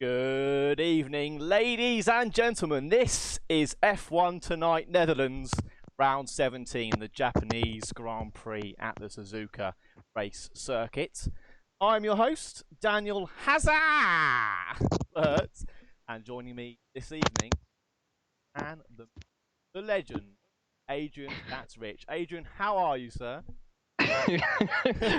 Good evening, ladies and gentlemen. This is F1 Tonight Netherlands, round 17, the Japanese Grand Prix at the Suzuka race circuit. I'm your host, Daniel Huzzah, Burt, and joining me this evening, and the legend, Adrian. That's Rich. Adrian, how are you, sir?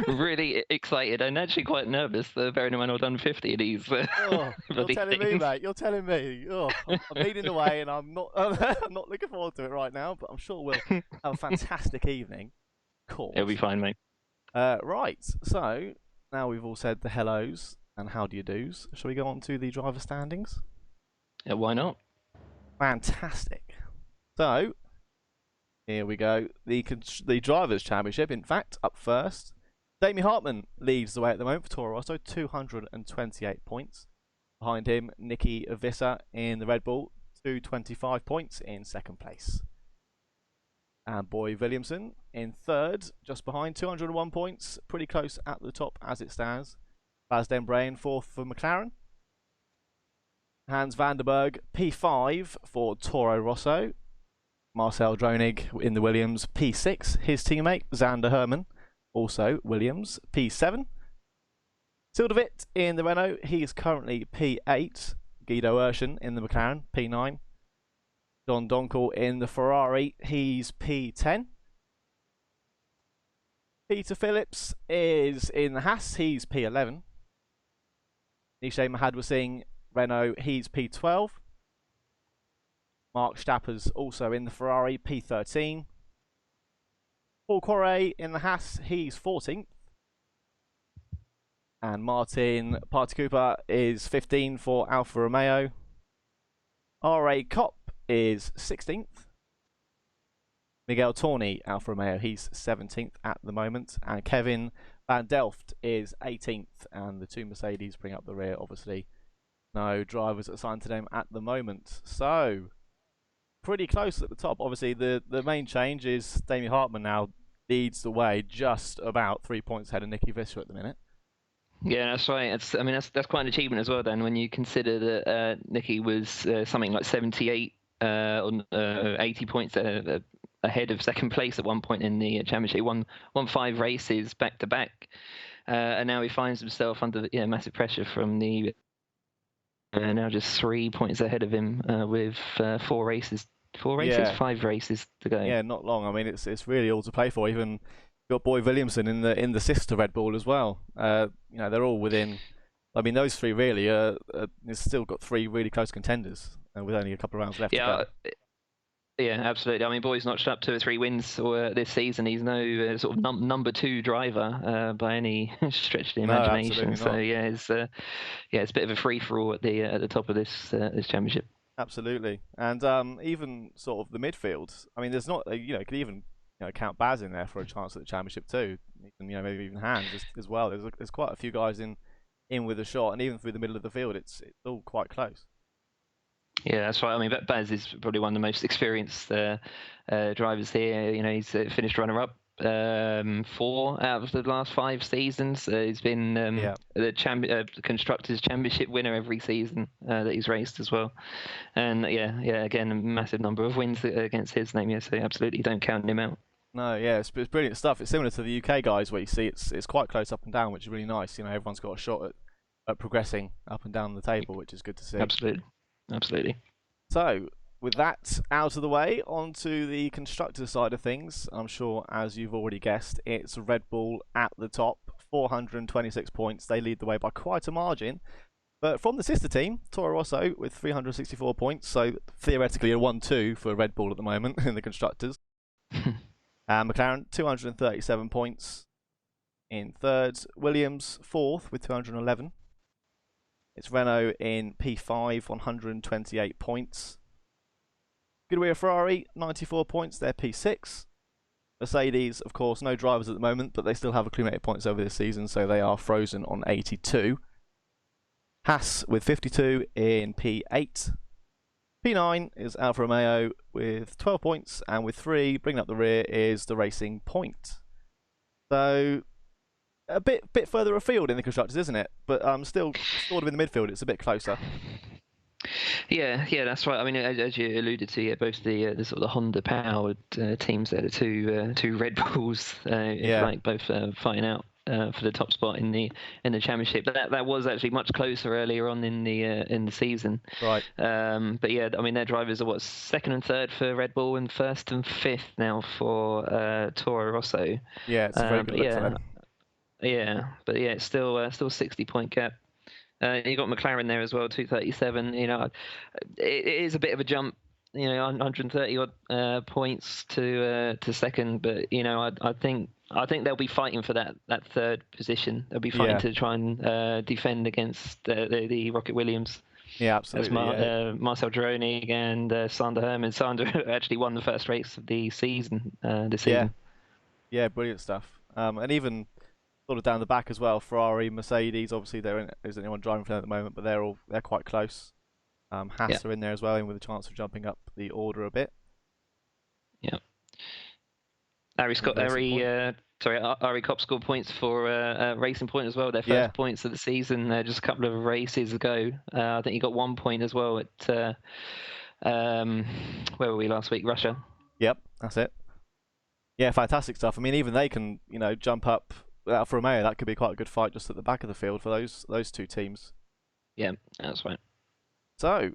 Really excited and actually quite nervous. Bearing in mind I've done 50 of these. You're telling me, mate. You're telling me. I'm leading the way, and I'm not. I'm not looking forward to it right now. But I'm sure we'll have a fantastic evening. Cool. It'll be fine, mate. Right. So now we've all said the hellos and how do you do's. Shall we go on to the driver standings? Yeah, why not? Fantastic. So here we go. The Drivers' Championship, in fact, up first. Damien Hartman leads the way at the moment for Toro Rosso, 228 points. Behind him, Nicky Visser in the Red Bull, 225 points in second place. And Boy Williamson in third, just behind, 201 points. Pretty close at the top as it stands. Baz Denbrain fourth for McLaren. Hans Vanderberg, P5 for Toro Rosso. Marcel Dronig in the Williams, P6. His teammate, Zander Herman, also Williams, P7. Sildavit in the Renault, he is currently P8. Guido Urshan in the McLaren, P9. John Donkel in the Ferrari, he's P10. Peter Phillips is in the Haas, he's P11. Nishay Mahadwa Singh, Renault, he's P12. Mark Stapper's also in the Ferrari, P13. Paul Correa in the Haas, he's 14th. And Martin Party-Cooper is 15 for Alfa Romeo. R.A. Kopp is 16th. Miguel Torney, Alfa Romeo, he's 17th at the moment. And Kevin Van Delft is 18th. And the two Mercedes bring up the rear, obviously. No drivers assigned to them at the moment. So pretty close at the top. Obviously, the main change is Damien Hartman now leads the way, just about 3 points ahead of Nicky Visser at the minute. Yeah, that's right. That's quite an achievement as well. Then, when you consider that Nicky was something like 78 on 80 points ahead of second place at one point in the championship, he won 5 races back to back, and now he finds himself under massive pressure from the. Now just 3 points ahead of him with 4 races, 5 races to go. Yeah, not long. I mean, it's really all to play for. Even got Boy Williamson in the sister Red Bull as well. They're all within. I mean, those three really. It's still got 3 really close contenders, with only a couple of rounds left. Yeah. Yeah, absolutely. I mean, Boy's notched up 2 or 3 wins this season. He's no sort of number 2 driver by any stretch of the imagination. So it's a bit of a free for all at the top of this championship. Absolutely, and even sort of the midfield. I mean, there's not could even count Baz in there for a chance at the championship too. Even, maybe even Hans as well. There's quite a few guys in with a shot, and even through the middle of the field, it's all quite close. Yeah, that's right. I mean, Baz is probably one of the most experienced drivers here. He's finished runner-up 4 out of the last 5 seasons. He's been the Constructors' Championship winner every season that he's raced as well. And again, a massive number of wins against his name. Yeah, so absolutely don't count him out. No, yeah, it's brilliant stuff. It's similar to the UK guys where you see it's quite close up and down, which is really nice. Everyone's got a shot at progressing up and down the table, which is good to see. Absolutely. So, with that out of the way, on to the constructor side of things. I'm sure, as you've already guessed, it's Red Bull at the top, 426 points. They lead the way by quite a margin. But from the sister team, Toro Rosso with 364 points, so theoretically a 1-2 for Red Bull at the moment in the constructors. And McLaren, 237 points in third. Williams, fourth with 211. It's Renault in P5, 128 points. Goodyear Ferrari, 94 points, they're P6. Mercedes, of course, no drivers at the moment, but they still have accumulated points over this season, so they are frozen on 82. Haas with 52 in P8. P9 is Alfa Romeo with 12 points, and with 3 bringing up the rear is the Racing Point. So a bit further afield in the constructors, isn't it? But still sort of in the midfield. It's a bit closer. Yeah, that's right. I mean, as you alluded to, yeah, both the sort of the Honda-powered teams there, the two Red Bulls, if you like, both fighting out for the top spot in the championship. That was actually much closer earlier on in the season. Right. But yeah, I mean, their drivers are second and third for Red Bull, and first and fifth now for Toro Rosso. Yeah, it's a very good look for them. Yeah, but yeah, it's still 60-point gap. You got McLaren there as well, 237. You know, it is a bit of a jump. You know, 130 odd points to second, but you know, I think they'll be fighting for that third position. They'll be fighting to try and defend against the Rocket Williams. Yeah, absolutely. Marcel Gironi and Sander Herman. Sander actually won the first race of the season this season. Yeah, brilliant stuff. And even sort of down the back as well, Ferrari, Mercedes. Obviously, there isn't anyone driving for them at the moment, but they're quite close. Haas are in there as well, and with a chance of jumping up the order a bit. Yeah. Ari Kopp scored points for Racing Point as well. Their first points of the season, just a couple of races ago. I think he got 1 point as well at where were we last week? Russia. Yep, that's it. Yeah, fantastic stuff. I mean, even they can, you know, jump up. For Romeo, that could be quite a good fight just at the back of the field for those two teams. Yeah, that's right. So,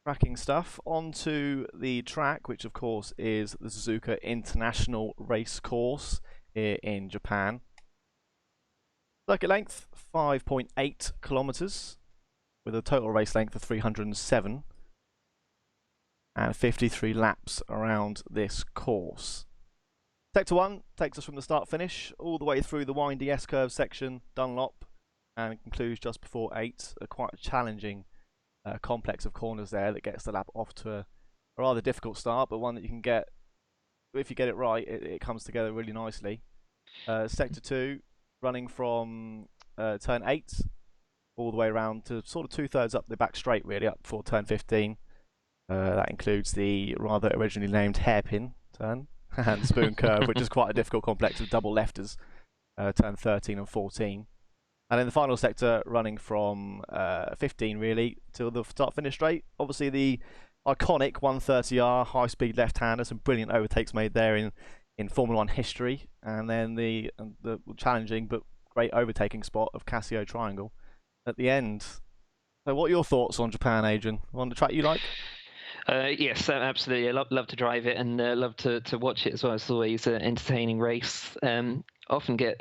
cracking stuff. Onto the track, which of course is the Suzuka International Race Course here in Japan. Circuit length 5.8 kilometers, with a total race length of 307, and 53 laps around this course. Sector 1 takes us from the start-finish all the way through the windy S-curve section, Dunlop, and concludes just before 8. Quite a challenging complex of corners there that gets the lap off to a rather difficult start, but one that you can get, if you get it right, it comes together really nicely. Sector 2, running from turn 8 all the way around to sort of 2/3 up the back straight, really, up for turn 15. That includes the rather originally named hairpin turn and spoon curve, which is quite a difficult complex of double lefters, turn 13 and 14. And in the final sector, running from 15 really till the start-finish straight. Obviously the iconic 130R high-speed left-hander, some brilliant overtakes made there in Formula 1 history, and then the challenging but great overtaking spot of Casio Triangle at the end. So what are your thoughts on Japan, Adrian? On the track you like? Yes, absolutely. I love to drive it and love to watch it as well. It's always an entertaining race. Often get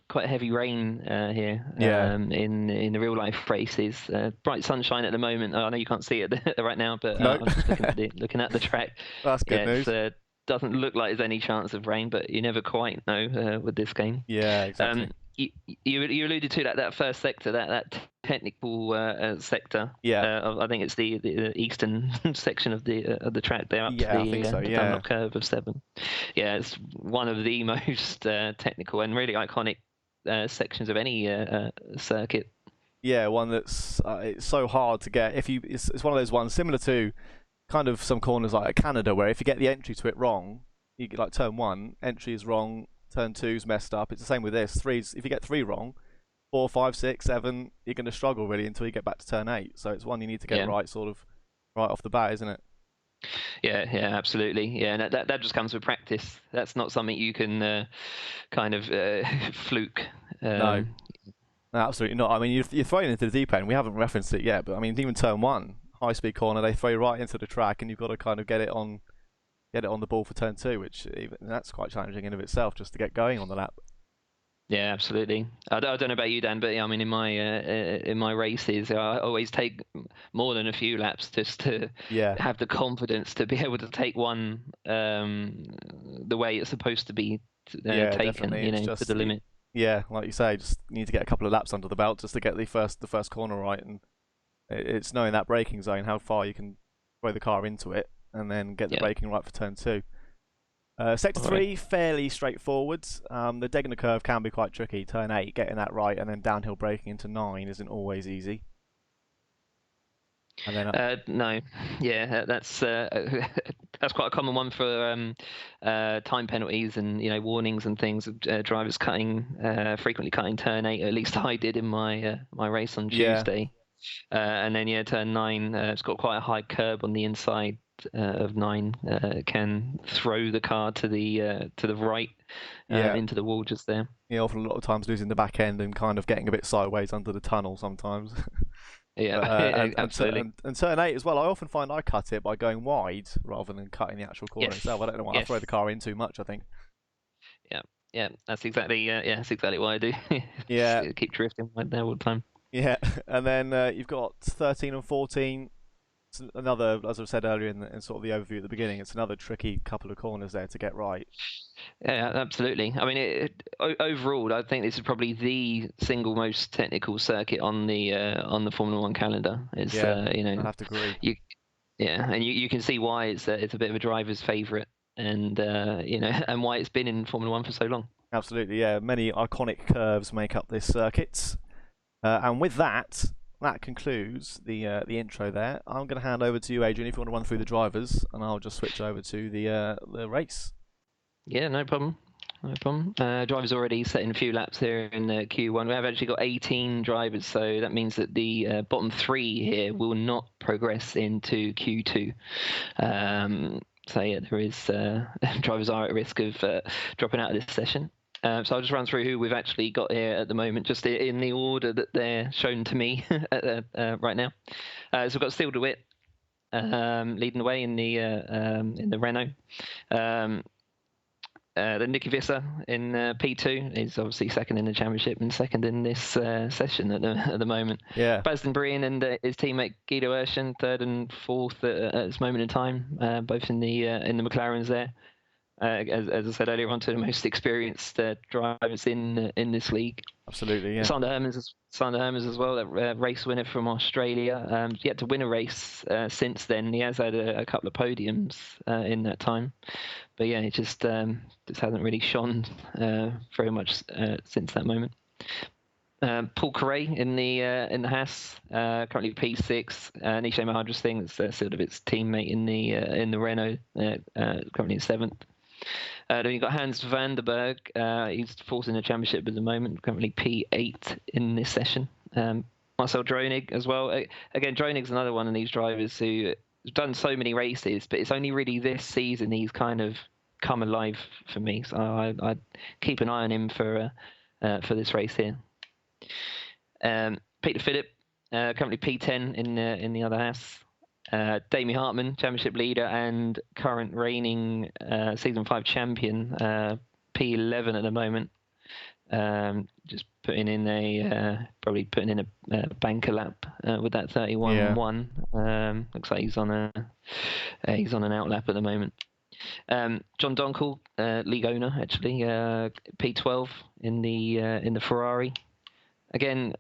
quite heavy rain here in the real life races. Bright sunshine at the moment. I know you can't see it right now, but I'm just looking at the track. That's good news. Doesn't look like there's any chance of rain, but you never quite know with this game. Yeah, exactly. You alluded to that first sector, that technical sector. Yeah. I think it's the eastern section of the track there, up to the Dunlop curve of 7. Yeah, it's one of the most technical and really iconic sections of any circuit. Yeah, one that's it's so hard to get. It's one of those ones similar to kind of some corners like Canada, where if you get the entry to it wrong, you get like turn 1, entry is wrong. Turn 2's messed up. It's the same with this. 3's, if you get 3 wrong, 4, 5, 6, 7, you're going to struggle really until you get back to turn 8. So it's one you need to get right, sort of right off the bat, isn't it? Yeah, absolutely. Yeah, and that just comes with practice. That's not something you can kind of fluke. No, absolutely not. I mean, you're throwing into the deep end. We haven't referenced it yet, but I mean, even turn 1, high-speed corner, they throw you right into the track, and you've got to kind of get it on the ball for turn 2, which that's quite challenging in of itself just to get going on the lap. Yeah, absolutely. I don't know about you, Dan, but I mean, in my races, I always take more than a few laps just to have the confidence to be able to take one the way it's supposed to be taken, to the limit. Yeah, like you say, just need to get a couple of laps under the belt just to get the first corner right, and it's knowing that braking zone, how far you can throw the car into it, and then get the braking right for turn 2. Sector 3, fairly straightforward. The Degner curve can be quite tricky. Turn 8, getting that right, and then downhill braking into 9 isn't always easy. And then no, yeah, that's That's quite a common one for time penalties and warnings and things. Drivers frequently cutting turn 8. At least I did in my my race on Tuesday. And then turn 9. It's got quite a high curb on the inside of 9. Can throw the car to the right into the wall just there. Yeah, often a lot of times losing the back end and kind of getting a bit sideways under the tunnel sometimes. Yeah, but, absolutely. And turn 8 as well. I often find I cut it by going wide rather than cutting the actual corner itself. I don't know why. I throw the car in too much, I think. Yeah, that's exactly that's exactly what I do. Yeah, keep drifting right there all the time. Yeah, and then you've got 13 and 14. It's another, as I said earlier in sort of the overview at the beginning, it's another tricky couple of corners there to get right. Yeah, absolutely. I mean, overall, I think this is probably the single most technical circuit on the Formula One calendar. It's I'd have to agree. And you can see why it's a bit of a driver's favourite, and and why it's been in Formula One for so long. Absolutely, yeah. Many iconic curves make up this circuit, and with that concludes the intro there. I'm going to hand over to you, Adrian, if you want to run through the drivers, and I'll just switch over to the race. Yeah, no problem. No problem. Drivers already setting a few laps here in Q1. We have actually got 18 drivers, so that means that the bottom 3 here will not progress into Q2. So yeah, there is drivers are at risk of dropping out of this session. So I'll just run through who we've actually got here at the moment, just in the order that they're shown to me right now. So we've got Steele DeWitt leading the way in the Renault. Then Nicky Visser in P2 is obviously second in the championship and second in this session at the moment. Yeah. Basden Breen and his teammate Guido Urshan, third and fourth at this moment in time, both in the McLarens there. As I said earlier, on to the most experienced drivers in this league. Absolutely, yeah. Sander Hermans as well, that race winner from Australia. Yet to win a race since then. He has had a couple of podiums in that time, but yeah, it just hasn't really shone very much since that moment. Paul Correa in the Haas, currently P6. Nishay Maharaj Singh, that's sort of its teammate in the Renault, currently in 7th. Then you've got Hans Vanderberg. He's fourth in the championship at the moment, currently P8 in this session. Marcel Dronig as well. Again, Dronig's another one of these drivers who has done so many races, but it's only really this season he's kind of come alive for me. So I keep an eye on him for this race here. Peter Phillip, currently P10 in the other Haas. Damien Hartman, championship leader and current reigning season 5 champion, P11 at the moment. Just putting in a banker lap with that 31.1. Looks like he's on an outlap at the moment. John Donkel, league owner actually, P12 in the Ferrari. Again,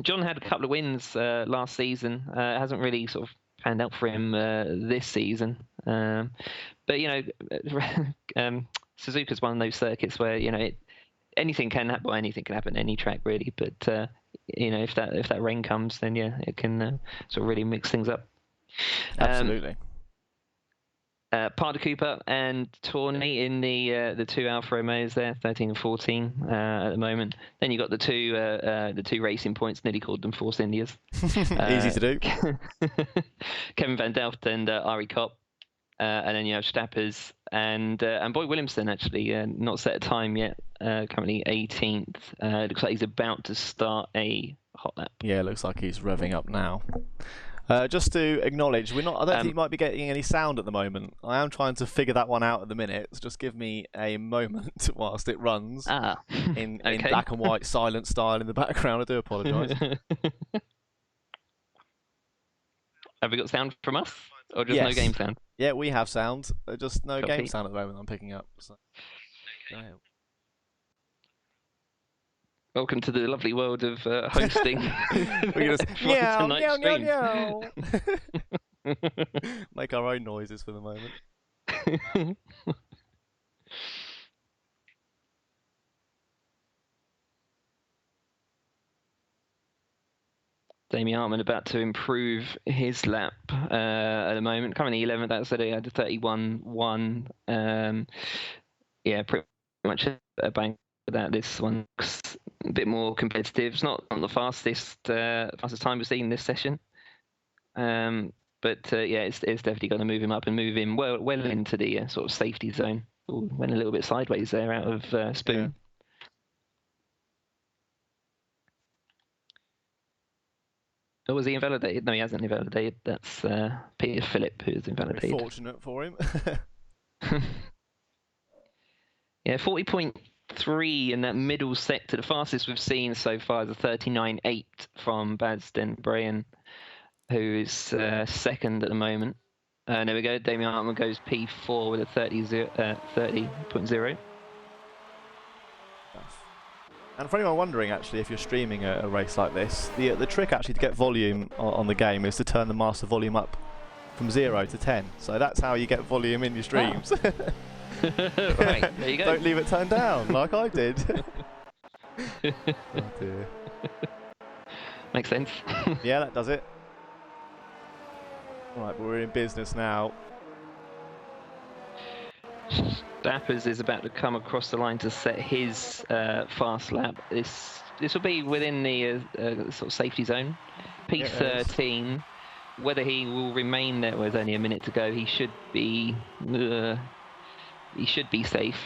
John had a couple of wins last season. Hasn't really sort of panned out for him this season. But Suzuka is one of those circuits where anything can happen. Well, anything can happen any track really. But if that rain comes, then it can sort of really mix things up. Absolutely. Parda Cooper and Tawny in the 2 Alfa Romeos there, 13 and 14 at the moment. Then you got the two Racing Points, nearly called them Force Indias. Easy to do. Kevin Van Delft and Ari Kopp. And then you have Stappers and Boy Williamson actually not set a time yet, currently 18th. Looks like he's about to start a hot lap. Yeah, looks like he's revving up now. Just to acknowledge, I don't think you might be getting any sound at the moment. I am trying to figure that one out at the minute. So just give me a moment whilst it runs in black and white silent style in the background. I do apologise. Have we got sound from us? Or just no game sound? Yeah, we have sound. Just no game sound at the moment I'm picking up. So. Okay. Welcome to the lovely world of hosting. We're just meow, meow, meow, meow. Make our own noises for the moment. Damien Hartman about to improve his lap at the moment. Currently 11th. That said, he had a 31.1. Yeah, pretty much a bank for that. This one looks a bit more competitive. It's not the fastest time we've seen this session. But yeah, it's definitely going to move him up and move him well into the sort of safety zone. Ooh, went a little bit sideways there out of Spoon. Yeah. Oh, was he invalidated? No, he hasn't invalidated. That's Peter Phillip who's invalidated. Very fortunate for him. Yeah, 40.3 in that middle sector. The fastest we've seen so far is a 39.8 from Baz Den Breyen, who is second at the moment. There we go. Damien Hartman goes P4 with a 30.0. And for anyone wondering, actually, if you're streaming a race like this, the trick actually to get volume on the game is to turn the master volume up from 0 to 10. So that's how you get volume in your streams. Right, there you go. Don't leave it turned down like I did. Oh dear. Makes sense. Yeah, that does it. Right, but we're in business now. Dappers is about to come across the line to set his fast lap. This will be within the sort of safety zone. P13. Whether he will remain there with only a minute to go, he should be safe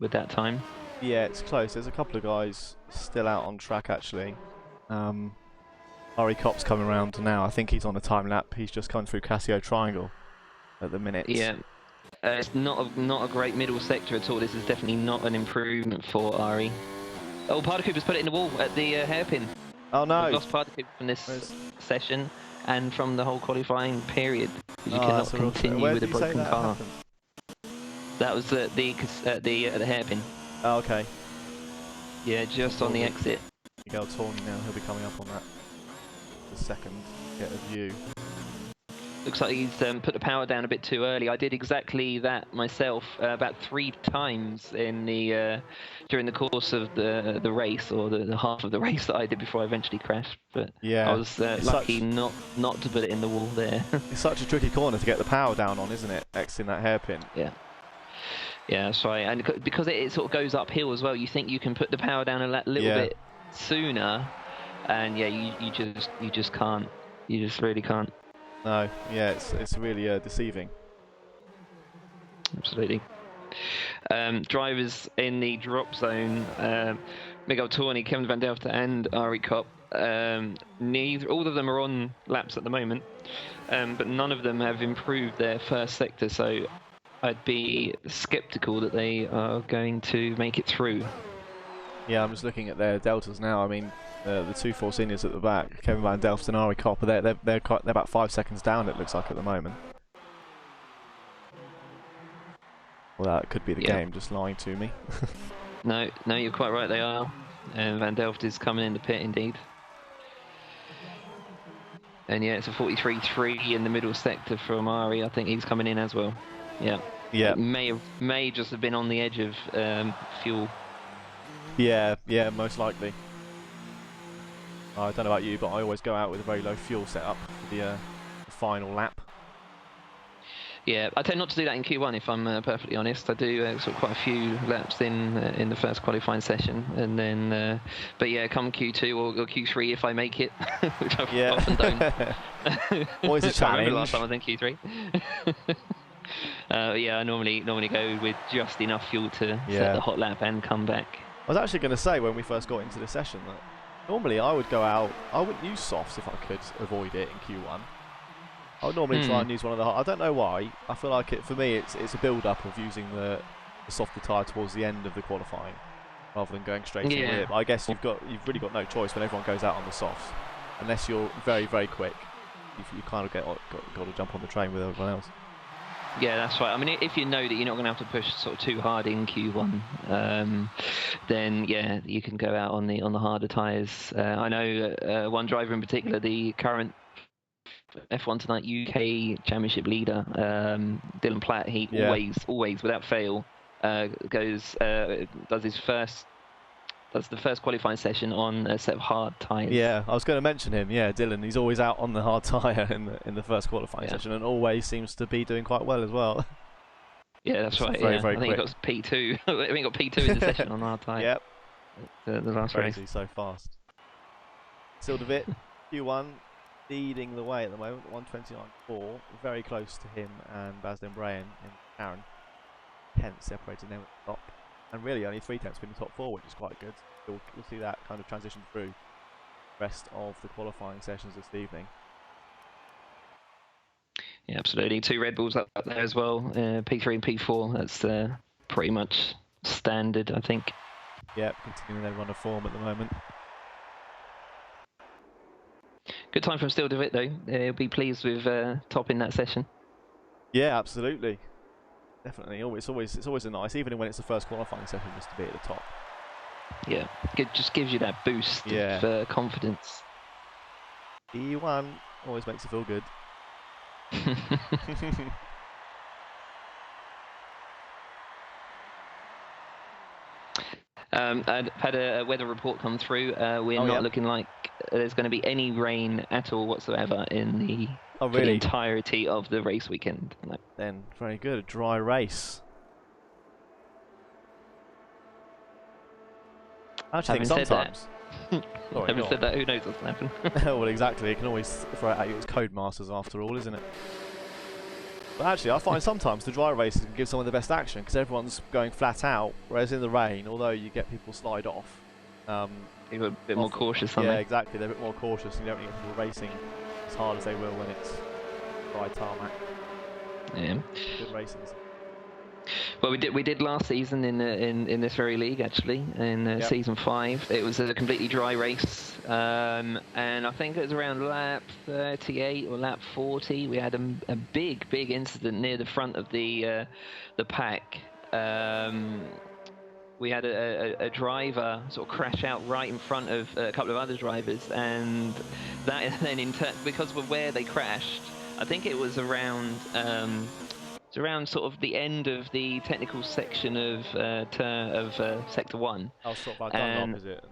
with that time. Yeah, it's close. There's a couple of guys still out on track actually. Ari Kopp's coming around now. I think he's on a time lap. He's just come through Casio Triangle at the minute. Yeah. It's not a great middle sector at all. This is definitely not an improvement for Ari. Oh, Particooper's put it in the wall at the hairpin. Oh no! We've lost Particooper from this session and from the whole qualifying period. You cannot continue with a broken car. That was at the hairpin. Oh, okay. Yeah, just on the exit. Miguel Tawney now. He'll be coming up on that. The second, get a view. Looks like he's put the power down a bit too early. I did exactly that myself about 3 times in the during the course of the race, or the half of the race that I did before I eventually crashed. But yeah, I was lucky not to put it in the wall there. It's such a tricky corner to get the power down on, isn't it? Exiting that hairpin. Yeah. Yeah, that's right. And because it sort of goes uphill as well, you think you can put the power down a little bit sooner, and yeah, you just can't. You just really can't. No, yeah, it's really deceiving. Absolutely. Drivers in the drop zone, Miguel Tawney, Kevin Van Delft and Ari Kopp. All of them are on laps at the moment, but none of them have improved their first sector, so I'd be sceptical that they are going to make it through. Yeah, I'm just looking at their deltas now. I mean, the 2 seniors at the back, Kevin Van Delft and Ari Kopp, they're about 5 seconds down, it looks like, at the moment. Well, that could be the game just lying to me. No, you're quite right, they are. And Van Delft is coming in the pit indeed. And yeah, it's a 43.3 in the middle sector from Ari. I think he's coming in as well. Yeah. Yeah. It may just have been on the edge of fuel. Yeah, most likely. I don't know about you, but I always go out with a very low fuel setup for the final lap. Yeah, I tend not to do that in Q1 if I'm perfectly honest. I do sort of quite a few laps in the first qualifying session, and then but yeah, come Q2 or Q3 if I make it, which I often don't. Always a challenge. Last time I was in Q3. Yeah, I normally go with just enough fuel to set the hot lap and come back. I was actually going to say when we first got into the session that normally I would go out, I wouldn't use softs if I could avoid it in Q1. I would normally try and use one of the hot. I don't know why. I feel like for me it's a build-up of using the softer tyre towards the end of the qualifying rather than going straight to it. But I guess you've really got no choice when everyone goes out on the softs, unless you're very, very quick. You kind of got to jump on the train with everyone else. Yeah, that's right. I mean, if you know that you're not going to have to push sort of too hard in Q1, then yeah, you can go out on the harder tyres. I know one driver in particular, the current F1 Tonight UK Championship leader, Dylan Platt. He always, without fail, does his first does the first qualifying session on a set of hard tyres. Yeah, I was going to mention him. Yeah, Dylan. He's always out on the hard tyre in the first qualifying session, and always seems to be doing quite well as well. Yeah, that's right. Very, yeah. very I think quick. he got P2. I think he got P2 in the session on hard tyre. Yep. The last Crazy, race. so fast. Sildavit, Q1, leading the way at the moment, 129.4. Very close to him and Basden Brayan and Aaron. 10th separating them at the top. And really only 3 tenths in the top 4, which is quite good. We'll see that kind of transition through the rest of the qualifying sessions this evening. Yeah, absolutely. 2 Red Bulls up there as well, P3 and P4. That's pretty much standard, I think. Yep, continuing their run of form at the moment. Good time from Sildavit though. He'll be pleased with topping that session. Yeah, absolutely. Definitely. It's always a nice, even when it's the first qualifying session, just to be at the top. Yeah, it just gives you that boost of confidence. E1 always makes you feel good. I've had a weather report come through. We're not looking like there's going to be any rain at all whatsoever in the, for the entirety of the race weekend. No. Then, very good. A dry race. I actually think sometimes. Having said that, who knows what's going to happen? Well, exactly. You can always throw it at you as Codemasters after all, isn't it? But actually, I find sometimes the dry races can give someone the best action because everyone's going flat out, whereas in the rain, although you get people slide off, you're a bit more cautious on Yeah, exactly. They're a bit more cautious, and you don't get people racing as hard as they will when it's dry tarmac. Yeah. Good racing. Well, we did last season in this very league actually in season 5. It was a completely dry race, and I think it was around lap 38 or lap 40. We had a big incident near the front of the pack. We had a driver sort of crash out right in front of a couple of other drivers, and that then in turn, because of where they crashed, I think it was around. It's around sort of the end of the technical section of sector 1. Oh, sort of Dunlop, is it?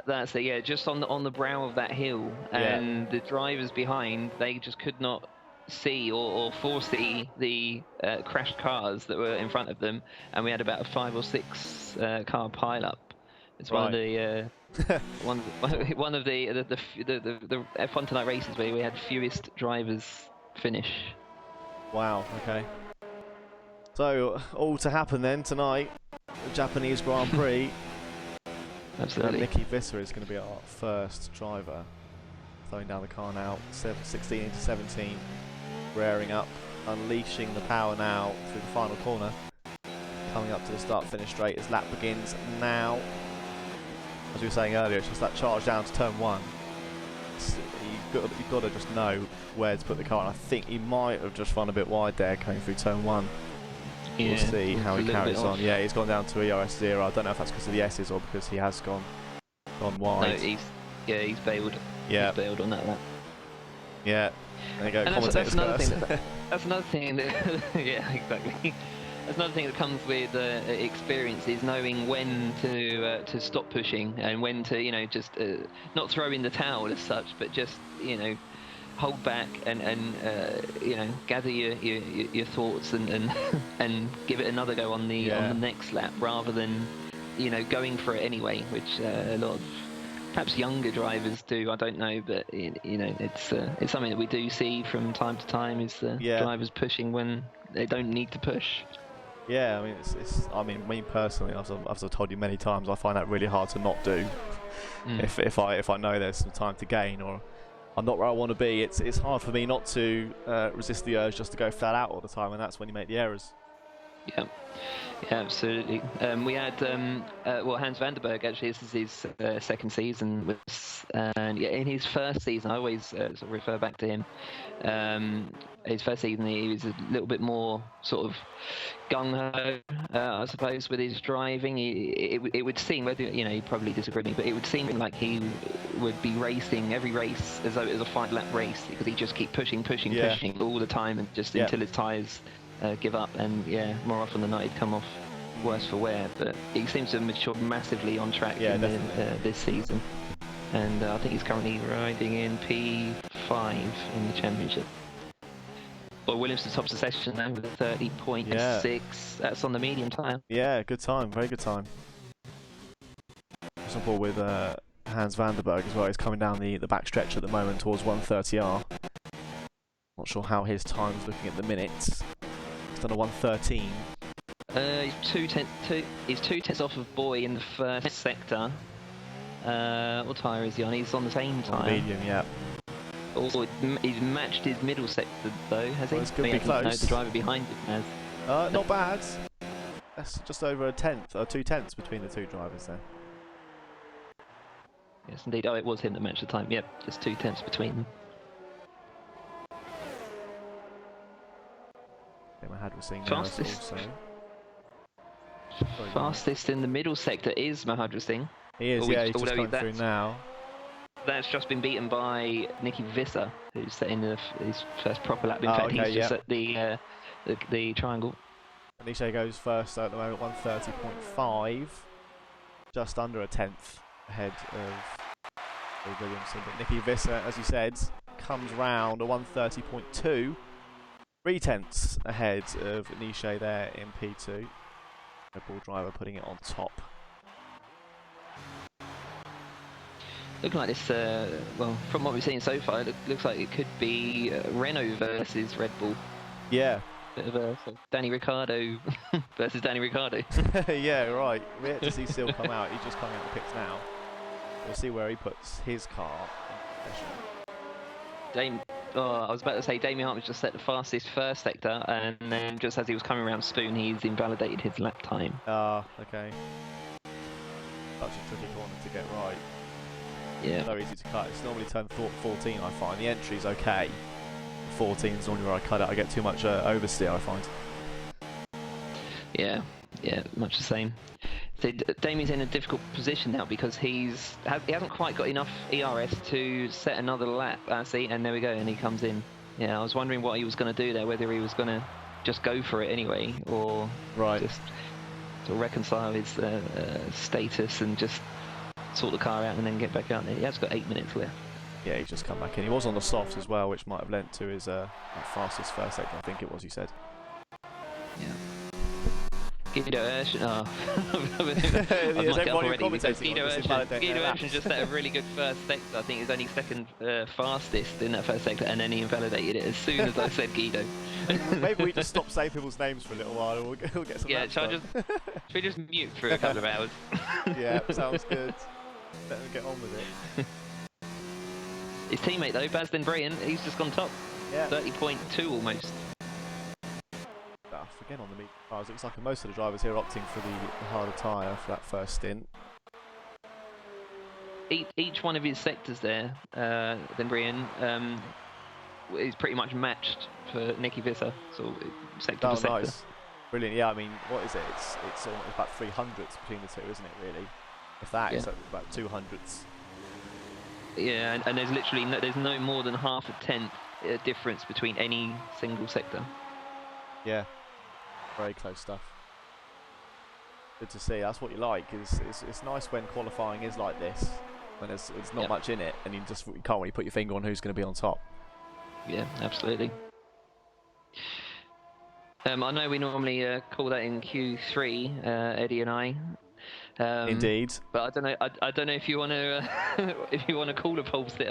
That's it, yeah, just on the brow of that hill. And the drivers behind, they just could not see or foresee the crashed cars that were in front of them, and we had about a 5 or 6 car pile-up. It's one of the one of the F1 Tonight races where we had fewest drivers finish. Wow. Okay. So, all to happen then tonight, the Japanese Grand Prix. Absolutely. Nicky Visser is going to be our first driver. Throwing down the car now, 16 into 17, rearing up, unleashing the power now through the final corner. Coming up to the start-finish straight as lap begins now. As we were saying earlier, it's just that charge down to turn 1. You've got to just know where to put the car, and I think he might have just run a bit wide there going through turn 1. We'll see how he carries on. Yeah, he's gone down to ERS 0. I don't know if that's because of the S's or because he has gone wide. No, he's bailed. Yeah, he's bailed on that lap. Yeah, there you go. And Commentators that's another thing that yeah, exactly. That's another thing that comes with experience, is knowing when to stop pushing and when to, just not throw in the towel as such, but just, hold back and gather your thoughts and and give it another go on the next lap, rather than going for it anyway, which a lot of perhaps younger drivers do. I don't know, but it's something that we do see from time to time, is drivers pushing when they don't need to push. Yeah, I mean, me personally, as I've told you many times, I find that really hard to not do. If I know there's some time to gain, or I'm not where I want to be, it's hard for me not to resist the urge just to go flat out all the time, and that's when you make the errors. Yeah, absolutely. We had Hans Vanderberg, actually. This is his second season with us, and in his first season, I always sort of refer back to him. His first season, he was a little bit more sort of gung-ho, I suppose, with his driving. It would seem, whether you probably disagree with me, but it would seem like he would be racing every race as though it was a 5-lap race, because he'd just keep pushing all the time, and just until his tyres give up, and more often than not he'd come off. worse for wear, but he seems to have matured massively on track this season. And I think he's currently riding in P5 in the championship. Well, Williamson tops the session now with a 30.6. Yeah. That's on the medium tyre. Yeah, good time, very good time. Some ball with Hans Vanderberg as well. He's coming down the back stretch at the moment towards 130R. Not sure how his time's looking at the minute. He's done a 113. He's 2 tenths off of Boy in the first sector. What tyre is he on? He's on the same tyre. Medium, yeah. Also, he's matched his middle sector though, has he? Well, it's going to be close. No, the driver behind him has. Not bad. That's just over a tenth, or 2 tenths between the two drivers there. Yes, indeed. Oh, it was him that matched the time. Yep, just 2 tenths between them. Yeah, my head was seeing fastest. Also. Fastest in the middle sector is Mahadra Singh. He is, yeah, he's just coming through now. That's just been beaten by Nicky Visser, who's setting his first proper lap. In fact, he's just at the triangle. Anisha goes first at the moment, 130.5, just under a tenth ahead of Williamson. But Nicky Visser, as you said, comes round a 130.2, 3 tenths ahead of Anisha there in P2. Red Bull driver putting it on top. Looking like this, well, from what we've seen so far, it looks like it could be Renault versus Red Bull. Yeah. Bit of a sort of Danny Ricciardo versus Danny Ricciardo. Yeah, right. We had to see Seal come out. He's just coming out the pits now. We'll see where he puts his car in position. I was about to say Damien Hartman's just set the fastest first sector, and then just as he was coming around Spoon, he's invalidated his lap time. Okay. That's a tricky corner to get right. Yeah. So easy to cut. It's normally turn 14, I find. The entry's okay. 14 is normally where I cut it. I get too much oversteer, I find. Yeah, much the same. So Damien's in a difficult position now because he hasn't quite got enough ERS to set another lap. See, and there we go, and he comes in. Yeah, I was wondering what he was going to do there, whether he was going to just go for it anyway, or just to reconcile his status and just sort the car out and then get back out there. He has got 8 minutes left. Yeah, he's just come back in. He was on the softs as well, which might have lent to his fastest first sector, I think it was, you said. Yeah. Guido Urshan, Guido Urshan just set a really good first sector. I think he's only second fastest in that first sector, and then he invalidated it as soon as I said Guido. Maybe we just stop saying people's names for a little while and we'll get some. Yeah, should we just mute for a couple of hours? Yeah, sounds good. Let them get on with it. His teammate though, Basden Bryan, he's just gone top. Yeah. 30.2 almost. Again on the meat cars, it looks like most of the drivers here are opting for the harder tyre for that first stint. Each one of his sectors there, then Bryan, is pretty much matched for Nicky Visser, so sector to sector. Nice. Brilliant, yeah, I mean, what is it? It's about 300s between the two, isn't it, really? If that, it's about 200s. Yeah, and there's literally there's no more than half a tenth difference between any single sector. Yeah. Very close stuff. Good to see. That's what you like. It's nice when qualifying is like this, when there's not much in it, and you can't really put your finger on who's going to be on top. Yeah, absolutely. I know we normally call that in Q3, Eddie and I. Indeed. But I don't know. I don't know if you want to if you want to call a pole sit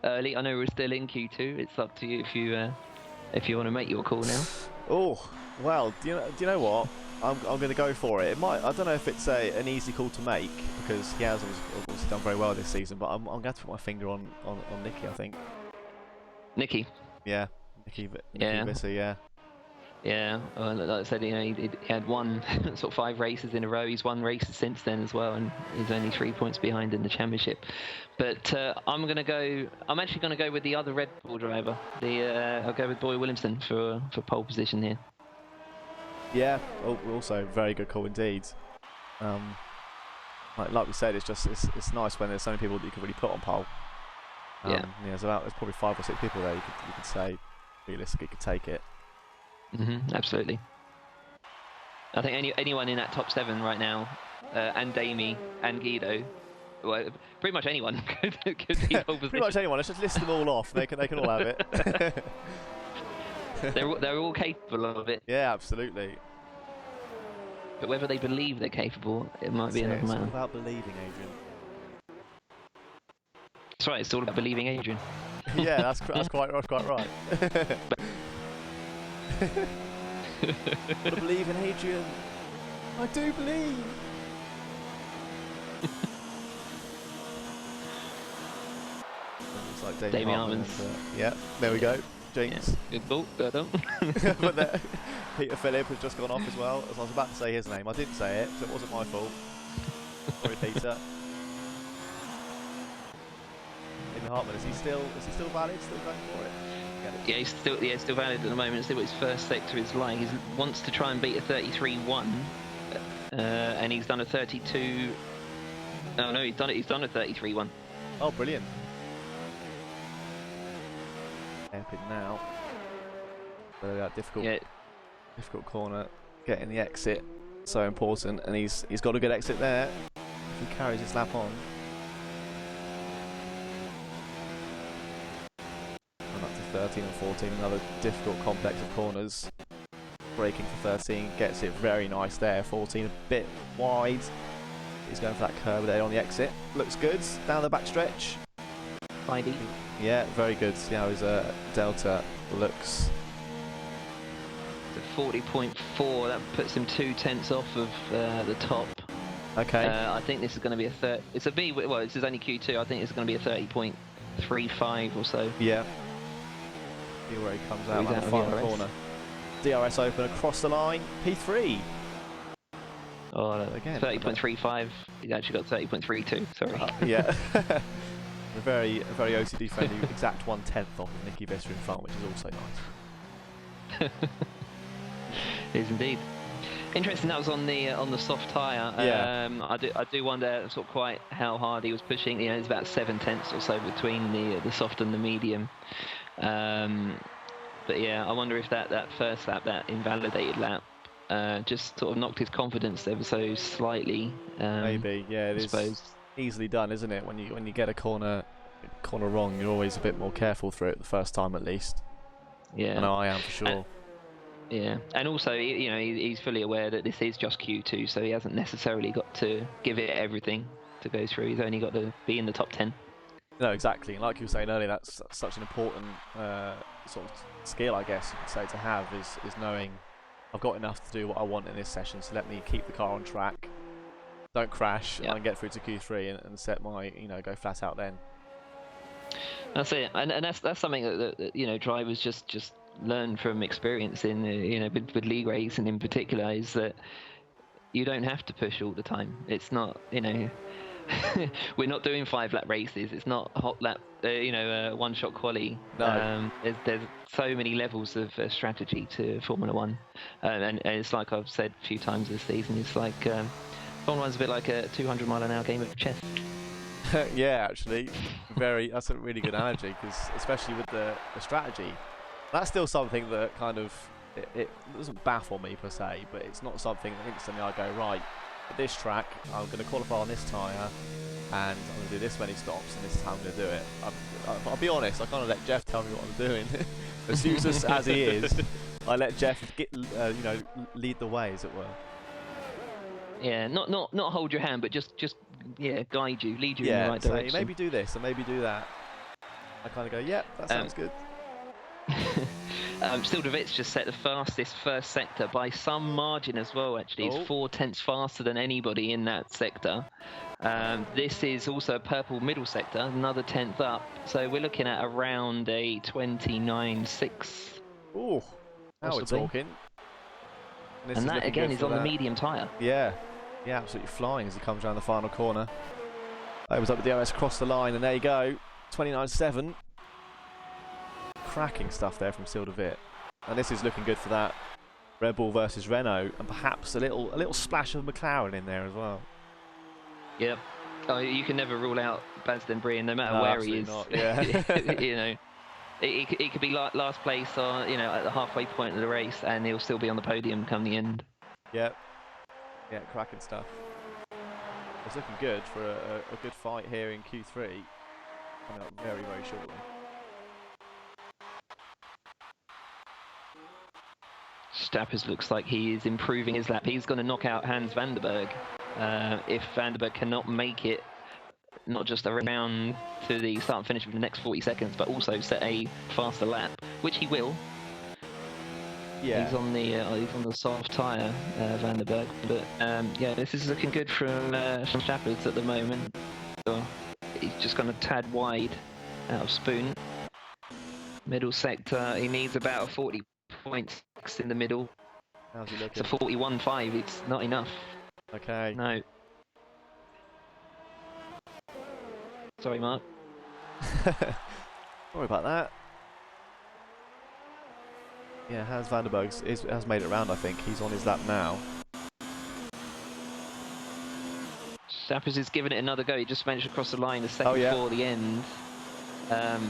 early. I know we're still in Q2. It's up to you if you want to make your call now. Oh. Well, do you know what? I'm going to go for it. I don't know if it's an easy call to make because he has obviously done very well this season, but I'm going to put my finger on Nicky, I think. Nicky? Yeah, Nicky Visser, yeah. Yeah, well, like I said, he had won sort of 5 races in a row. He's won races since then as well, and he's only 3 points behind in the championship. But I'm actually going to go with the other Red Bull driver. I'll go with Boy Williamson for pole position here. Yeah, also very good call indeed. Like we said, it's nice when there's so many people that you can really put on pole. There's probably 5 or 6 people there you could say realistically could take it. Absolutely. I think anyone in that top 7 right now, and Damie and Guido, well, pretty much anyone could be pole position. Pretty much anyone. Let's just list them all off. They can all have it. They're all capable of it. Yeah, absolutely. But whether they believe they're capable, it might be another It's matter. all about believing, Adrian. That's right. It's all about believing Adrian. Yeah, that's quite right. I believe in Adrian. I do believe. It's like Damien Hartman's. Yeah, there we go. Jinx. Yeah. Good ball. Go on. But there, Peter Phillip has just gone off as well. As I was about to say his name, I didn't say it, so it wasn't my fault. Sorry, Peter. In Hartman, is he still valid? Still going for it? Yeah, he's still valid at the moment. See what his first sector is like. He wants to try and beat a 33-1, and he's done a 32. Oh no, he's done a 33-1. Oh, brilliant! Hairpin now. So that difficult corner, getting the exit, so important, and he's got a good exit there. If he carries his lap on. And up to 13 and 14, another difficult complex of corners. Braking for 13, gets it very nice there. 14 a bit wide. He's going for that curve there on the exit. Looks good down the back stretch. ID. Yeah, very good. See how his delta looks. 40.4. That puts him 2/10 off of the top. Okay. I think this is going to be a third. It's a B. Well, this is only Q2. I think it's going to be a 30.35 or so. Yeah. See where he comes out on the final corner. DRS open across the line. P3. Oh, again. 30.35. He's actually got 30.32. Sorry. Yeah. A very OCD friendly, exact 1/10 off of Nicky Visser in front, which is also nice. It is indeed. Interesting. That was on the soft tyre. Yeah. I do wonder sort of quite how hard he was pushing. You know, it's about 7/10 or so between the soft and the medium. But yeah, I wonder if that first lap, that invalidated lap, just sort of knocked his confidence ever so slightly. Maybe. Yeah. It is easily done, isn't it? When you get a corner wrong, you're always a bit more careful through it the first time at least. Yeah. I know I am for sure. Yeah, and also, you know, he's fully aware that this is just Q2, so he hasn't necessarily got to give it everything to go through. He's only got to be in the top 10. No, exactly. And like you were saying earlier, that's such an important sort of skill, I guess you could say, to have is knowing I've got enough to do what I want in this session, so let me keep the car on track, don't crash, Yep. and get through to Q3 and set my, go flat out then. That's it, and that's something that you know, drivers just learn from experience in with league racing in particular, is that you don't have to push all the time. It's not, we're not doing 5-lap races. It's not a hot lap, one-shot quali. No. There's so many levels of strategy to Formula One, and it's like I've said a few times this season. It's like Formula One's a bit like a 200-mile-an-hour game of chess. Yeah, actually, that's a really good analogy, because especially with the strategy, that's still something that kind of it doesn't baffle me per se, but it's not something that instantly I go, right, at this track I'm going to qualify on this tyre and I'm going to do this many stops and this is how I'm going to do it. I'll be honest, I kind of let Jeff tell me what I'm doing. As useless as he is, I let Jeff lead the way, as it were. Yeah, not hold your hand, but just guide you, lead you in the right so direction. Maybe do this and maybe do that. I kind of go, yep, that sounds good. Still, Devitz just set the fastest first sector by some margin as well. Actually, he's 4/10 faster than anybody in that sector. This is also a purple middle sector, another 10th up. So we're looking at around a 29.6. Oh, now we're talking. And that again is on the medium tyre. Yeah, absolutely flying as he comes around the final corner. Opens up the DRS across the line, and there you go, 29.7. Cracking stuff there from Sildavit, and this is looking good for that Red Bull versus Renault, and perhaps a little splash of McLaren in there as well. Yep. Oh, you can never rule out Basden Breen, no matter where he is. Not. Yeah. It could be last place or at the halfway point of the race, and he'll still be on the podium come the end. Yep. Yeah, cracking stuff. It's looking good for a good fight here in Q3. Coming up very, very shortly. Stappers looks like he is improving his lap. He's going to knock out Hans Vanderberg. If Vanderberg cannot make it, not just around to the start and finish of the next 40 seconds, but also set a faster lap, which he will. Yeah. He's on the soft tyre, Vanderberg. But yeah, this is looking good from Stappers at the moment. So he's just gone a tad wide out of Spoon. Middle sector, he needs about a 40.6 in the middle. How's he looking? It's a 41.5. It's not enough. Okay. No. Sorry, Mark. Sorry about that. Yeah, Hans Vanderberg has made it round, I think. He's on his lap now. Stappers is giving it another go. He just managed to cross the line a second before the end.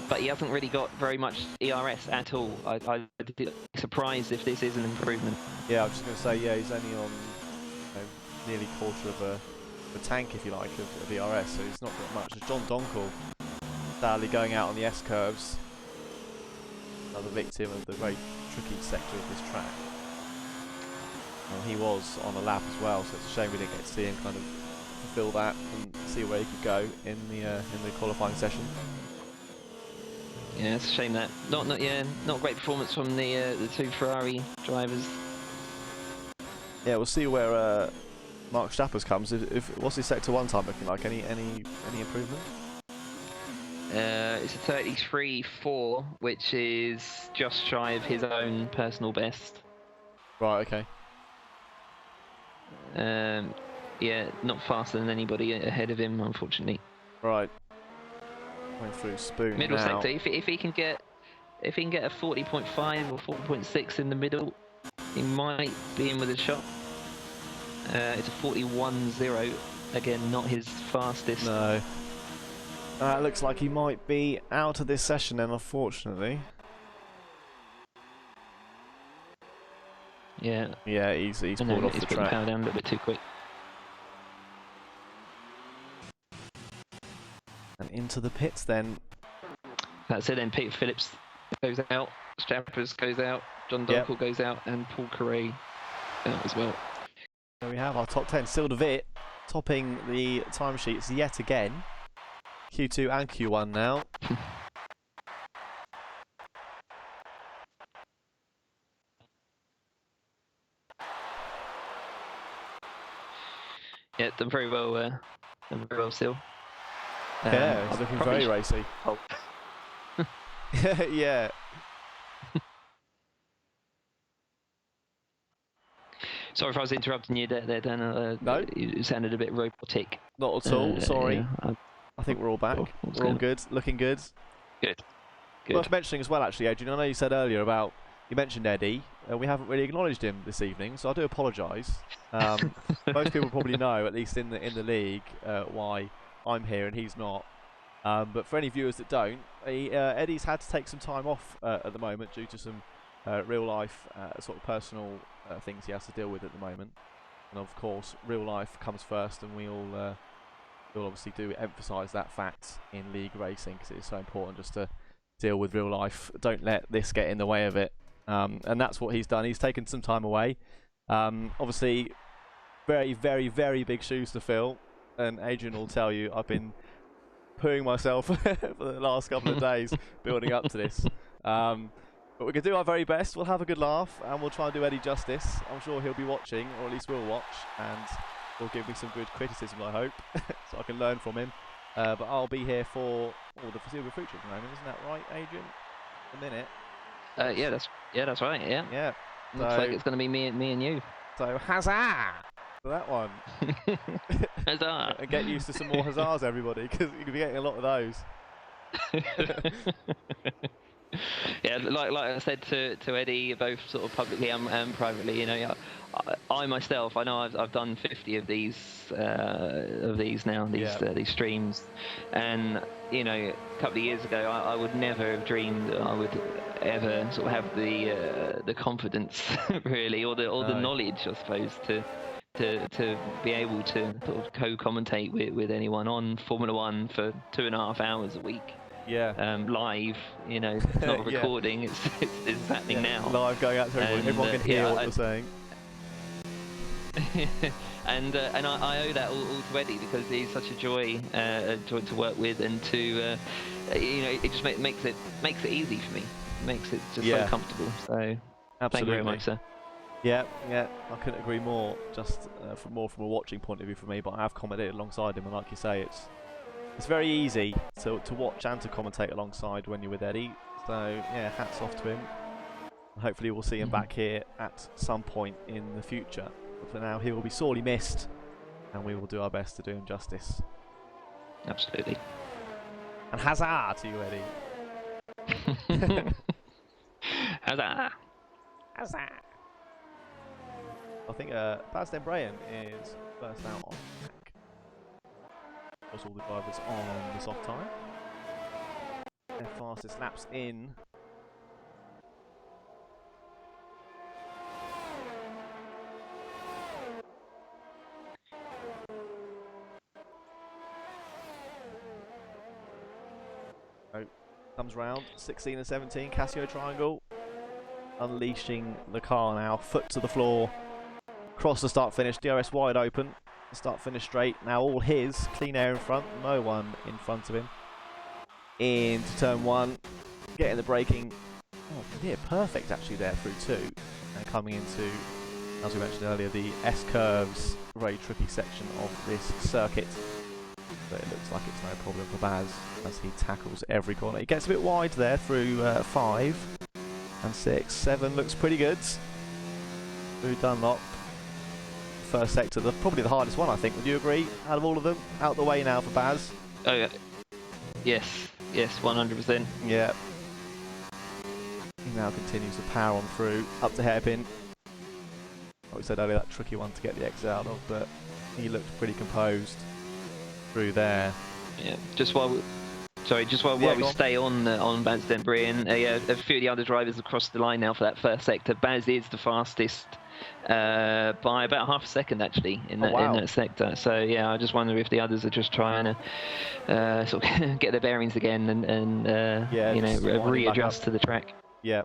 But he hasn't really got very much ERS at all. I'd be surprised if this is an improvement. Yeah, I was just going to say, yeah, he's only on nearly quarter of a tank, if you like, of ERS, so he's not got much. As John Donkel, sadly going out on the S-curves. Another victim of the very tricky sector of this track. And he was on a lap as well, so it's a shame we didn't get to see him kind of fulfill that and see where he could go in the qualifying session. Yeah, it's a shame that not a great performance from the two Ferrari drivers. Yeah, we'll see where Mark Stappers comes. What's his sector 1 time looking like? Any improvement? It's a 33.4, which is just shy of his own personal best. Right. Okay. Yeah, not faster than anybody ahead of him, unfortunately. Right. Going through Spoon Middle now. sector. If he can get a 40.5 or 40.6 in the middle, he might be in with a shot. It's a 41.0. Again, not his fastest. No. It looks like he might be out of this session then, unfortunately. Yeah. Yeah, he's pulled off the track. Power down a little bit too quick. And into the pits then. That's it then. Peter Phillips goes out, Stappers goes out, John Donkel goes out, and Paul Carey out as well. There we have our top 10. Still de Wit topping the timesheets yet again. Q2 and Q1 now. Yeah, done very well still. Yeah, it's looking very racy. Oh. Yeah. Sorry if I was interrupting you there, Dan. No. You sounded a bit robotic. Not at all, sorry. Yeah, I think we're all back. We're all good, looking good. Good. Worth mentioning as well, actually, Adrian, I know you said earlier about, you mentioned Eddie, we haven't really acknowledged him this evening, so I do apologise. Most people probably know, at least in the league, why I'm here and he's not. But for any viewers that don't, Eddie's had to take some time off at the moment due to some real life sort of personal things he has to deal with at the moment. And of course, real life comes first, and we'll obviously do emphasise that fact in league racing, because it's so important just to deal with real life. Don't let this get in the way of it. And that's what he's done. He's taken some time away. Obviously, very, very, very big shoes to fill. And Adrian will tell you, I've been pooing myself for the last couple of days building up to this. But we can do our very best. We'll have a good laugh, and we'll try and do Eddie justice. I'm sure he'll be watching, or at least we'll watch, and he'll give me some good criticism, I hope, so I can learn from him. But I'll be here for the foreseeable future at the moment, isn't that right, Adrian? A minute. Yeah, that's right. Yeah. Yeah. Looks like it's going to be me and you. So huzzah for that one. Huzzah! And get used to some more huzzahs, everybody, because you could be getting a lot of those. Yeah, like I said to Eddie, both sort of publicly and privately, you know, I myself, I know I've done 50 of these now, these streams, and you know, a couple of years ago, I would never have dreamed that I would ever sort of have the confidence, really, or the knowledge, I suppose, to be able to sort of co-commentate with anyone on Formula One for 2.5 hours a week. Yeah. Live, you know, not a recording. It's happening now. Live, going out to everyone. Everyone can hear what you're saying. and I owe that all to Eddie, because he's such a joy to work with, and to you know, it just makes it easy for me. It makes it just so comfortable. So thank you very much, sir. Yeah, I couldn't agree more. Just from a watching point of view for me, but I have commentated alongside him, and like you say, it's very easy to watch and to commentate alongside when you're with Eddie. So yeah, hats off to him. Hopefully we'll see him back here at some point in the future. But for now, he will be sorely missed, and we will do our best to do him justice. Absolutely. And huzzah to you, Eddie. Huzzah. Huzzah. I think Baz Dembrayan is first out on track. All the drivers on the soft tyre. Their fastest laps in. Oh, comes round 16 and 17, Casio triangle. Unleashing the car now, foot to the floor. Cross the start finish, DRS wide open. Start finish straight, now all his, clean air in front, no one in front of him. Into turn one, getting the braking, near perfect actually there through two. And coming into, as we mentioned earlier, the S-curves, very tricky section of this circuit. But it looks like it's no problem for Baz as he tackles every corner. He gets a bit wide there through 5 and 6, 7 looks pretty good. Through Dunlop. First sector, probably the hardest one, I think. Would you agree? Out of all of them, out the way now for Baz. Oh yeah. Yes, 100%. Yeah. He now continues to power on through up to hairpin. Like we said earlier, that tricky one to get the exit out of, but he looked pretty composed through there. Yeah. Just while we stay on Baz Dembrayan, a few of the other drivers have crossed the line now for that first sector. Baz is the fastest. By about half a second actually in that sector. So yeah, I just wonder if the others are just trying to sort of get their bearings again and you know, readjust to the track. Yeah.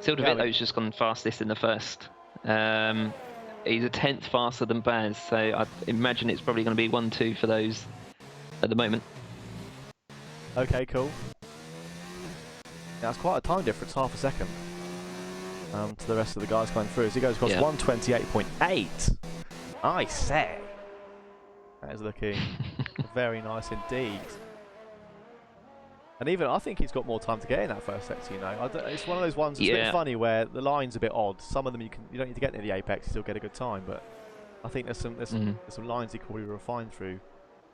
Sildervito's just gone fastest in the first. He's a 10th faster than Baz, so I imagine it's probably going to be 1-2 for those at the moment. Okay, cool. That's quite a time difference, half a second. To the rest of the guys coming through as he goes across 128.8. I say. That is looking very nice indeed. And even I think he's got more time to get in that first sector, you know. It's one of those ones that's a bit funny where the line's a bit odd. Some of them you don't need to get near the apex, you still get a good time, but I think there's some lines he could probably refine through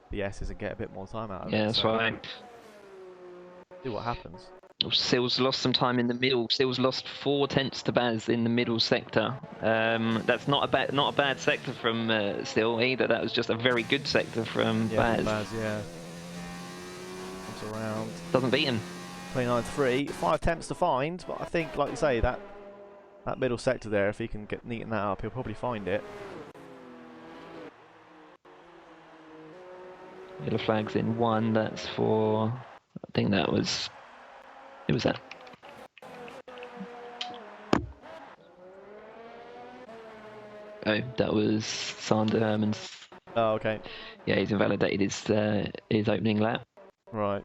the S's and get a bit more time out of it. Yeah, that's right. See what happens. Sills lost some time in the middle. Sills lost 4 tenths to Baz in the middle sector. That's not a bad sector from Still either. That was just a very good sector from Baz. Yeah. Comes around. Doesn't beat him. 29.3. 5 tenths to find, but I think, like you say, that middle sector there, if he can neaten that up, he'll probably find it. Yellow flag's in 1. That's for. I think that was. Who was that? Oh, that was Sander Hermans. Oh, okay. Yeah, he's invalidated his opening lap. Right.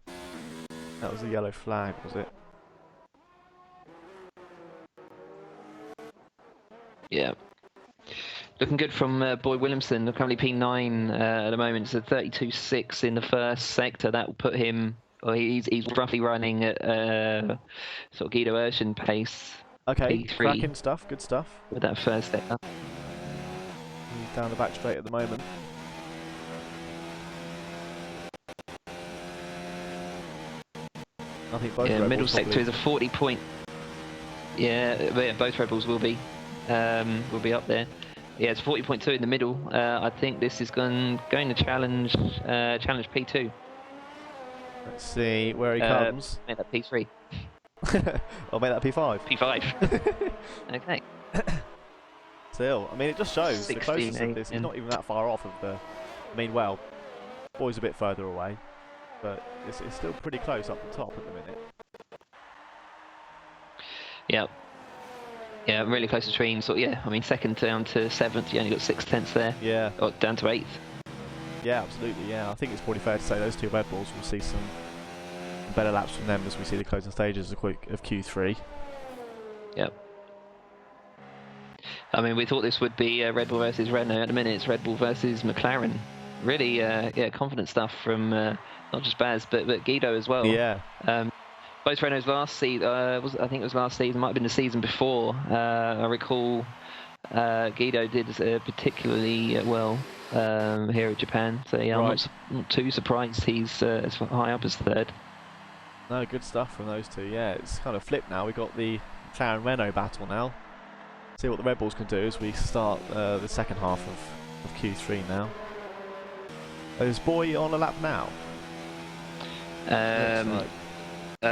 That was a yellow flag, was it? Yeah. Looking good from Boy Williamson. Currently P9 at the moment. So 32.6 in the first sector. That will put him. Well, he's roughly running at sort of Guido Urshan pace. Okay, P3 cracking stuff, good stuff. With that first sector. He's down the back straight at the moment. I think both Yeah, Red middle Bulls sector is a 40-point. Yeah, both Red Bulls will be up there. Yeah, it's 40.2 in the middle. I think this is going to challenge P2. Let's see where he comes. Make that P3. I'll make that P5. P5. Okay. Still, I mean, it just shows the 16, closeness of this. He's not even that far off of the. I mean, well, boy's a bit further away, but it's still pretty close up the top at the minute. Yeah. Yeah, really close between. So yeah, I mean, second down to seventh, you only got 6/10 there. Yeah. Or down to eighth. Yeah, absolutely. Yeah, I think it's probably fair to say those two Red Bulls will see some better laps from them as we see the closing stages of Q3. Yep. I mean, we thought this would be Red Bull versus Renault. At the minute, it's Red Bull versus McLaren. Really, yeah, confident stuff from not just Baz, but Guido as well. Yeah. Both Renault's last season, I think it was last season, might have been the season before. I recall Guido did particularly well here at Japan. So yeah, Right. I'm not too surprised he's as high up as third. No, good stuff from those two. Yeah, it's kind of flipped now. We've got the McLaren Renault battle now. See what the Red Bulls can do as we start the second half of Q3 now. Is Boy on a lap now?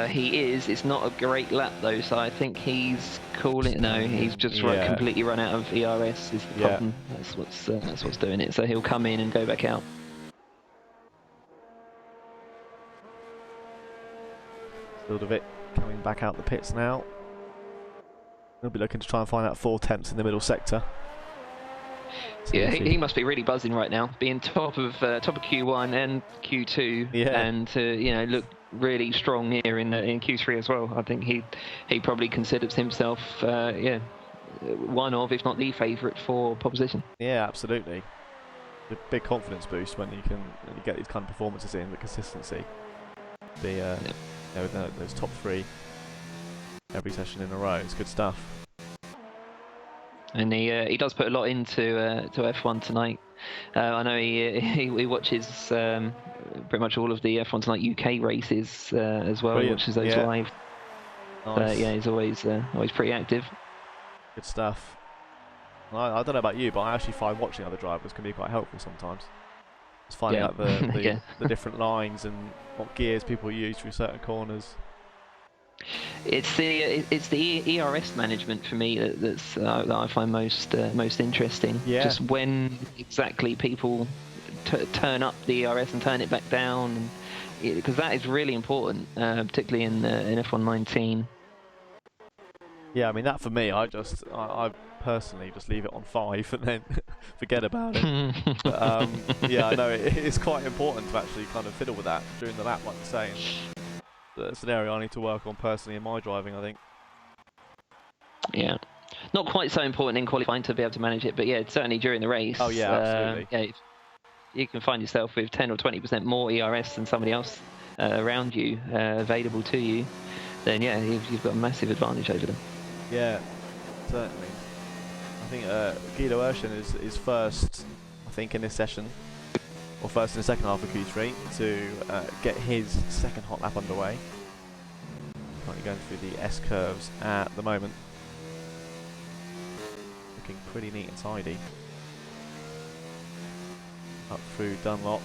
He is. It's not a great lap though, so I think he's calling. No, he's just completely run out of ERS. Is the problem? That's what's doing it. So he'll come in and go back out. Sildovic coming back out the pits now. He'll be looking to try and find that 4/10 in the middle sector. Yeah, he must be really buzzing right now, being top of Q1 and Q2, and to look really strong here in Q3 as well. I think he probably considers himself one of, if not the favourite for pole position. Yeah, absolutely. A big confidence boost when you get these kind of performances in, the consistency. Those top three every session in a row. It's good stuff. And he does put a lot into F1 tonight. I know he watches pretty much all of the F1 Tonight UK races as well. Brilliant. He watches those live. Nice. Yeah, he's always pretty active. Good stuff. I don't know about you, but I actually find watching other drivers can be quite helpful sometimes. Just finding out the different lines and what gears people use through certain corners. It's the ERS management for me that I find most interesting. Yeah. Just when exactly people turn up the ERS and turn it back down, because that is really important, particularly in F1 19. Yeah, I mean that for me, I personally just leave it on 5 and then forget about it. But, yeah, I know it's quite important to actually kind of fiddle with that during the lap, like you're saying. That's an area I need to work on personally in my driving, I think. Yeah, not quite so important in qualifying to be able to manage it, but yeah, certainly during the race. Oh yeah, absolutely. Yeah, if you can find yourself with 10 or 20% more ERS than somebody else around you available to you, then yeah, you've got a massive advantage over them. Yeah, certainly. I think Guido Urshan is first, I think, in this session. Or first in the second half of Q3 to get his second hot lap underway. Currently going through the S curves at the moment. Looking pretty neat and tidy. Up through Dunlop.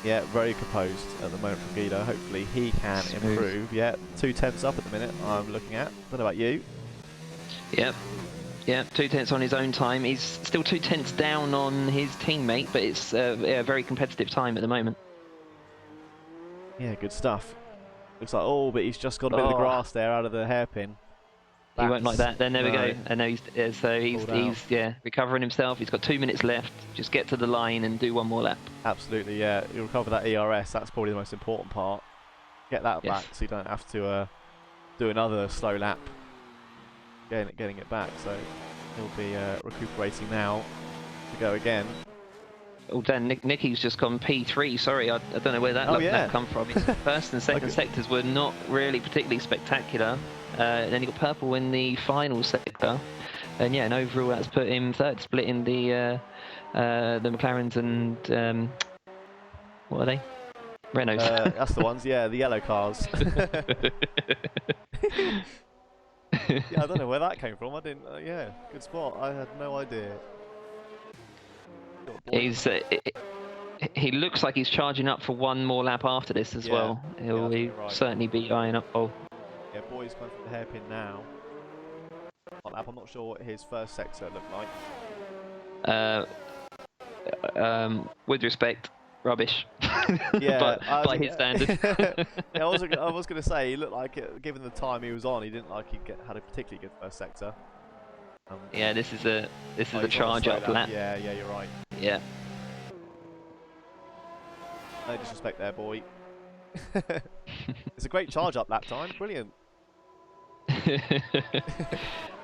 Yeah, very composed at the moment from Guido. Hopefully he can improve. Yeah, 2/10 up at the minute I'm looking at. What about you? Yep. Yeah, 2/10 on his own time. He's still 2/10 down on his teammate, but it's a very competitive time at the moment. Yeah, good stuff. Looks like, but he's just got a bit of the grass there out of the hairpin. He won't like that. Then there we go. And now he's recovering himself. He's got 2 minutes left. Just get to the line and do one more lap. Absolutely, yeah. You'll recover that ERS. That's probably the most important part. Get that back so you don't have to do another slow lap. Getting it back, so he'll be recuperating now to go again. Oh, Dan, Nicky's just gone P3. Sorry, I don't know where that come from. His first and second sectors were not really particularly spectacular. Then he got purple in the final sector, and yeah, and overall that's put him third, splitting the McLarens and what are they? Renaults. That's the ones, yeah, the yellow cars. Yeah, I don't know where that came from. I didn't. Yeah, good spot. I had no idea. He looks like he's charging up for one more lap after this as well. He'll right. certainly be eyeing up pole. Yeah, Boy's going for the hairpin now. Lap. I'm not sure what his first sector looked like. With respect, rubbish. Yeah, but by his standard. Yeah, I was going to say, he looked like it, given the time he was on, he didn't like he had a particularly good first sector. Yeah, this is a charge up lap. Yeah, you're right. Yeah. No disrespect there, Boy. It's a great charge up lap time. Brilliant.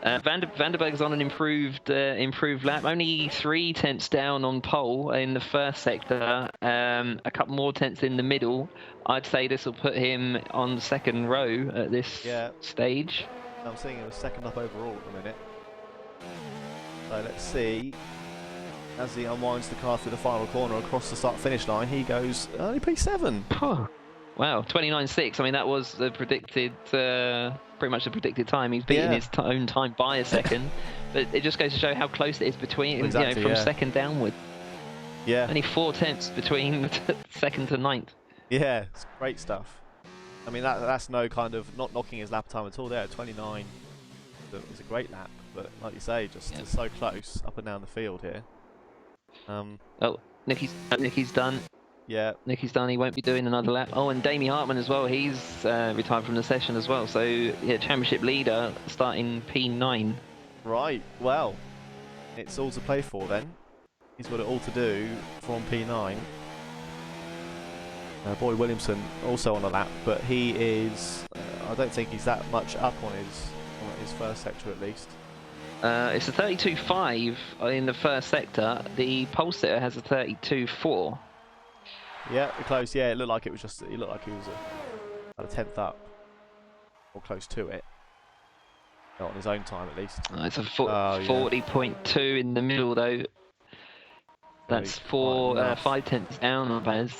Vanderberg's on an improved lap, only 3 tenths down on pole in the first sector, a couple more tenths in the middle. I'd say this will put him on the second row at this stage. I'm seeing him second up overall at the minute. So let's see, as he unwinds the car through the final corner across the start-finish line, he goes only P7. Wow, 29.6. I mean, that was the predicted, pretty much the predicted time. He's beaten his own time by a second, but it just goes to show how close it is between, from second downward. Yeah. Only 4 tenths between second to ninth. Yeah, it's great stuff. I mean, that's no kind of not knocking his lap time at all there. 29 is a great lap, but like you say, just so close up and down the field here. Oh, Nicky's done. Yeah. Nicky's done. He won't be doing another lap. Oh, and Damie Hartman as well. He's retired from the session as well. So, yeah, championship leader starting P9. Right. Well, it's all to play for then. He's got it all to do from P9. Boy Williamson also on a lap, but he is. I don't think he's that much up on his first sector at least. It's a 32.5 in the first sector. The pole sitter has a 32.4. Yeah, close. Yeah, it looked like it was just. He looked like he was about a tenth up, or close to it. Not on his own time, at least. It's a 40.2 in the middle, though. That's 5 tenths down on Baz.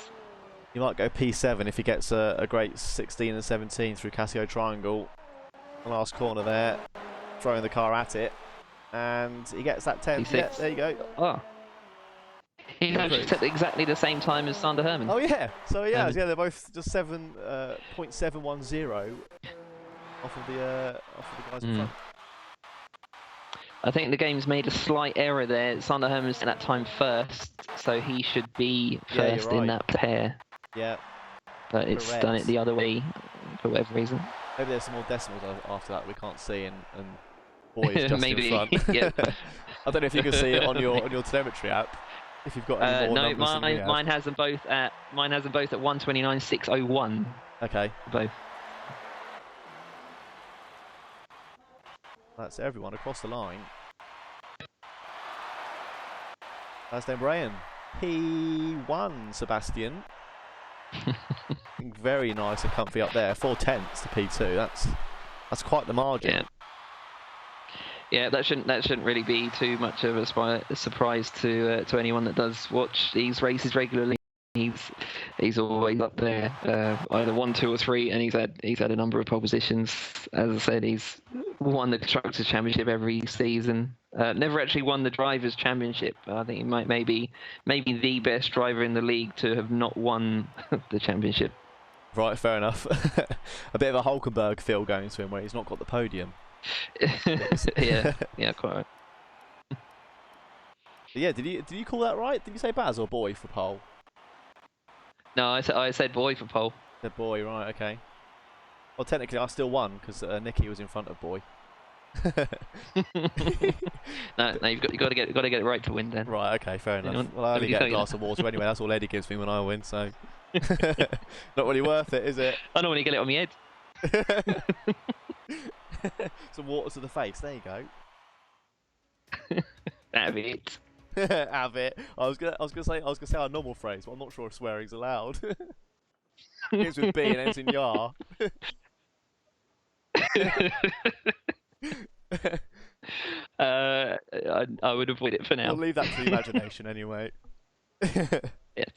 He might go P7 if he gets a great 16 and 17 through Casio Triangle. Last corner there, throwing the car at it, and he gets that 10. Yeah, there you go. Oh. He actually set exactly the same time as Sander Herman. Oh yeah, so yeah, they're both just 7.710 off of the guys in front. I think the game's made a slight error there. Sander Herman's at that time first, so he should be first in that pair. Yeah. But it's done it the other way for whatever reason. Maybe there's some more decimals after that we can't see, and Boy is just maybe, in front. Yeah. I don't know if you can see it on your telemetry app. If you've got any more numbers than we have. Mine has them both at 129.601. Okay. Both. That's everyone across the line. That's then Brian. P1, Sebastian. Very nice and comfy up there. 4 tenths to P2. That's quite the margin. Yeah, that shouldn't really be too much of a surprise to anyone that does watch these races regularly. He's always up there, either 1, 2, or 3, and he's had a number of pole positions. As I said, he's won the Constructors' Championship every season. Never actually won the Drivers' Championship. I think he maybe the best driver in the league to have not won the championship. Right, fair enough. A bit of a Hulkenberg feel going to him where he's not got the podium. yeah, quite right. Yeah, did you call that right? Did you say Baz or Boy for pole? No, I said Boy for pole. The Boy, right? Okay. Well, technically, I still won because Nicky was in front of Boy. no, you've got to get it right to win then. Right, okay, fair enough. Well, I only get a glass of water anyway. That's all Eddie gives me when I win, so not really worth it, is it? I don't want to get it on my head. Some water to the face. There you go. Have it. Have it. I was gonna say our normal phrase, but I'm not sure if swearing's allowed. Begins with B and ends in yar. I would avoid it for now. We'll leave that to the imagination anyway. Yes.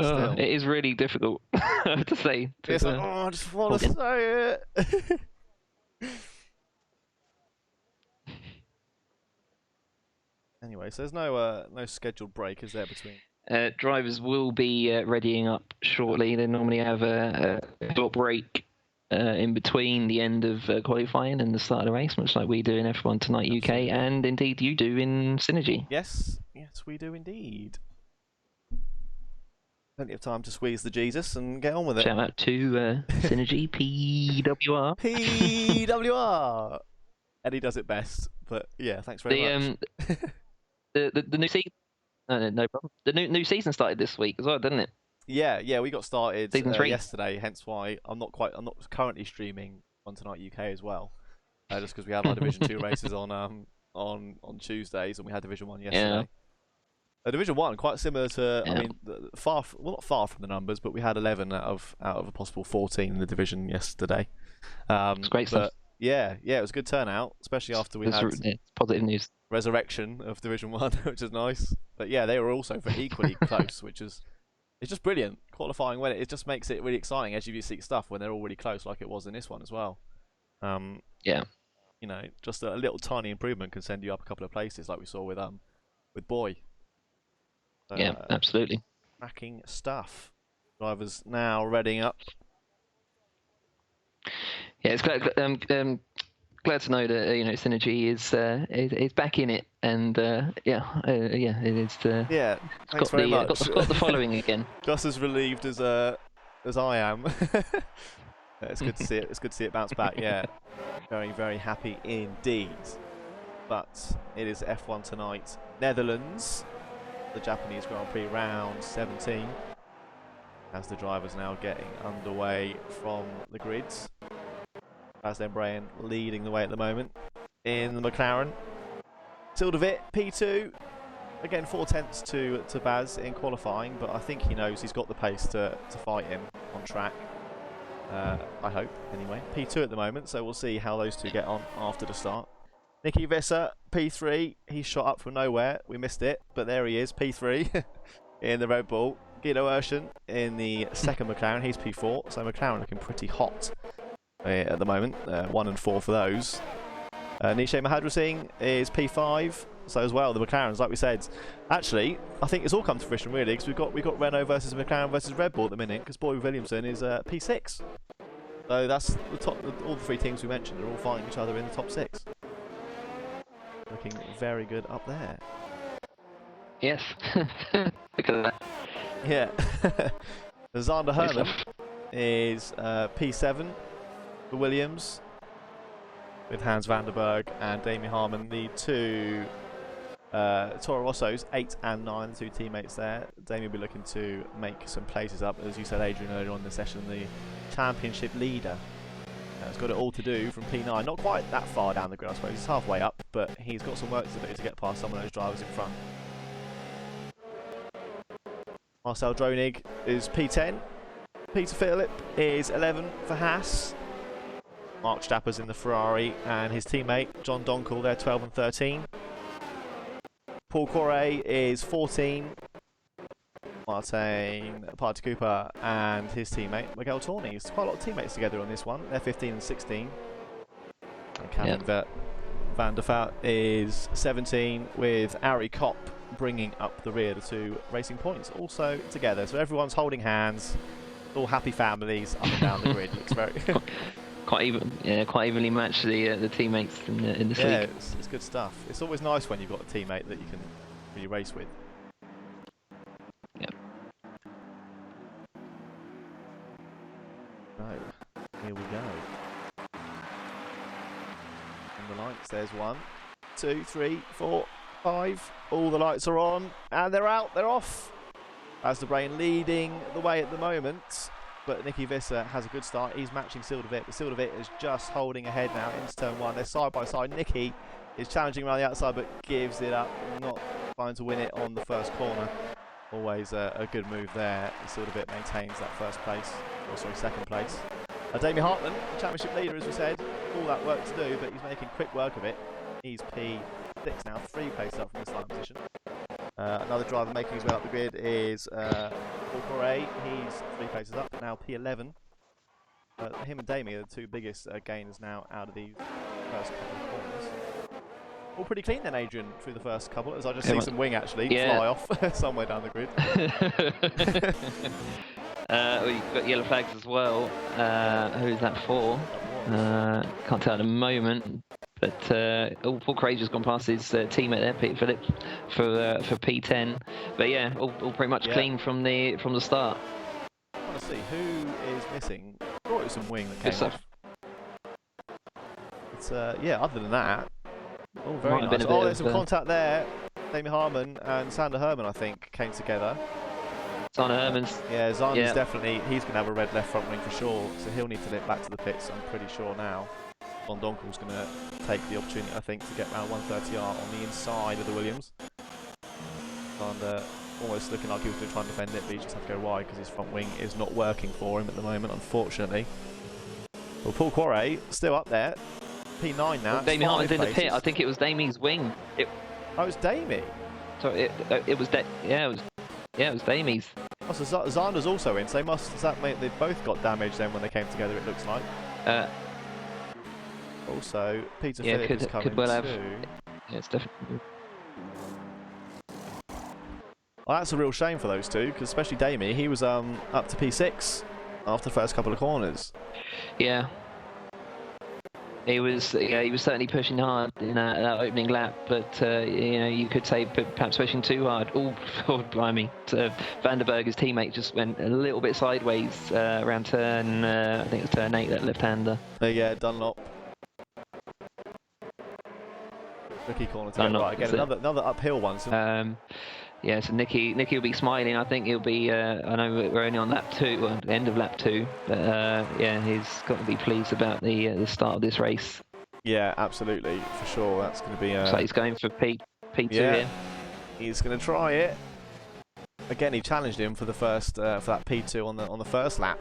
still. It is really difficult to say. It's like, I just want to say it. Anyway, so there's no scheduled break, is there, between? Drivers will be readying up shortly. They normally have a short break in between the end of qualifying and the start of the race, much like we do in F1 Tonight UK, and indeed you do in Synergy. Yes, we do indeed. Plenty of time to squeeze the Jesus and get on with it. Shout out to Synergy, PWR. PWR! Eddie does it best, but yeah, thanks very much. The new season. No problem. The new season started this week as well, didn't it? Yeah, we got started Season 3 yesterday. Hence why I'm not currently streaming on Tonight UK as well, just because we have our Division 2 races on Tuesdays, and we had Division 1 yesterday. Yeah. Division 1 quite similar to I mean not far from the numbers, but we had 11 out of a possible 14 in the division yesterday. It's great stuff. Yeah, it was a good turnout, especially after we had positive news. Resurrection of Division 1, which is nice. But yeah, they were also equally close, which is it's just brilliant. Qualifying when it just makes it really exciting as you see stuff when they're all really close, like it was in this one as well. Yeah. You know, just a little tiny improvement can send you up a couple of places, like we saw with Boy. Yeah, absolutely. Cracking stuff. Drivers now readying up. Yeah, it's glad to know that Synergy is back in it, and it is. Yeah, thanks very much. Got the following again. Just as relieved as I am. It's good to see it. It's good to see it bounce back. Yeah, very very happy indeed. But it is F1 Tonight, Netherlands. The Japanese Grand Prix round 17 as the drivers now getting underway from the grids. Baz Brian leading the way at the moment in the McLaren. Sildavit P2 again 4/10 to Baz in qualifying, but I think he knows he's got the pace to fight him on track. I hope anyway. P2 at the moment, so we'll see how those two get on after the start. Nicky Visser, P3, he's shot up from nowhere. We missed it, but there he is, P3 in the Red Bull. Guido Urshan in the second McLaren, he's P4, so McLaren looking pretty hot at the moment. 1 and 4 for those. Nishay Mahadra Singh is P5, so as well, the McLarens, like we said. Actually, I think it's all come to fruition really, because we've got Renault versus McLaren versus Red Bull at the minute, because Boy Williamson is P6. So that's the top, all the three teams we mentioned are all fighting each other in the top 6. Looking very good up there. Yes. Look at that. Yeah. Zander Herman is P7 for Williams, with Hans Vanderberg and Damien Harmon, the two Toro Rossos, 8 and 9, the two teammates there. Damien will be looking to make some places up, as you said, Adrian, earlier on in the session, the championship leader. He's got it all to do from P9, not quite that far down the grid, I suppose. He's halfway up, but he's got some work to do to get past some of those drivers in front. Marcel Dronig is P10. Peter Philip is 11 for Haas. Mark Stapper's in the Ferrari, and his teammate John Donkel, they're 12 and 13. Paul Correa is 14. Martin Party Cooper and his teammate Miguel Torney. There's quite a lot of teammates together on this one. They're 15 and 16. And Kevin Van der Vaart is 17, with Ari Kopp bringing up the rear, the two racing points also together. So everyone's holding hands, all happy families up and down the grid. Looks very quite evenly matched the teammates in the league. Yeah, it's good stuff. It's always nice when you've got a teammate that you can really race with. Yeah. So here we go. And the lights, there's 1, 2, 3, 4, 5. All the lights are on, and they're out, they're off. As the Brain leading the way at the moment, but Nicky Visser has a good start. He's matching Sildavit, but Sildavit is just holding ahead now into turn 1. They're side by side. Nicky is challenging around the outside, but gives it up, not trying to win it on the first corner. Always a good move there. Sildavit maintains that first place, or sorry, second place. Damien Hartman, the championship leader, as we said, all that work to do, but he's making quick work of it. He's P6 now, 3 places up from the starting position. Another driver making his way up the grid is Corey, he's 3 places up, now P11. Him and Damie are the 2 biggest gainers now out of these first couple of corners. All pretty clean then, Adrian, through the first couple, as I just see some wing actually fly off somewhere down the grid. We've got yellow flags as well. Who is that for? Can't tell at the moment. But Paul Craig has gone past his teammate there, Peter Phillips, for P10. But yeah, all pretty much clean from the start. I want to see who is missing. Brought you some wing that came off. It's other than that, all very nice. Oh, there's some contact there. Damien Harmon and Sander Herman, I think, came together. Sander Herman's. Yeah, Zander's definitely, he's going to have a red left front wing for sure, so he'll need to nip back to the pits, I'm pretty sure now. Von Donkel's going to take the opportunity, I think, to get around 130R on the inside of the Williams. Sander almost looking like he was going to try and defend it, but he just had to go wide because his front wing is not working for him at the moment, unfortunately. Well, Paul Quarry still up there. P9 now. Well, Damien Hartman's in the pit. I think it was Damie's wing. Oh, it was Damie. Sorry, it was it was Damie's. Oh, so Zander's also in. So does that mean they both got damaged then when they came together? It looks like. Also, Peter Phillips is coming could well too. Yeah, it's definitely. Well, that's a real shame for those two, because especially Damie, he was up to P6 after the first couple of corners. Yeah. He was certainly pushing hard in that opening lap, but you could say perhaps pushing too hard. Oh, blimey! Vanderberg, his teammate, just went a little bit sideways around turn. I think it was turn 8, that left-hander. Yeah, Dunlop. Tricky corner to right again. Another uphill one. So yeah, so Nicky will be smiling. I think he'll be. I know we're only on lap 2, well, the end of lap 2, but yeah, he's got to be pleased about the start of this race. Yeah, absolutely, for sure. That's going to be. So he's going for P2 here. He's going to try it. Again, he challenged him for the first for that P2 on the first lap.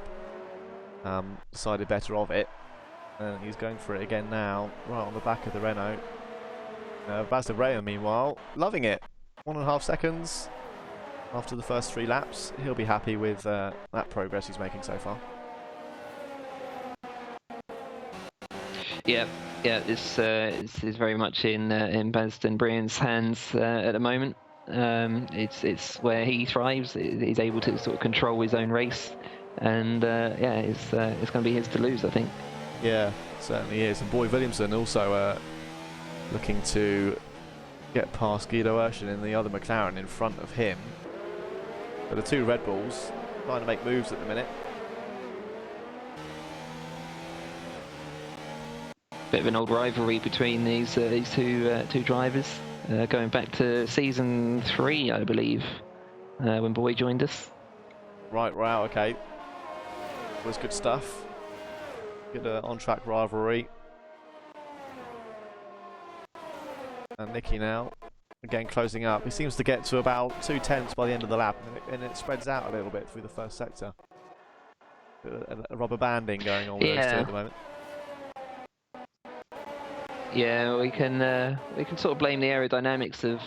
Decided better of it, and he's going for it again now, right on the back of the Renault. Baz de Rea, meanwhile, loving it. 1.5 seconds after the first 3 laps. He'll be happy with that progress he's making so far. Yeah, this is very much in Baz de Brea's hands at the moment. It's where he thrives. He's able to sort of control his own race, and it's going to be his to lose, I think. Yeah, certainly is. And Boy Williamson also looking to get past Guido Urshan in the other McLaren in front of him. But the 2 Red Bulls trying to make moves at the minute. Bit of an old rivalry between these two drivers, going back to season 3, I believe, when Boy joined us. Right, wow, okay. Was good stuff. Good on-track rivalry. And Nicky now, again closing up. He seems to get to about 2 tenths by the end of the lap, and it spreads out a little bit through the first sector. A rubber banding going on with those 2 at the moment. Yeah, we can sort of blame the aerodynamics of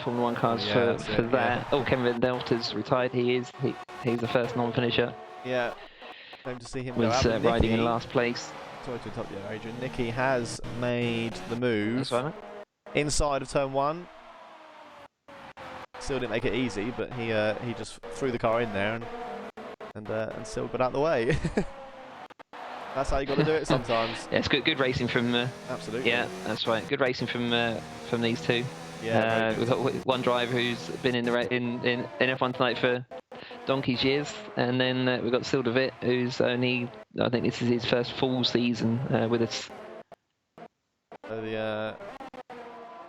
Formula 1 cars for that. Yeah. Oh, Kevin Delta's retired. He's the first non-finisher. Yeah, time to see him was go out. Riding in last place. Sorry to interrupt you, Adrian. Nicky has made the move. That's right. Inside of turn 1. Still didn't make it easy, but he just threw the car in there and still got out of the way. That's how you got to do it sometimes. Yeah, it's good racing from. Absolutely. Yeah, that's right. Good racing from these 2. Yeah. We've got one driver who's been in F1 tonight for donkey's years, and then we've got Sil de Wit, who's only, I think this is his first full season with us. So the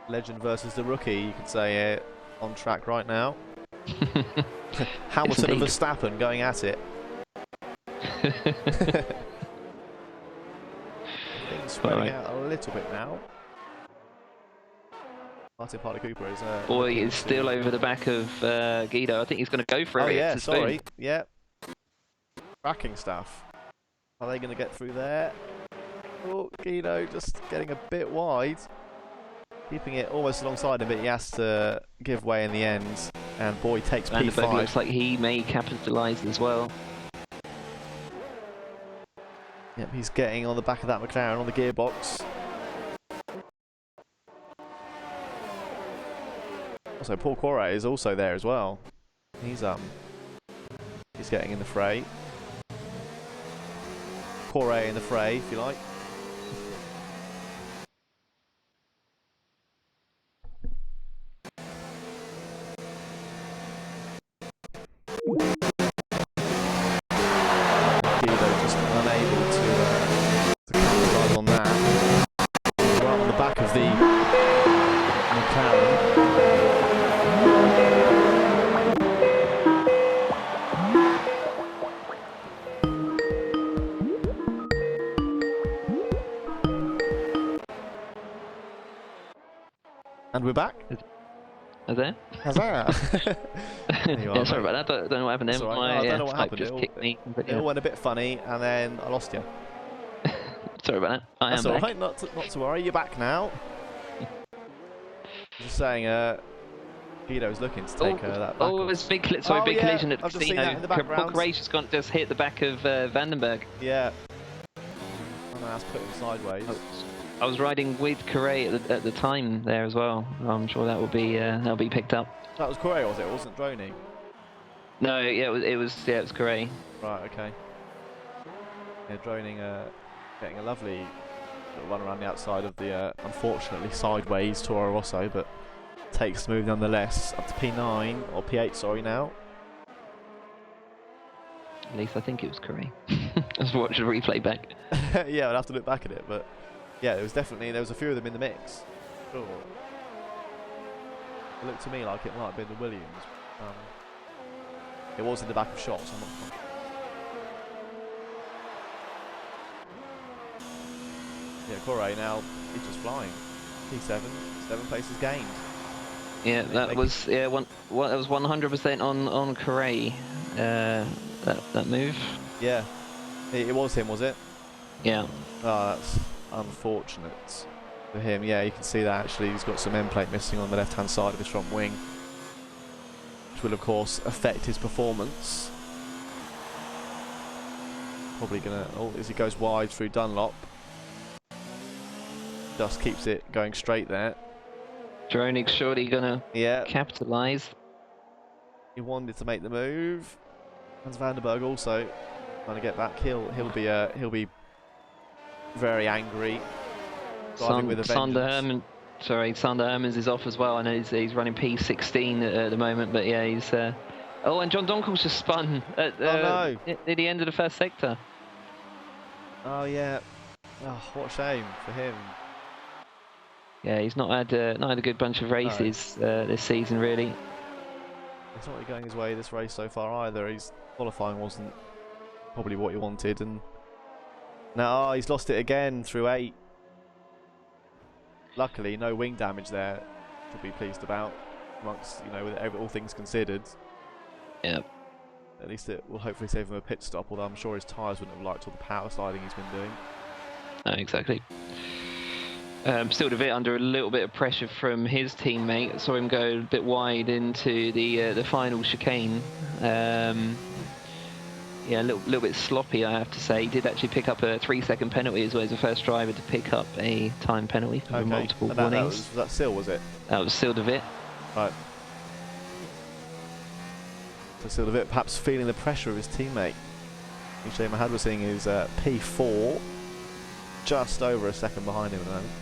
legend versus the rookie, you could say, on track right now. Hamilton and Verstappen going at it. Things spreading out a little bit now. Martin Parley Cooper is. Boy is still over the back of Guido. I think he's going to go for it. Oh yeah, sorry. Yeah. Cracking stuff. Are they going to get through there? Oh, Guido just getting a bit wide. Keeping it almost alongside him, but he has to give way in the end. And Boy takes Vandenberg P5. looks like he may capitalise as well. Yep, he's getting on the back of that McLaren on the gearbox. Also, Paul Correa is also there as well. He's getting in the fray. Correa in the fray, if you like. Just unable to capitalize on that. Right on the back of the McLaren. And we're back. Are there? Huzzah! Yeah, sorry about that. Don't know what happened there. Right. My I don't know what happened. just kicked me. But, It all went a bit funny, and then I lost you. Sorry about that. I That's am all back. right. Not to worry. You're back now. Just saying, Guido's looking to take that back. Oh, it's big, big collision at I've just seen that in the background. Correa's just gone just hit the back of Vandenberg. Yeah. And that's put him sideways. I was riding with Correa at the time there as well. I'm sure that will be that'll be picked up. That was Correa, was it? It wasn't droning. No, yeah, it was Correa. Right. Okay. Yeah, droning. Getting a lovely little run around the outside of the unfortunately sideways Toro Rosso, but takes smooth nonetheless. Up to P9 or P8, sorry now. At least I think it was Correa. Let's watch the replay back. Yeah, I'd have to look back at it, but yeah, there was a few of them in the mix. Sure. It looked to me like it might have been the Williams. It was in the back of shots. I'm not sure. Yeah, Correa now he's just flying. P7, 7 places gained. Yeah, that was that was 100% on Correa. That move. Yeah, it was him, was it? Yeah. Oh, that's unfortunate for him. Yeah, you can see that actually he's got some end plate missing on the left-hand side of his front wing, which will of course affect his performance. Probably gonna, as he goes wide through Dunlop, just keeps it going straight there. Dronik's surely gonna capitalise. He wanted to make the move. Hans Vandenberg also trying to get back. He'll be very angry. Driving with a vengeance. Sander Hermans is off as well. I know he's running P16 at the moment, but yeah, he's. Oh, and John Donkel's just spun at the end of the first sector. Oh yeah. Oh, what a shame for him. Yeah, he's not had a good bunch of races this season, really. It's not really going his way this race so far either. His qualifying wasn't probably what he wanted, and now he's lost it again through 8. Luckily, no wing damage there to be pleased about, amongst with all things considered. Yeah. At least it will hopefully save him a pit stop. Although I'm sure his tyres wouldn't have liked all the power sliding he's been doing. No, exactly. Still a bit under a little bit of pressure from his teammate. Saw him go a bit wide into the final chicane. Yeah, a little bit sloppy, I have to say. He did actually pick up a 3-second penalty as well as the first driver to pick up a time penalty for multiple warnings. Was that Sil, was it? That was Sil de Wit. Right. So Sil de Wit perhaps feeling the pressure of his teammate. Uche Mahad was seeing his P4, just over a second behind him at the moment.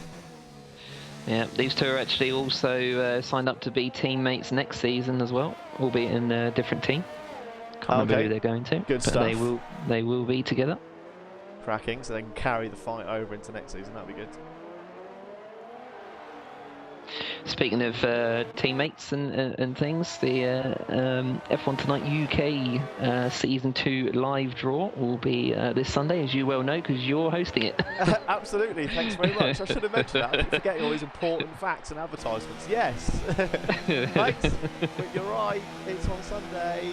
Yeah, these two are actually also signed up to be teammates next season as well, albeit in a different team. Can't remember who they're going to. Good stuff. They will be together. Cracking, so they can carry the fight over into next season. That'd be good. Speaking of teammates and things, the F1 Tonight UK Season 2 live draw will be this Sunday, as you well know, because you're hosting it. Absolutely, thanks very much. I should have mentioned that. I keep forgetting all these important facts and advertisements. Yes. Right, but you're right, it's on Sunday.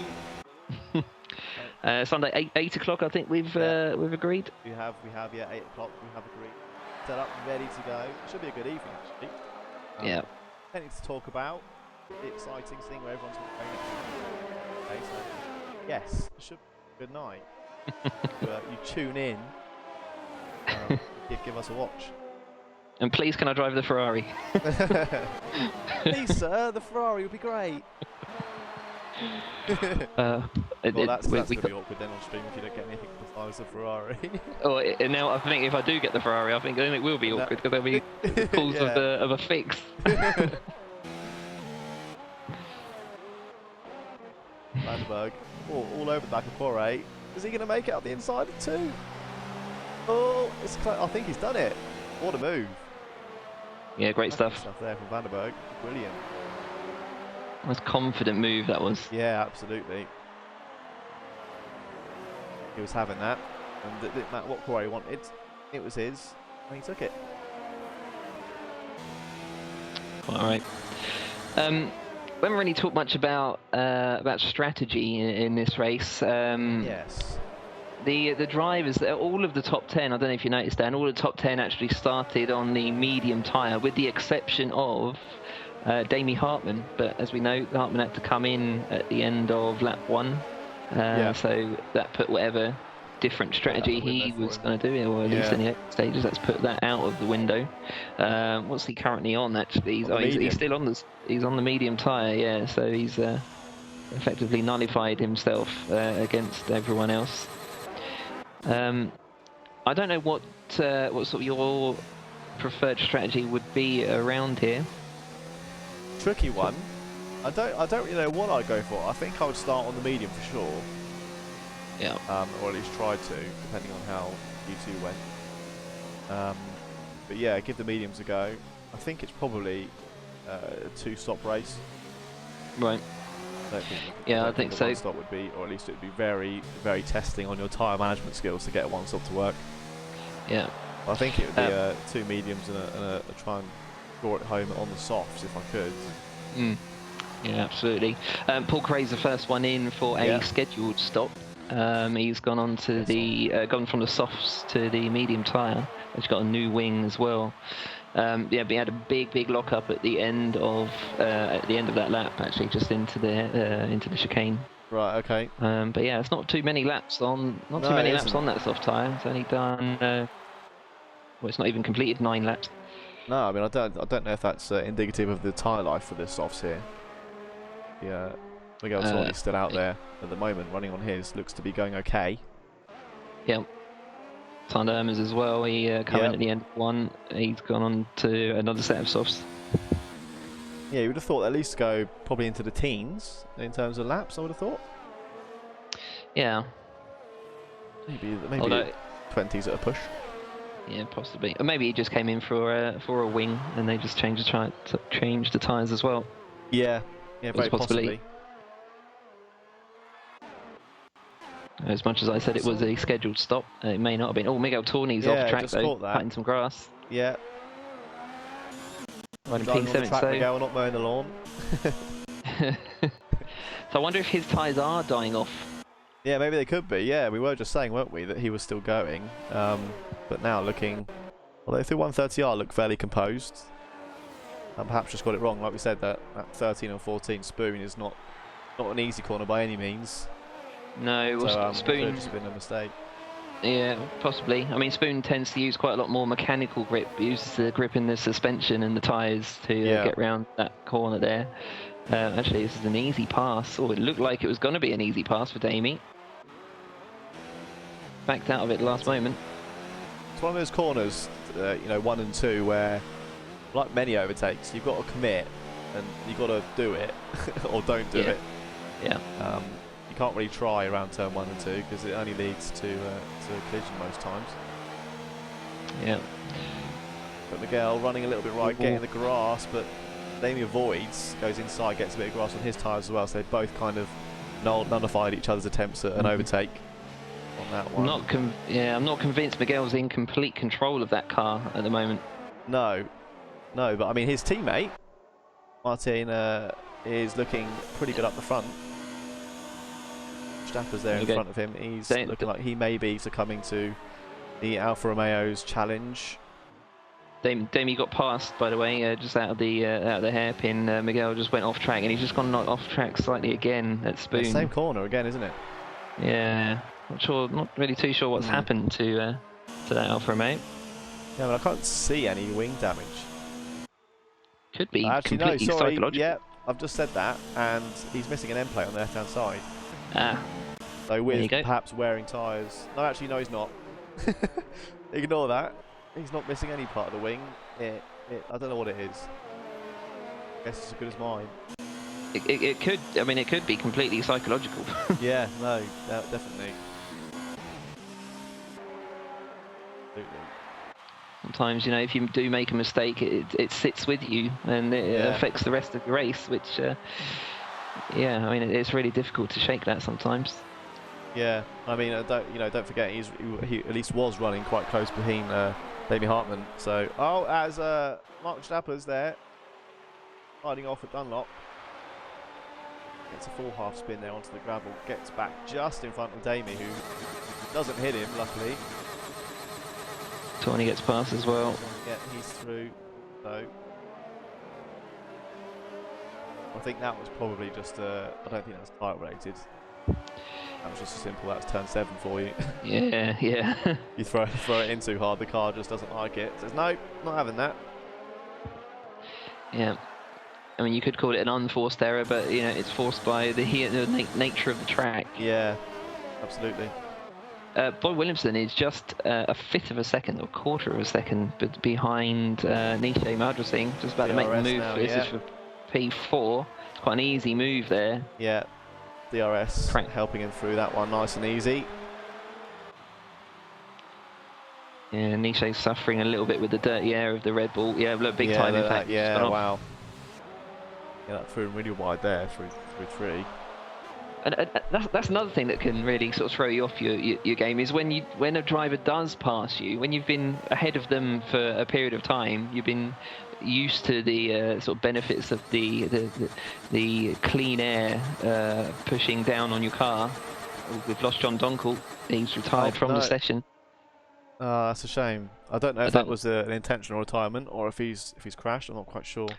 Sunday, 8 o'clock, I think we've agreed. We have, 8 o'clock, we have agreed. Set up, ready to go. Should be a good evening, actually. Yeah. Plenty to talk about. the exciting thing where everyone's going. Okay, so yes, it should be a good night. You tune in. Give us a watch. And please, can I drive the Ferrari? Please, sir, the Ferrari would be great. Well, that's going to be awkward then on stream if you don't get anything besides the Ferrari. Now I think if I do get the Ferrari, I think then it will be awkward because there'll be calls of a fix. Vandenberg, all over the back of Poirier. Is he going to make it up the inside too? Oh, it's close. I think he's done it. What a move. Yeah, great stuff. Stuff there from Vandenberg. Brilliant. Most confident move that was. Yeah, absolutely. He was having that, and what Poirier wanted, it was his, and he took it. All right. We haven't really talked much about strategy in this race. Yes. The drivers, all of the top 10, I don't know if you noticed, Dan, all the top 10 actually started on the medium tyre, with the exception of Damie Hartman. But as we know, Hartman had to come in at the end of lap 1. So that put whatever different strategy he was going to do, or at least in the stages, let's put that out of the window. What's he currently on, actually? He's still on the medium tyre, yeah, so he's effectively nullified himself against everyone else. I don't know what sort of your preferred strategy would be around here. Tricky one. I don't really know what I'd go for. I think I would start on the medium for sure. Yeah. Or at least try to, depending on how you two went. But yeah, give the mediums a go. I think it's probably a 2-stop race. Right. I think so. 1-stop would be, or at least it would be very, very testing on your tyre management skills to get a 1-stop to work. Yeah. I think it would be 2 mediums and a try and draw it home on the softs if I could. Yeah, absolutely. Paul Cray's the first one in for a scheduled stop. He's gone on to gone from the softs to the medium tyre. He's got a new wing as well. But he had a big lock up at the end of that lap, actually, just into the chicane. Right. Okay. But yeah, it's not too many laps on that soft tyre. It's only done. Well, it's not even completed 9 laps. No, I mean I don't know if that's indicative of the tyre life for the softs here. Yeah, Miguel Torni's still out there at the moment, running on his. Looks to be going okay. Yeah. Sander Hermes as well. He come in at the end of 1. He's gone on to another set of softs. Yeah, you would have thought at least go probably into the teens in terms of laps. I would have thought. Yeah. Maybe 20s at a push. Yeah, possibly. Or maybe he just came in for a wing and they just changed the tyres as well. Yeah, very possibly. As much as I said it was a scheduled stop, it may not have been. Oh, Miguel Torni's off track though, cutting some grass. Yeah. Riding P7, so Miguel not mowing the lawn. So I wonder if his tyres are dying off. Yeah, maybe they could be. Yeah, we were just saying, weren't we, that he was still going. But now looking, although through 130R look fairly composed. Perhaps just got it wrong. Like we said, that 13 and 14 Spoon is not an easy corner by any means. No, well, so, Spoon. It's been a mistake. Yeah, possibly. I mean, Spoon tends to use quite a lot more mechanical grip. He uses the grip in the suspension and the tyres to get around that corner there. Actually, this is an easy pass. Oh, it looked like it was going to be an easy pass for Damie. Backed out of it last moment. It's one of those corners, 1 and 2, where, like many overtakes, you've got to commit and you've got to do it or don't do it. Yeah. You can't really try around turn 1 and 2 because it only leads to a collision most times. Yeah. But Miguel running a little bit right, getting the grass, but Damie avoids, goes inside, gets a bit of grass on his tyres as well, so they both kind of nullified each other's attempts at an overtake on that one. I'm not convinced Miguel's in complete control of that car at the moment. No, but I mean his teammate, Martin, is looking pretty good up the front. Stapper's there in front of him. He's looking like he may be succumbing to the Alfa Romeo's challenge. Damie got passed, by the way, just out of the hairpin. Miguel just went off track, and he's just gone off track slightly again at Spoon. The same corner again, isn't it? Yeah, not really too sure what's happened to that Alfa Romeo. Yeah, but I can't see any wing damage. Could be Actually, completely no, sorry. psychological. Yeah, I've just said that, and he's missing an end plate on the left-hand side. Ah. So with perhaps wearing tyres. No, actually, no, he's not. Ignore that. He's not missing any part of the wing. I don't know what it is. I guess it's as good as mine. It could. I mean, it could be completely psychological. Yeah. No. Definitely. Absolutely. Sometimes, you know, if you do make a mistake, it sits with you and it affects the rest of the race. Which, yeah, I mean, it's really difficult to shake that sometimes. Yeah, I mean, don't forget he at least was running quite close behind Damie Hartman. So, as Mark Verstappen's there, riding off at Dunlop, gets a full half spin there onto the gravel, gets back just in front of Damie, who doesn't hit him, luckily. Tawny gets past as well. Yeah, he's through. So, I think that was probably just I don't think that was tyre related. That was just a simple, that's turn 7 for you. Yeah. You throw it in too hard, the car just doesn't like it. Says, no, not having that. Yeah. I mean, you could call it an unforced error, but, you know, it's forced by the nature of the track. Yeah, absolutely. Boy Williamson is just a fifth of a second, or quarter of a second, but behind Nisha Madrasing, just about to make the move. This is for P4. It's quite an easy move there. Yeah. DRS helping him through that one nice and easy. Yeah, Nisha's suffering a little bit with the dirty air of the Red Bull. Yeah, look, big time impact. Yeah, wow. Yeah, that threw him really wide there through 3. And that's another thing that can really sort of throw you off your game is when a driver does pass you, when you've been ahead of them for a period of time, you've been used to the sort of benefits of the clean air pushing down on your car. We've lost John Donkel. He's retired from the session. That's a shame. I don't know if that was an intentional retirement or if he's crashed. I'm not quite sure.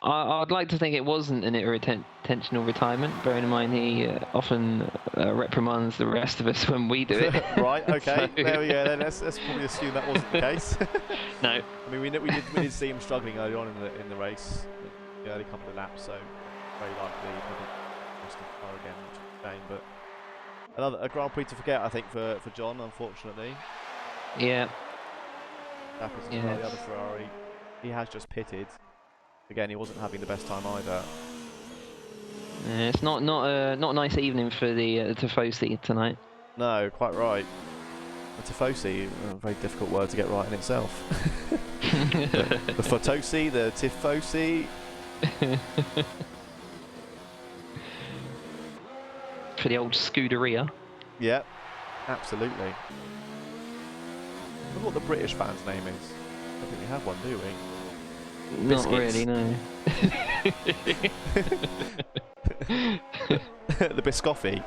I'd like to think it wasn't an intentional retirement, bearing in mind he often reprimands the rest of us when we do it. Right, okay, so there we go then. Let's probably assume that wasn't the case. No. I mean, we did see him struggling early on in the race, the early couple of laps, so very likely he lost the car again, which is a shame, but a Grand Prix to forget, I think, for John, unfortunately. Yeah. Happens as well, the other Ferrari. He has just pitted. Again, he wasn't having the best time either. It's not a nice evening for the Tifosi tonight. No, quite right. The Tifosi, a very difficult word to get right in itself. the Fotosi, the Tifosi. For the old Scuderia. Yeah, absolutely. I wonder what the British fan's name is. I don't think we have one, do we? Not really, no. The Biscotti.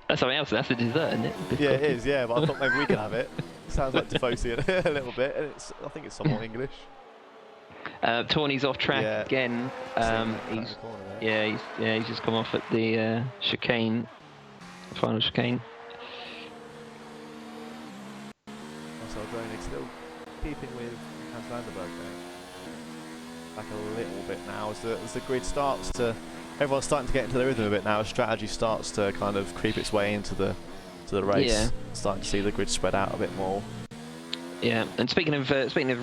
That's something else. That's a dessert, isn't it? Biscotti. Yeah, it is. Yeah, but I thought maybe we could have it. Sounds like Tifosi a little bit, and I think it's somewhat English. Tawny's off track again. He's just come off at the chicane, final chicane. So Dronic still keeping with Hans Vanderberg there. Back a little bit now as the grid starts to. Everyone's starting to get into the rhythm a bit now. As strategy starts to kind of creep its way into the race. Yeah. Starting to see the grid spread out a bit more. Yeah, and speaking of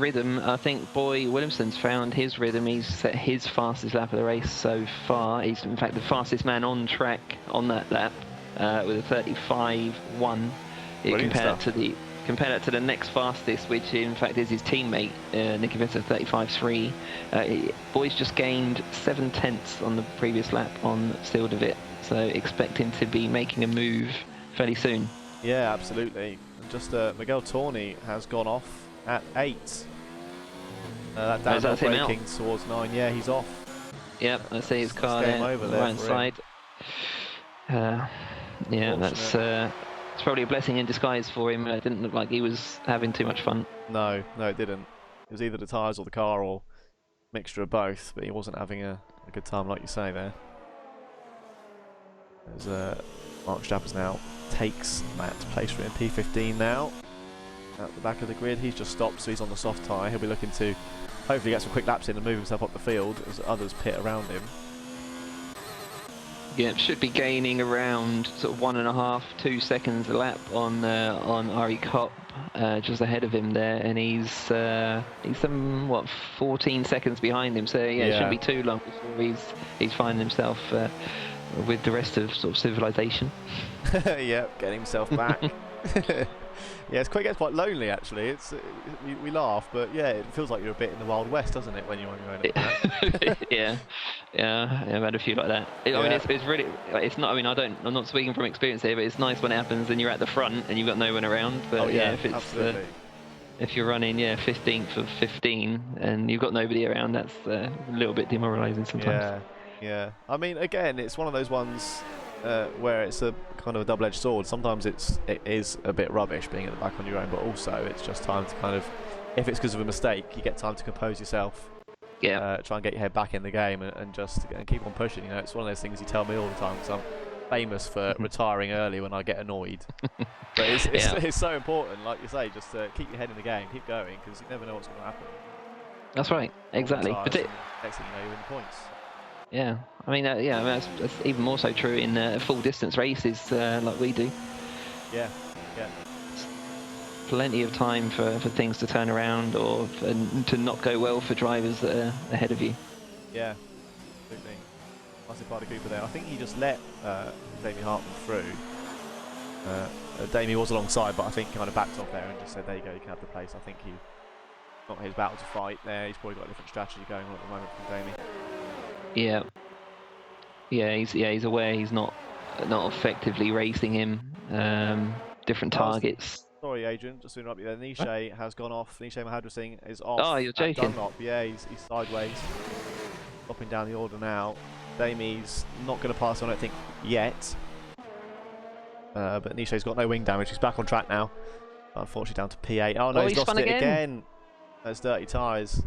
rhythm, I think Boy Williamson's found his rhythm. He's set his fastest lap of the race so far. He's in fact the fastest man on track on that lap with a 35.1. Compare that to the next fastest, which in fact is his teammate, Nicky Visser, 35.3. Boy's just gained 7/10 on the previous lap on Steel de Wit, so expect him to be making a move fairly soon. Yeah, absolutely. And just Miguel Tawny has gone off at 8. That downhill braking towards 9. Yeah, he's off. Yep, I see his car there, over there right side. Yeah, that's It's probably a blessing in disguise for him. It didn't look like he was having too much fun. No, it didn't. It was either the tyres or the car or mixture of both, but he wasn't having a good time, like you say there. As Mark Strappers now takes that place for him. P15 now at the back of the grid. He's just stopped, so he's on the soft tyre. He'll be looking to hopefully get some quick laps in and move himself up the field as others pit around him. Yeah, should be gaining around sort of 1.5, 2 seconds a lap on Ari Kopp, just ahead of him there, and he's some 14 seconds behind him. So yeah, it shouldn't be too long before he's finding himself with the rest of sort of civilization. Yeah, getting himself back. Yeah, it gets quite lonely actually. We laugh, but yeah, it feels like you're a bit in the Wild West, doesn't it, when you're on your own? Yeah, I've had a few like that. I mean, it's really, it's not. I mean, I'm not speaking from experience here, but it's nice when it happens and you're at the front and you've got no one around. But if it's if you're running 15th of 15 and you've got nobody around, that's a little bit demoralising sometimes. Yeah. I mean, again, it's one of those ones where it's a kind of a double-edged sword. Sometimes it is a bit rubbish being at the back on your own, but also it's just time to kind of, if it's because of a mistake, you get time to compose yourself. Try and get your head back in the game and just keep on pushing. You know, it's one of those things you tell me all the time, because I'm famous for retiring early when I get annoyed. But it's so important, like you say, just to keep your head in the game, keep going, because you never know what's going to happen. That's right, exactly. But next thing you know, you're in the points. Yeah, I mean, that's even more so true in full distance races like we do. Yeah. Plenty of time for things to turn around or to not go well for drivers that are ahead of you. Yeah, absolutely. Massive part of Cooper there. I think he just let Damie Hartman through. Damie was alongside, but I think he kind of backed off there and just said, there you go, you can have the place. I think he not his battle to fight there. He's probably got a different strategy going on at the moment from Damie. He's aware he's not effectively racing him. Different targets. Sorry, Adrian, just to interrupt you there. Nishay has gone off. Nishay Mahadra is off. Oh, you're joking. Dunlop. Yeah, he's sideways, dropping down the order now. Damie's not going to pass on, I don't think, yet. But Nishay's got no wing damage. He's back on track now. Unfortunately, down to P8. Oh no, he's lost it again. Those dirty tyres.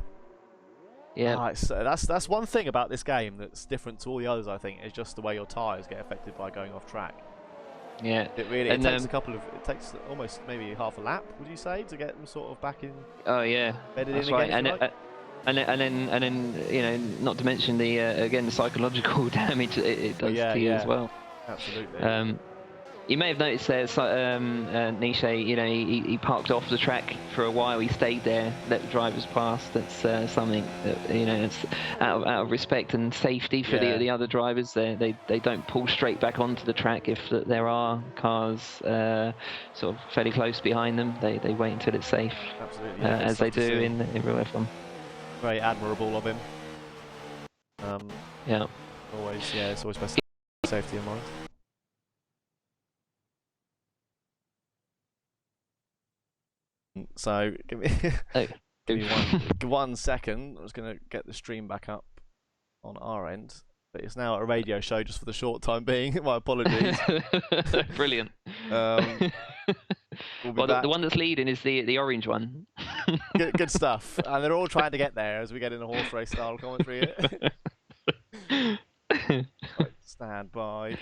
Yeah, that's one thing about this game that's different to all the others. I think is just the way your tyres get affected by going off track. Yeah, it takes almost maybe half a lap, would you say, to get them sort of back in? Oh yeah, that's right. And then not to mention the again the psychological damage it does to you as well. Absolutely. You may have noticed there, Nishay, he parked off the track for a while. He stayed there, let the drivers pass. That's something that, it's out of respect and safety for the other drivers. They don't pull straight back onto the track if there are cars sort of fairly close behind them. They wait until it's safe. Absolutely, as they do in real F1. Very admirable of him. Always, it's always best to keep safety in mind. So give me one second. I was going to get the stream back up on our end, but it's now a radio show just for the short time being. My apologies. Brilliant. The one that's leading is the orange one. Good stuff, and they're all trying to get there as we get in a horse race style commentary. Right, stand by.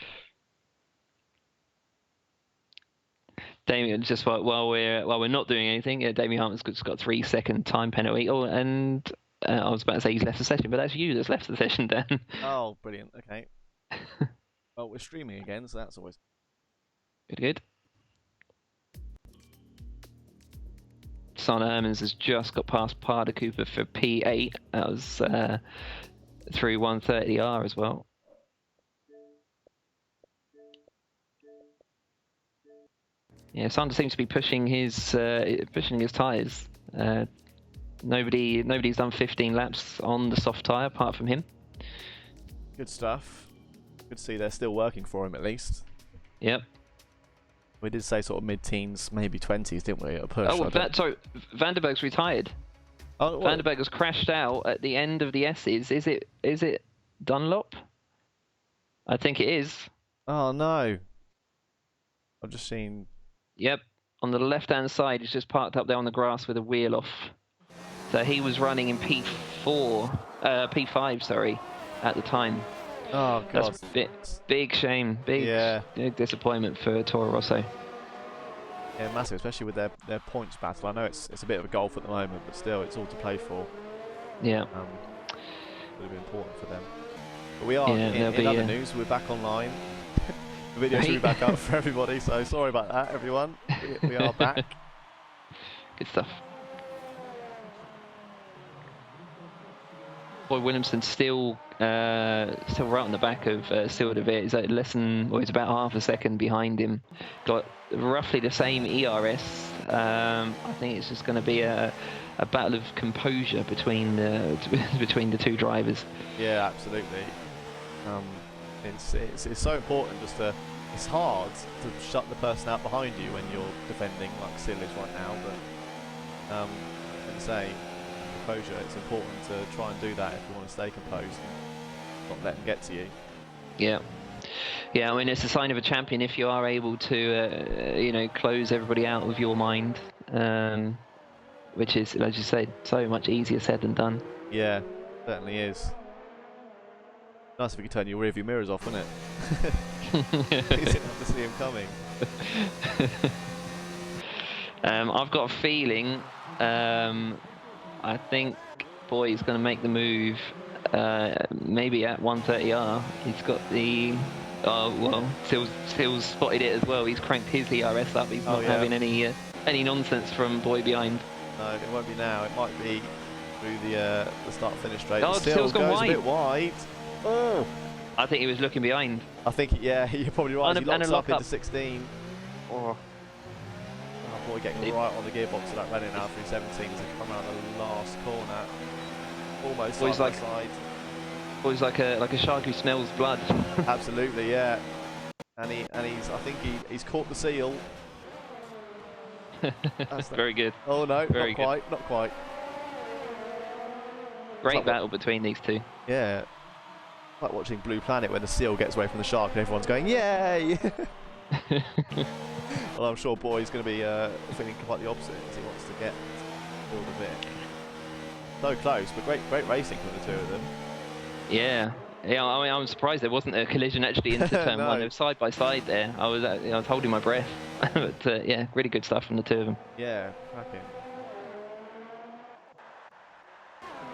Damien, just while we're not doing anything, Damien Hartman's got a 3-second time penalty. Oh, and I was about to say he's left the session, but that's you that's left the session, Dan. Oh, brilliant. Okay. Well, we're streaming again, so that's always good. Sana Hermans has just got past Parda Cooper for P8. That was through 130R as well. Yeah, Sander seems to be pushing his tyres. Nobody's done 15 laps on the soft tyre apart from him. Good stuff. Good to see they're still working for him at least. Yep. We did say sort of mid-teens, maybe 20s, didn't we? At a push. Oh, sorry, Vanderberg's retired. Oh, well, Vanderberg has crashed out at the end of the S's. Is it Dunlop? I think it is. Oh no. I've just seen Yep, on the left-hand side, he's just parked up there on the grass with a wheel off. So he was running in P5, sorry, at the time. Oh god, that's big shame, big disappointment for Toro Rosso. Yeah, massive, especially with their points battle. I know it's a bit of a golf at the moment, but still, it's all to play for. Yeah. Would have been important for them. But we are in other news. We're back online. The video should be back up for everybody. So sorry about that, everyone. We are back. Good stuff. Boy, Williamson still right on the back of Silva. He's like he's about half a second behind him. Got roughly the same ERS. I think it's just going to be a battle of composure between the two drivers. Yeah, absolutely. It's so important just to. It's hard to shut the person out behind you when you're defending like Sil is right now, but and say. Composure, it's important to try and do that if you want to stay composed and not let them get to you. Yeah, I mean, it's a sign of a champion if you are able to close everybody out of your mind, which is, as you say, so much easier said than done. Yeah, certainly is. Nice if you could turn your rearview mirrors off, wouldn't it? You didn't have to see him coming. I've got a feeling I think Boy's going to make the move maybe at 130R. He's got the... Sil's spotted it as well. He's cranked his ERS up. He's not having any nonsense from Boy behind. No, it won't be now. It might be through the start-finish straight. Oh, Sil's gone wide. A bit wide. Oh! I think he was looking behind. I think, yeah, you're probably right. He locks up into 16. Oh. Boy getting right on the gearbox of that Renault now 317 to come out the last corner. Almost side by side. Boy's like a shark who smells blood. Absolutely, yeah. And he's I think he's caught the seal. That's very good. Oh no, not quite. Great battle between these two. Yeah. Like watching Blue Planet when the seal gets away from the shark and everyone's going, yay! Well, I'm sure Boy's going to be feeling quite the opposite as he wants to get all of it. So close, but great racing from the two of them. Yeah. I mean, I'm surprised there wasn't a collision actually into turn one. They were side by side there. I was holding my breath, but yeah, really good stuff from the two of them. Yeah, cracking.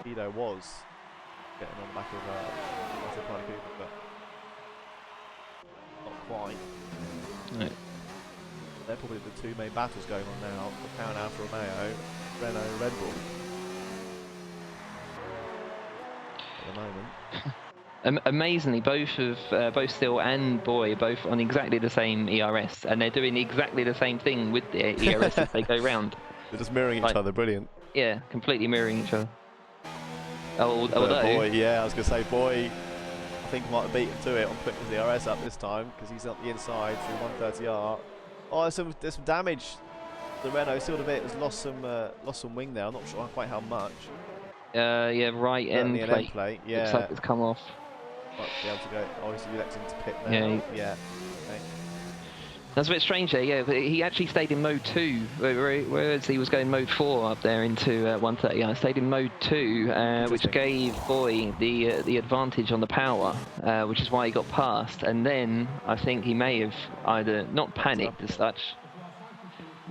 Guido was getting on the back of Cooper, but not quite. No. They're probably the two main battles going on now. The Power Alfa Romeo, Renault, Red Bull. At the moment. Amazingly, both Sil and Boy both on exactly the same ERS, and they're doing exactly the same thing with the ERS as they go round. They're just mirroring each other. Brilliant. Yeah, completely mirroring each other. Although Boy, yeah, I was going to say Boy. I think he might have beaten to it on putting his ERS up this time because he's on the inside through 130R. Oh, there's some damage. The Renault still a bit has lost some wing there. I'm not sure quite how much. Yeah, right end plate. Yeah. Looks like it's come off. Might be able to go. Obviously, electing to pit now. Yeah. Okay. That's a bit strange there. Yeah, but he actually stayed in mode 2, whereas he was going mode 4 up there into 130. I stayed in mode 2, which gave Boy the advantage on the power, which is why he got past. And then I think he may have either not panicked as such,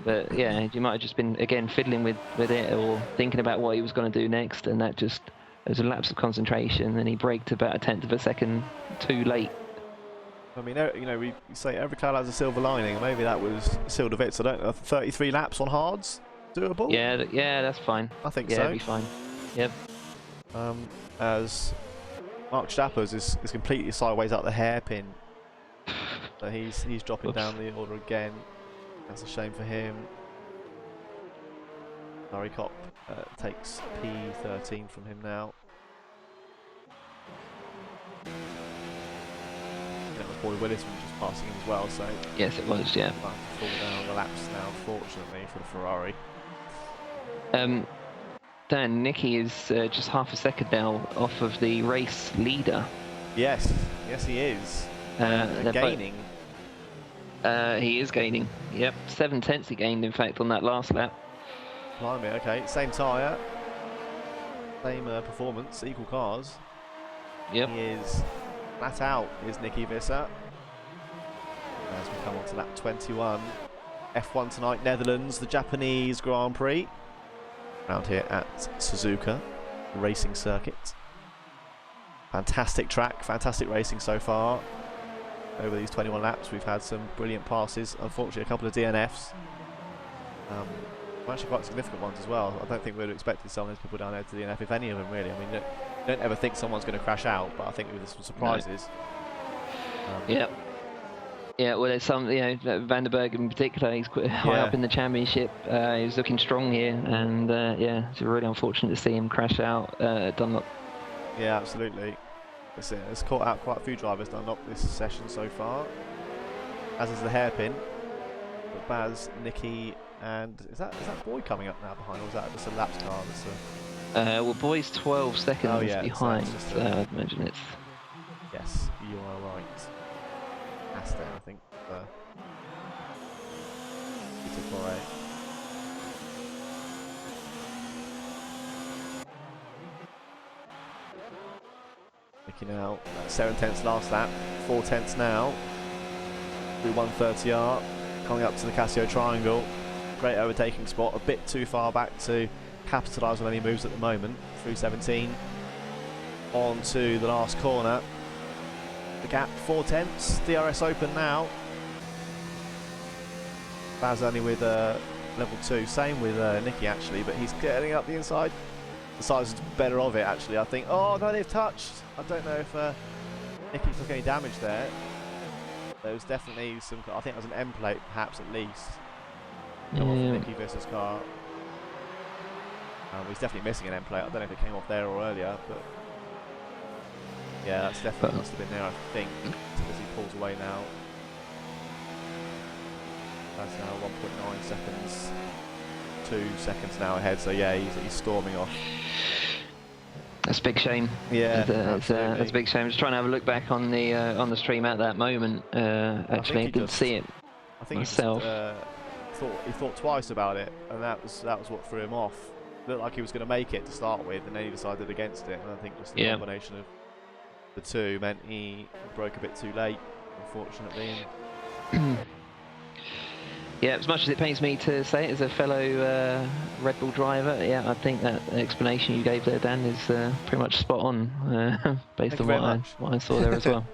but yeah, he might have just been again fiddling with it or thinking about what he was going to do next, and that just there was a lapse of concentration, and he braked about a tenth of a second too late. I mean, you know, we say every cloud has a silver lining. Maybe that was Silva Vitz. I don't know. 33 laps on hards, doable. Yeah, that's fine. I think so. Yeah, it'll be fine. Yep. As Mark Stappers is completely sideways out the hairpin, so he's dropping down the order again. That's a shame for him. Larry Kopp takes P13 from him now. Boy Willis was just passing him as well, so yes, it was. Yeah. Fall down the laps now, fortunately for the Ferrari. Dan, Nicky is just half a second now off of the race leader. Yes, he is. Gaining. He is gaining. Yep, 7/10 he gained, in fact, on that last lap. Blimey, okay. Same tyre. Same performance, equal cars. Yep. He is flat out, is Nicky Visser. As we come on to lap 21. F1 tonight, Netherlands, the Japanese Grand Prix. Around here at Suzuka racing circuit. Fantastic track, fantastic racing so far. Over these 21 laps, we've had some brilliant passes. Unfortunately, a couple of DNFs. Actually quite significant ones as well. I don't think we would have expected some of those people down there to DNF, if any of them really. I mean, you don't ever think someone's going to crash out, but I think there's some surprises. No. Yeah. Yeah, well, there's some, you know, Vandenberg in particular, he's quite high up in the championship. He's looking strong here, and yeah, it's really unfortunate to see him crash out at Dunlop. Yeah, absolutely. It's caught out quite a few drivers Dunlop this session so far, as is the hairpin. But Baz, Nicky, and is that Boy coming up now behind, or is that just a laps car? Well, Boy's 12 seconds behind, so I'd imagine it's... Yes, you are right. Aston, I think. Nicky now, 7/10 last lap, 4/10 now. Through 130R, coming up to the Casio Triangle. Great overtaking spot, a bit too far back to capitalise on any moves at the moment. Through 17, on to the last corner. The gap 4/10, DRS open now. Baz only with level 2, same with Nicky actually, but he's getting up the inside. The size is better of it actually, I think. Oh no, they've touched. I don't know if Nicky took any damage there. There was definitely some, I think it was an M plate perhaps at least. Come off Nicky versus car. He's definitely missing an M plate. I don't know if it came off there or earlier, but yeah, that's definitely must have been there, I think, as he pulls away now. That's now 1.9 seconds, 2 seconds now ahead. So yeah, he's storming off. That's a big shame. Yeah, that's a big shame. Just trying to have a look back on the stream at that moment. Actually, I didn't see it myself. He thought twice about it, and that was what threw him off. Looked like he was going to make it to start with, and then he decided against it. And I think just the combination of the two meant he broke a bit too late, unfortunately. Yeah, as much as it pains me to say it as a fellow Red Bull driver, yeah, I think that explanation you gave there, Dan, is pretty much spot on, based on what I saw there as well.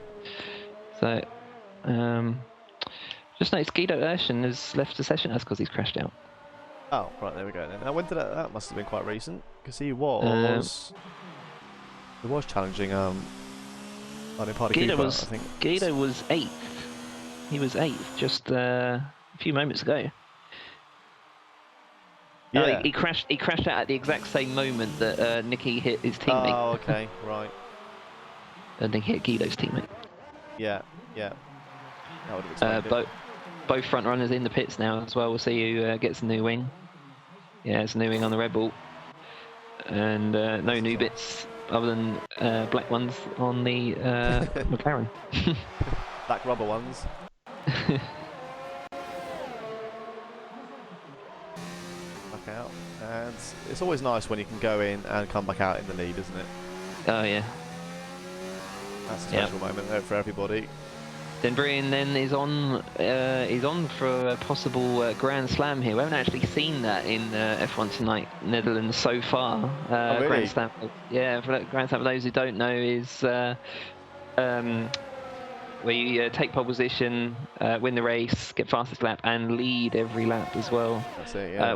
So, just noticed Guido Urshan has left the session. That's because he's crashed out. Oh, right, there we go then. Now, when did that must have been quite recent, because he was challenging Guido was, I think. Guido was 8th. He was 8th just a few moments ago. Yeah. He crashed out at the exact same moment that Nicky hit his teammate. Oh, okay, right. And then hit Guido's teammate. Yeah. That would have explained both front runners in the pits now as well. We'll see who gets a new wing. Yeah, it's a new wing on the Red Bull. And no new bits other than black ones on the McLaren. Black rubber ones. Back out. And it's always nice when you can go in and come back out in the lead, isn't it? Oh, yeah. That's a special moment there for everybody. Brian then is on for a possible Grand Slam here. We haven't actually seen that in F1 Tonight Netherlands so far. Oh, really? Grand Slam, Grand Slam, for those who don't know, is where you take pole position, win the race, get fastest lap, and lead every lap as well. That's it, yeah.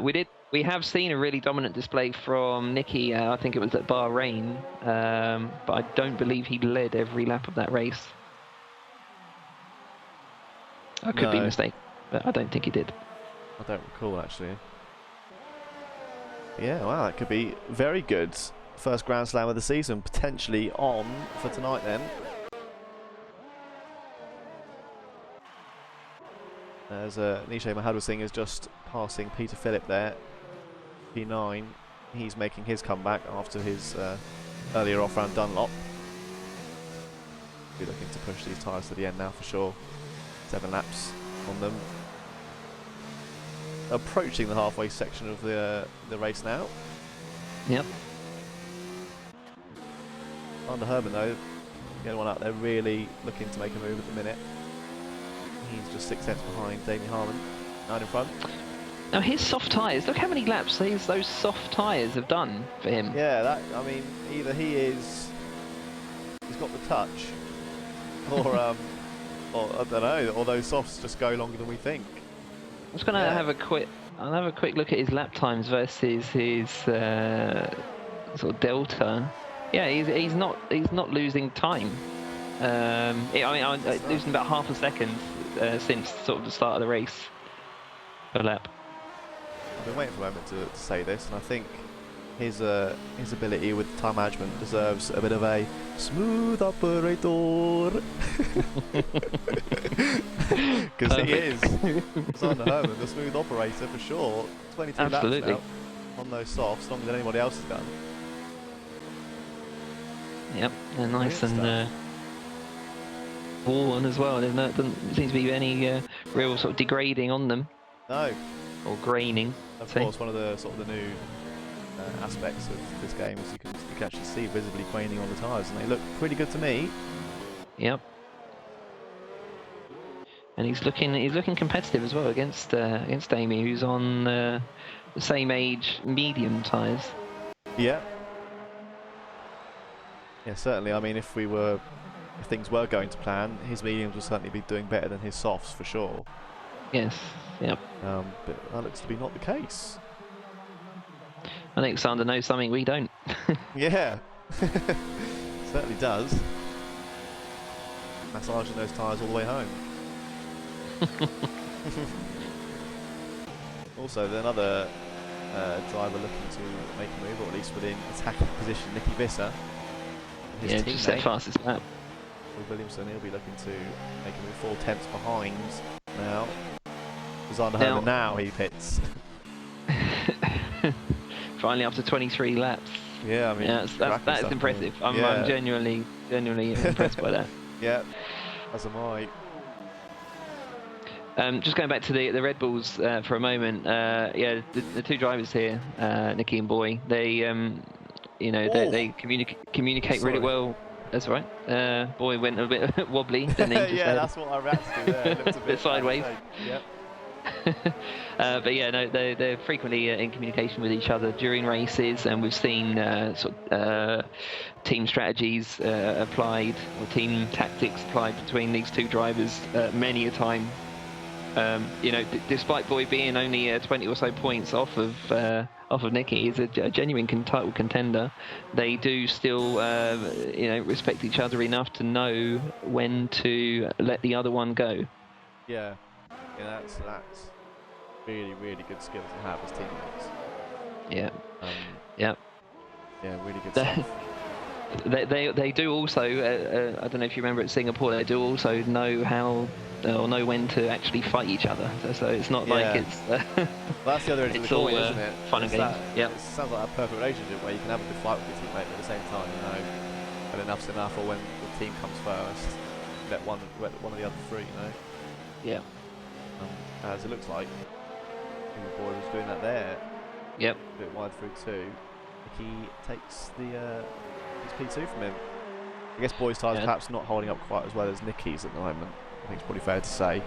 We have seen a really dominant display from Nicky. I think it was at Bahrain, but I don't believe he led every lap of that race. I could be mistaken, but I don't think he did. I don't recall, actually. Yeah, wow, that could be very good. First Grand Slam of the season, potentially on for tonight then. As Nishay Mahadwa Singh is just passing Peter Phillip there. P9, he's making his comeback after his earlier off-round Dunlop. Be looking to push these tyres to the end now for sure. 7 laps on them. approaching the halfway section of the race now. Yep. Under Herman though, the only one out there really looking to make a move at the minute. He's just 6 tenths behind Damien Harmon, 9 in front. Now his soft tyres, look how many laps those soft tyres have done for him. Yeah, I mean, either he's got the touch, or I don't know, or those softs just go longer than we think. I'm just gonna have a quick look at his lap times versus his sort of delta. Yeah, he's not losing time. I mean, losing about half a second since sort of the start of the race per lap. I've been waiting for a moment to say this, and I think his ability with time management deserves a bit of a smooth operator. Because he is. Sander Herman, the smooth operator for sure. 22 laps now on those softs, longer than anybody else has done. Yep, they're nice and worn as well. There doesn't seem to be any real sort of degrading on them. No. Or graining. Of course, one of the sort of the new aspects of this game is you can actually see visibly graining on the tyres, and they look pretty good to me. Yep. And he's looking competitive as well against Amy, who's on the same age medium tyres. Yeah. Yeah, certainly. I mean, if things were going to plan, his mediums will certainly be doing better than his softs for sure. Yes. Yep. But that looks to be not the case. I think Sander knows something we don't. Yeah. Certainly does. Massaging those tyres all the way home. Also, another driver looking to make a move, or at least within attacking position, Nicky Visser. Yeah, just set fastest lap. Williamson, he'll be looking to make a move 4 tenths behind now. Now he pits. Finally, after 23 laps. Yeah, I mean, that is impressive. I'm genuinely impressed by that. Yeah, as am I. Just going back to the Red Bulls for a moment. Yeah, the two drivers here, Nicky and Boy, they they communicate really well. That's right. Boy went a bit wobbly, didn't he? Yeah, that's what I reacted to there. It looked a bit sideways. Yep. But yeah, no, they're frequently in communication with each other during races, and we've seen team strategies applied, or team tactics applied between these two drivers many a time. Despite Boy being only 20 or so points off of Nicky, he's a genuine title contender. They do still, respect each other enough to know when to let the other one go. Yeah, that's really, really good skill to have as teammates. Yeah. Yeah, really good stuff. They do also, I don't know if you remember at Singapore, they do also know how or know when to actually fight each other. So it's not like it's. Well, that's the other end of the coin, isn't it? Fun and games. Yeah. It sounds like a perfect relationship where you can have a good fight with your teammate, but at the same time, when enough's enough, or when the team comes first, let one of the other through. Yeah. As it looks like, the boy was doing that there. Yep. A bit wide through two. Nicky takes his P2 from him. I guess Boy's tyres perhaps not holding up quite as well as Nicky's at the moment. I think it's probably fair to say.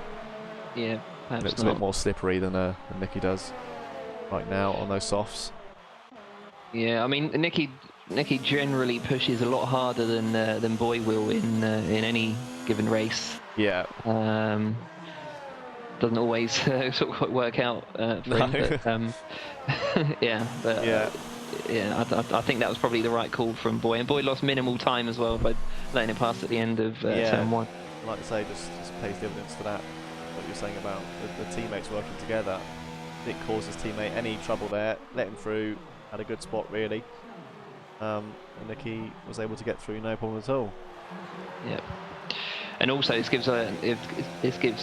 Yeah, perhaps it's a bit more slippery than Nicky does right now on those softs. Yeah, I mean Nicky generally pushes a lot harder than Boy will in any given race. Yeah. Doesn't always sort of work out for him. But, I think that was probably the right call from Boy, and Boy lost minimal time as well by letting it pass at the end of turn one. Like I say, just pays dividends to that. What you're saying about the teammates working together. It caused his teammate any trouble there, let him through, had a good spot really, and Nicky was able to get through no problem at all. Yeah. And also, this gives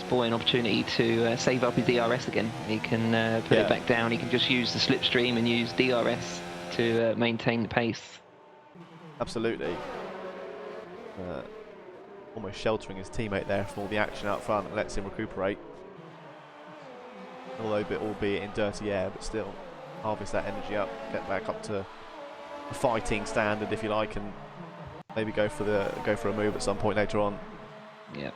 Boy an opportunity to save up his DRS again. He can put it back down. He can just use the slipstream and use DRS to maintain the pace. Absolutely. Almost sheltering his teammate there from all the action out front, and lets him recuperate. although albeit in dirty air, but still harvest that energy up, get back up to a fighting standard, if you like, and maybe go for a move at some point later on. Yeah.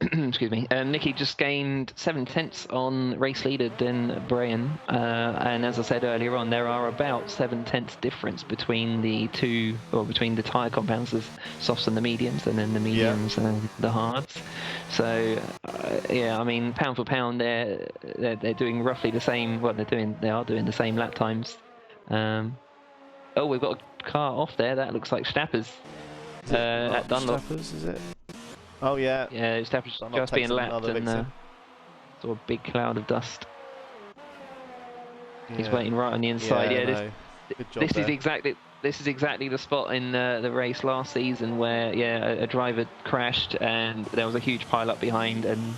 Excuse me. Nicky just gained 7/10 on race leader Den Brian, and as I said earlier on, there are about 7/10 difference between the two, or between the tyre compounds, the softs and the mediums, and then the mediums and the hards. So yeah, I mean, pound for pound, they're doing roughly the same. Well, they are doing the same lap times. Oh, we've got a car off there. That looks like Stappers at Dunlop. Stappers, is it? Oh yeah. Yeah, Stappers just being lapped and sort of big cloud of dust. Yeah. He's waiting right on the inside. Yeah, this is exactly the spot in the race last season where a driver crashed and there was a huge pile up behind, and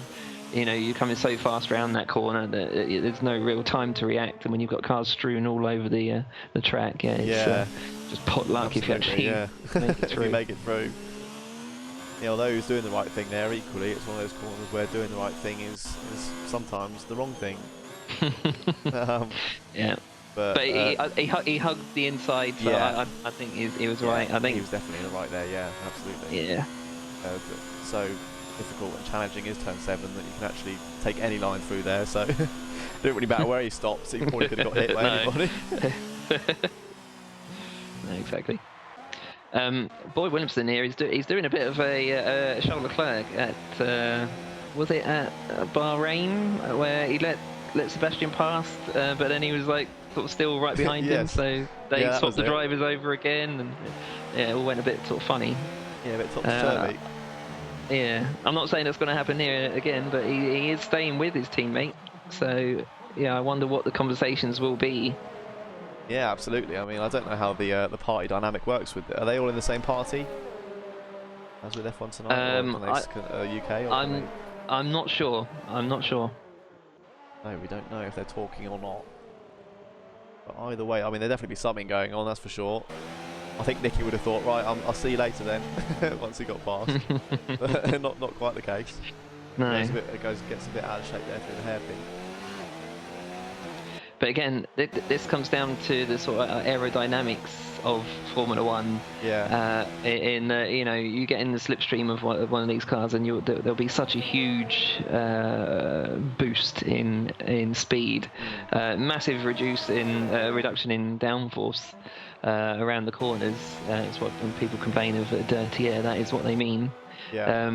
you know, you're coming so fast around that corner that there's no real time to react, and when you've got cars strewn all over the track, it's just pot luck. Absolutely, if you actually make it through. If you make it through. Yeah, although he's doing the right thing there, equally it's one of those corners where doing the right thing is sometimes the wrong thing. Yeah. But he hugged the inside, so I think he was right. I think he was definitely in the right there. Yeah, absolutely. Yeah. So difficult and challenging is turn 7 that you can actually take any line through there. So it didn't really matter where he stopped. So he probably could have got hit by anybody. No, exactly. Boy Williamson here, he's doing a bit of a Charles Leclerc at was it at Bahrain where he let Sebastian pass, but then he was like sort of still right behind him, so they swapped the drivers over again, and it all went a bit sort of funny. Yeah, a bit topsy-turvy. Yeah, I'm not saying that's going to happen here again, but he is staying with his teammate, so yeah, I wonder what the conversations will be. Yeah, absolutely. I mean, I don't know how the party dynamic works with it. Are they all in the same party as with F1 tonight, or UK? Or I'm not sure. No, we don't know if they're talking or not. But either way, I mean, there'll definitely be something going on, that's for sure. I think Nicky would have thought, right, I'll see you later then, once he got past. But not quite the case. No. It gets a bit out of shape there through the hairpin. But again, this comes down to the sort of aerodynamics of Formula One. Yeah. You know, you get in the slipstream of one of these cars, and there'll be such a huge boost in speed, massive reduction in downforce around the corners. It's what when people complain of dirty air. That is what they mean. Yeah.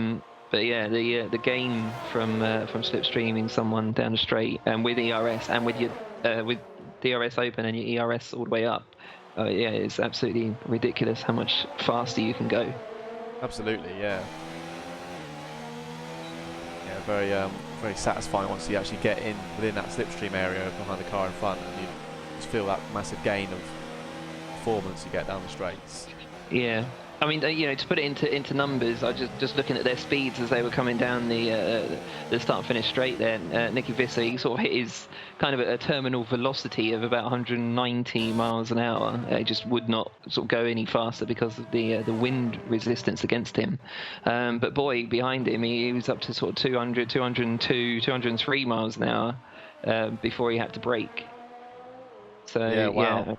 But yeah, the gain from slipstreaming someone down the straight, and with ERS and with DRS open and your ERS all the way up, it's absolutely ridiculous how much faster you can go. Absolutely, yeah. Yeah, very satisfying once you actually get in within that slipstream area behind the car in front, and you just feel that massive gain of performance you get down the straights. Yeah. I mean, you know, to put it into numbers, I just looking at their speeds as they were coming down the start and finish straight there. Nicky Visser, he sort of hit his kind of a terminal velocity of about 190 miles an hour. He just would not sort of go any faster because of the wind resistance against him. But boy, behind him, he was up to sort of 200, 202, 203 miles an hour before he had to brake. So yeah, wow.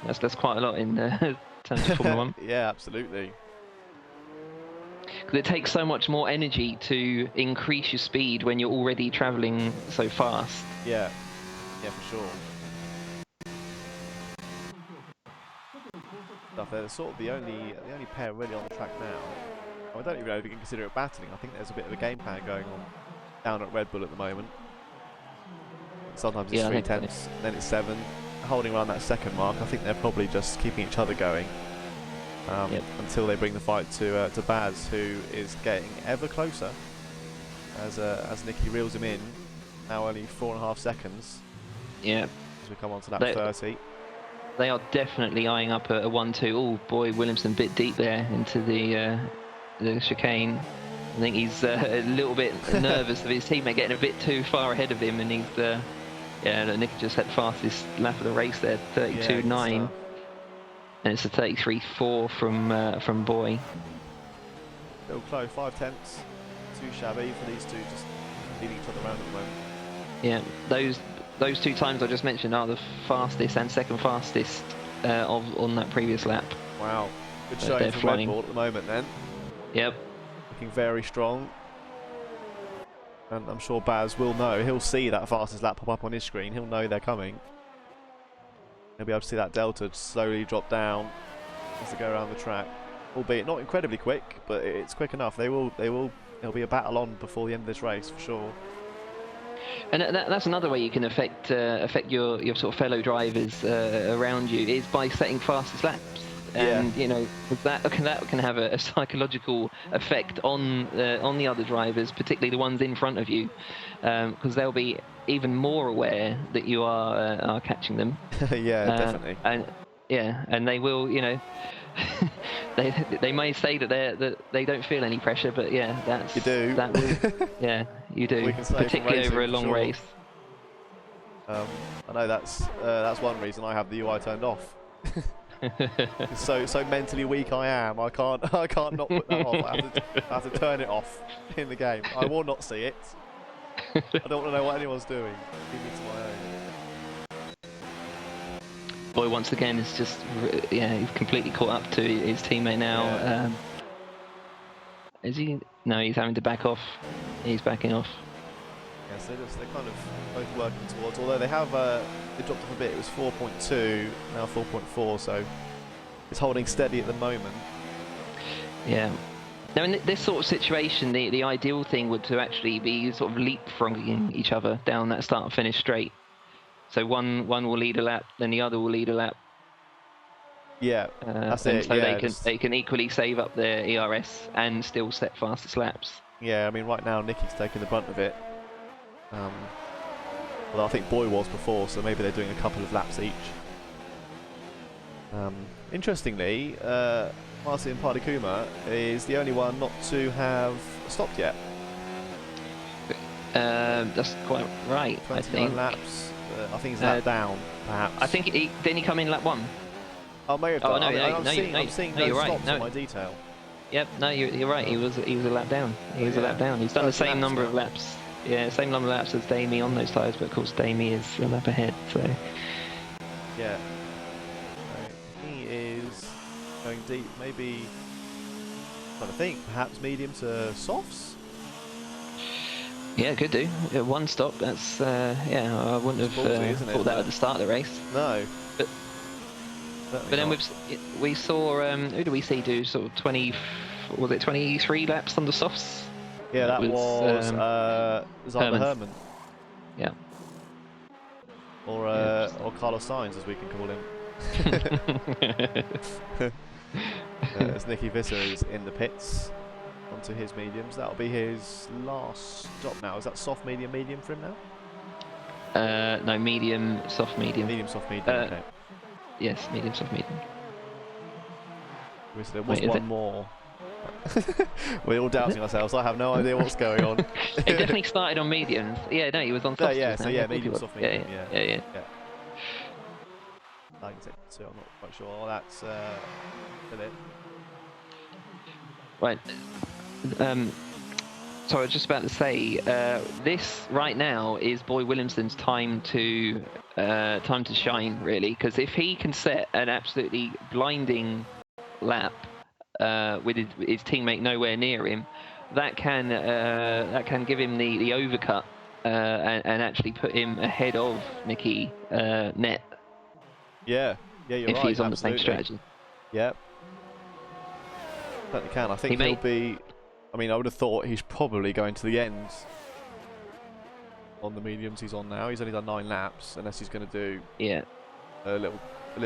Yeah, that's quite a lot in terms of Formula One. Yeah, absolutely. Because it takes so much more energy to increase your speed when you're already travelling so fast. Yeah, for sure. They're sort of the only pair really on the track now. I don't even know if you can consider it battling. I think there's a bit of a game plan going on down at Red Bull at the moment. Sometimes it's 3/10, then it's 7. Holding around that second mark. I think they're probably just keeping each other going until they bring the fight to Baz, who is getting ever closer as Nicky reels him in. Now only 4.5 seconds. Yeah. As we come on to lap 30. They are definitely eyeing up a 1-2. Oh boy, Williamson bit deep there into the chicane. I think he's a little bit nervous of his teammate getting a bit too far ahead of him, and he's. Yeah, Nicky just had the fastest lap of the race there, 32.9, and it's a 33.4 from Boy. Little close, 5/10 too shabby for these two just leading each other around at the moment. Yeah, those two times I just mentioned are the fastest and second fastest on that previous lap. Wow, good showing for Red Bull at the moment then. Yep. Looking very strong. And I'm sure Baz will know. He'll see that fastest lap pop up on his screen. He'll know they're coming. He'll be able to see that delta slowly drop down as they go around the track. Albeit not incredibly quick, but it's quick enough. There'll be a battle on before the end of this race for sure. And that's another way you can affect your sort of fellow drivers around you, is by setting fastest laps. And you know, that can have a psychological effect on the other drivers, particularly the ones in front of you, because they'll be even more aware that you are catching them. Yeah, definitely. And they will, you know, they may say that they don't feel any pressure, but yeah, that's you do. That will, yeah, you do, particularly over a long race. I know that's one reason I have the UI turned off. so mentally weak I am. I can't not put that off. I have to turn it off in the game. I will not see it. I don't want to know what anyone's doing. Leave me to my own. Boy, once again, is just he's completely caught up to his teammate now. Yeah. Is he? No, he's having to back off. He's backing off. Yes, they're kind of both working towards. Although they have they dropped off a bit. It was 4.2, now 4.4. So it's holding steady at the moment. Yeah. Now, in this sort of situation, the ideal thing would to actually be sort of leapfrogging each other down that start and finish straight. So one will lead a lap, then the other will lead a lap. Yeah, that's it. So yeah, they can equally save up their ERS and still set fastest laps. Yeah, I mean right now Nicky's taking the brunt of it. Well, I think Boy was before, so maybe they're doing a couple of laps each. Interestingly, Martin Pardikuma is the only one not to have stopped yet. That's quite right. 29 I think. laps. I think he's lap down, perhaps. I think didn't he come in lap 1? I may have done. I'm seeing no stops on my detail. Yep, no, you're right. He was a lap down. He was a lap down. He's done the same number of laps. Yeah, same number of laps as Damie on those tyres, but of course Damie is a lap ahead. So yeah, he is going deep. Maybe trying to think. Perhaps medium to softs. Yeah, could do. One stop. That's I wouldn't have thought that at the start of the race. No. But then we saw who do we see do sort of 23 laps on the softs? Yeah, that was Zyler Herman. Yeah. Or Carlos Sainz, as we can call him. As Nicky Visser is in the pits onto his mediums. That'll be his last stop now. Is that soft, medium for him now? No, medium, soft, medium. Medium, soft, medium. Okay. Yes, medium, soft, medium. There was one more. We're all doubting ourselves. I have no idea what's going on. It definitely started on mediums. Yeah, no, he was on soft. Medium, soft, medium. Yeah. Like I said, so I'm not quite sure. Oh, that's still it. Right. So I was just about to say, this right now is Boy Williamson's time to shine, really, because if he can set an absolutely blinding lap with his teammate nowhere near him, that can give him the overcut and actually put him ahead of Nicky net. Yeah, you're right. If he's on absolutely. the same strategy. Yeah. Certainly can. I think he'll be. I mean, I would have thought he's probably going to the end on the mediums he's on now. He's only done 9 laps, unless he's going to do a little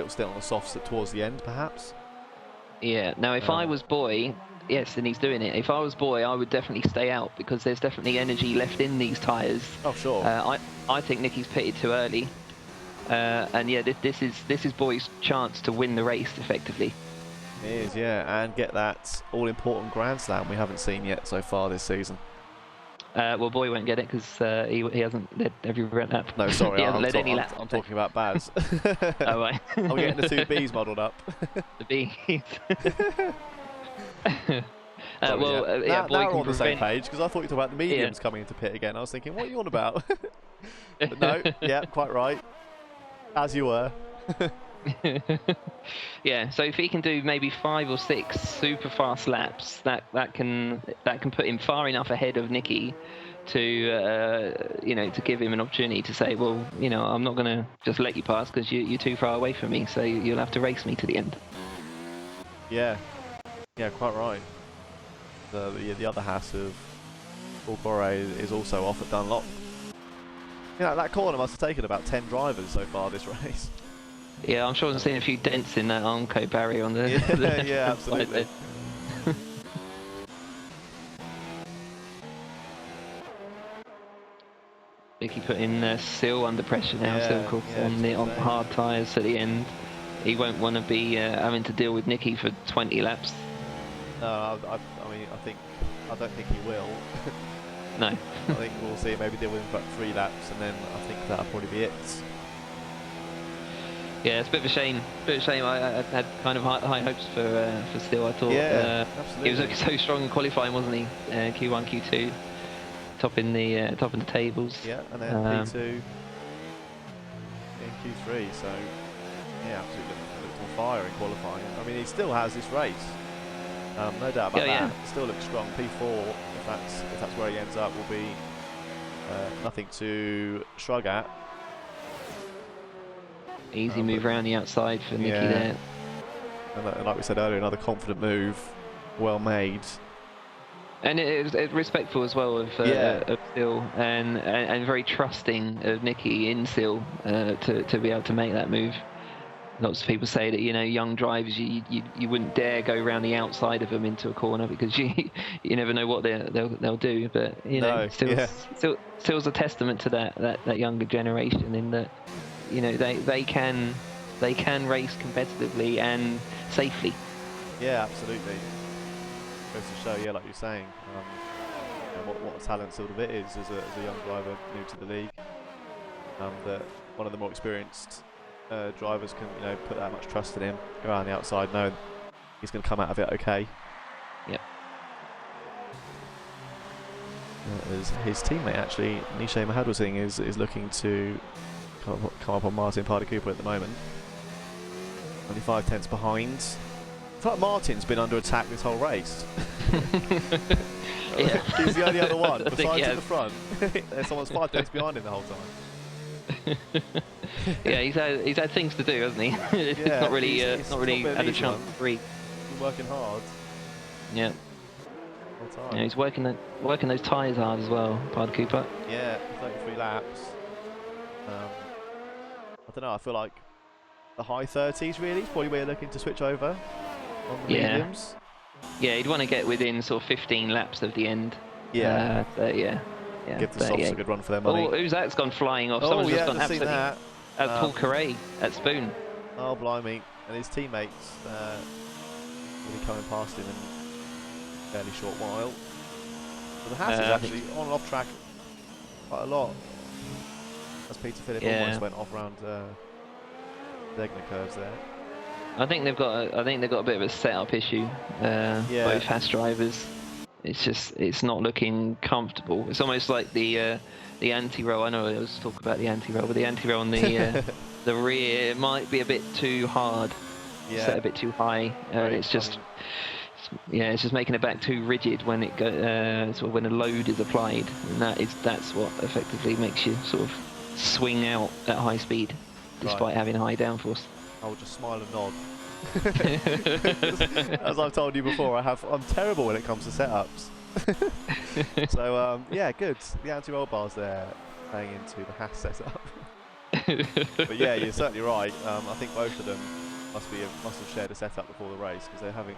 stint on the softs towards the end, perhaps. Yeah. Now, if I was Boy, yes, and he's doing it. If I was Boy, I would definitely stay out because there's definitely energy left in these tyres. Oh, sure. I think Nicky's pitted too early, and yeah, this is Boy's chance to win the race effectively. It is, yeah, and get that all-important Grand Slam we haven't seen yet so far this season. Well, Boy won't get it because he hasn't led every lap. No, sorry, he hasn't led any lap. I'm talking about Baz. Oh, right. I'm getting the 2 Bs modelled up. The Bs. Now Boyd we're can on the same prevent. page, because I thought you were talking about the mediums coming into pit again. I was thinking, what are you on about? But no, yeah, quite right. As you were. Yeah, so if he can do maybe 5 or 6 super fast laps, that can put him far enough ahead of Nicky to to give him an opportunity to say, well, I'm not going to just let you pass because you're too far away from me, so you'll have to race me to the end. Yeah, quite right. The other Haas of Voor is also off at Dunlop. That corner must have taken about 10 drivers so far this race. Yeah, I'm sure I've seen a few dents in that Armco barrier on the. Yeah, absolutely. Nicky putting Seal under pressure now. Still, of course, on hard tyres at the end. He won't want to be having to deal with Nicky for 20 laps. No, I don't think he will. No. I think we'll see him maybe deal with him for about 3 laps, and then I think that'll probably be it. Yeah, it's a bit of a shame. I had kind of high hopes for Steele. I thought absolutely. he was looking so strong in qualifying, wasn't he? Q1, Q2, top in the tables. Yeah, and then P2 in Q3. So yeah, absolutely looked on fire in qualifying. I mean, he still has this race. No doubt about that. Yeah. Still looks strong. P4, if that's where he ends up, will be nothing to shrug at. Easy move around the outside for Nicky there. And like we said earlier, another confident move, well made. And it's respectful as well of Seal, and very trusting of Nicky in Seal to be able to make that move. Lots of people say that young drivers you wouldn't dare go around the outside of them into a corner because you never know what they'll do. But Seal's a testament to that younger generation in that they can race competitively and safely. Yeah, absolutely. Goes to show, like you're saying, what a talent sort of it is as a young driver new to the league. That one of the more experienced drivers can put that much trust in him, go around the outside, know he's going to come out of it okay. Yep. His teammate actually, Nishay Mahadwasing, is looking to come up on Martin Pardy Cooper at the moment. Only 5 tenths behind. In fact, Martin's been under attack this whole race. He's the only other one besides at the front. Someone's 5 tenths behind him the whole time. Yeah, he's had things to do, hasn't he? It's not really had a chance to breathe. He's been working hard. Yeah. Whole time. Yeah, he's working those tyres hard as well, Pardy Cooper. Yeah, 33 laps. I don't know. I feel like the high 30s really is probably where you're looking to switch over on the mediums. Yeah, he'd want to get within sort of 15 laps of the end. Yeah. Yeah. Give the softs a good run for their money. Oh, who's that's gone flying off? Someone's just gone absolutely. That. That's Paul Carey at Spoon. Oh, blimey. And his teammates will be coming past him in a fairly short while. So the Haas is actually on and off track quite a lot. As Peter Phillip almost went off around diagonal curves there. I think they've got a bit of a setup issue. Both Haas drivers. It's not looking comfortable. It's almost like the anti-roll. I know I always talk about the anti-roll, but the anti-roll on the the rear might be a bit too hard. Yeah. Set a bit too high. It's just making it back too rigid when it sort of when a load is applied, and that's what effectively makes you sort of swing out at high speed, despite having high downforce. I will just smile and nod. As I've told you before, I'm terrible when it comes to setups. So good. The anti-roll bars there playing into the Haas setup. But yeah, you're certainly right. I think both of them must have shared a setup before the race because they're having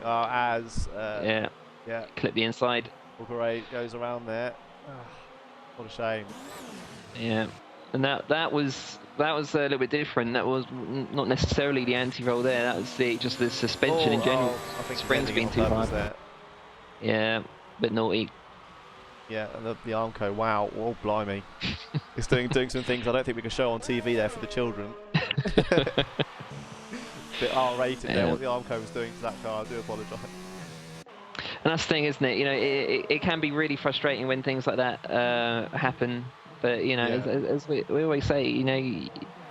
clip the inside. Booker goes around there. What a shame. Yeah, and that was a little bit different. That was not necessarily the anti-roll there. That was just the suspension in general. I think Spring's been too hard. There. Yeah, a bit naughty. Yeah, and the Armco, wow, oh blimey. It's doing some things I don't think we can show on TV there for the children. Bit R-rated there, what the Armco was doing to that car, I do apologise. that's the thing, isn't it? You know, it can be really frustrating when things like that happen. But you know, as we always say, you know,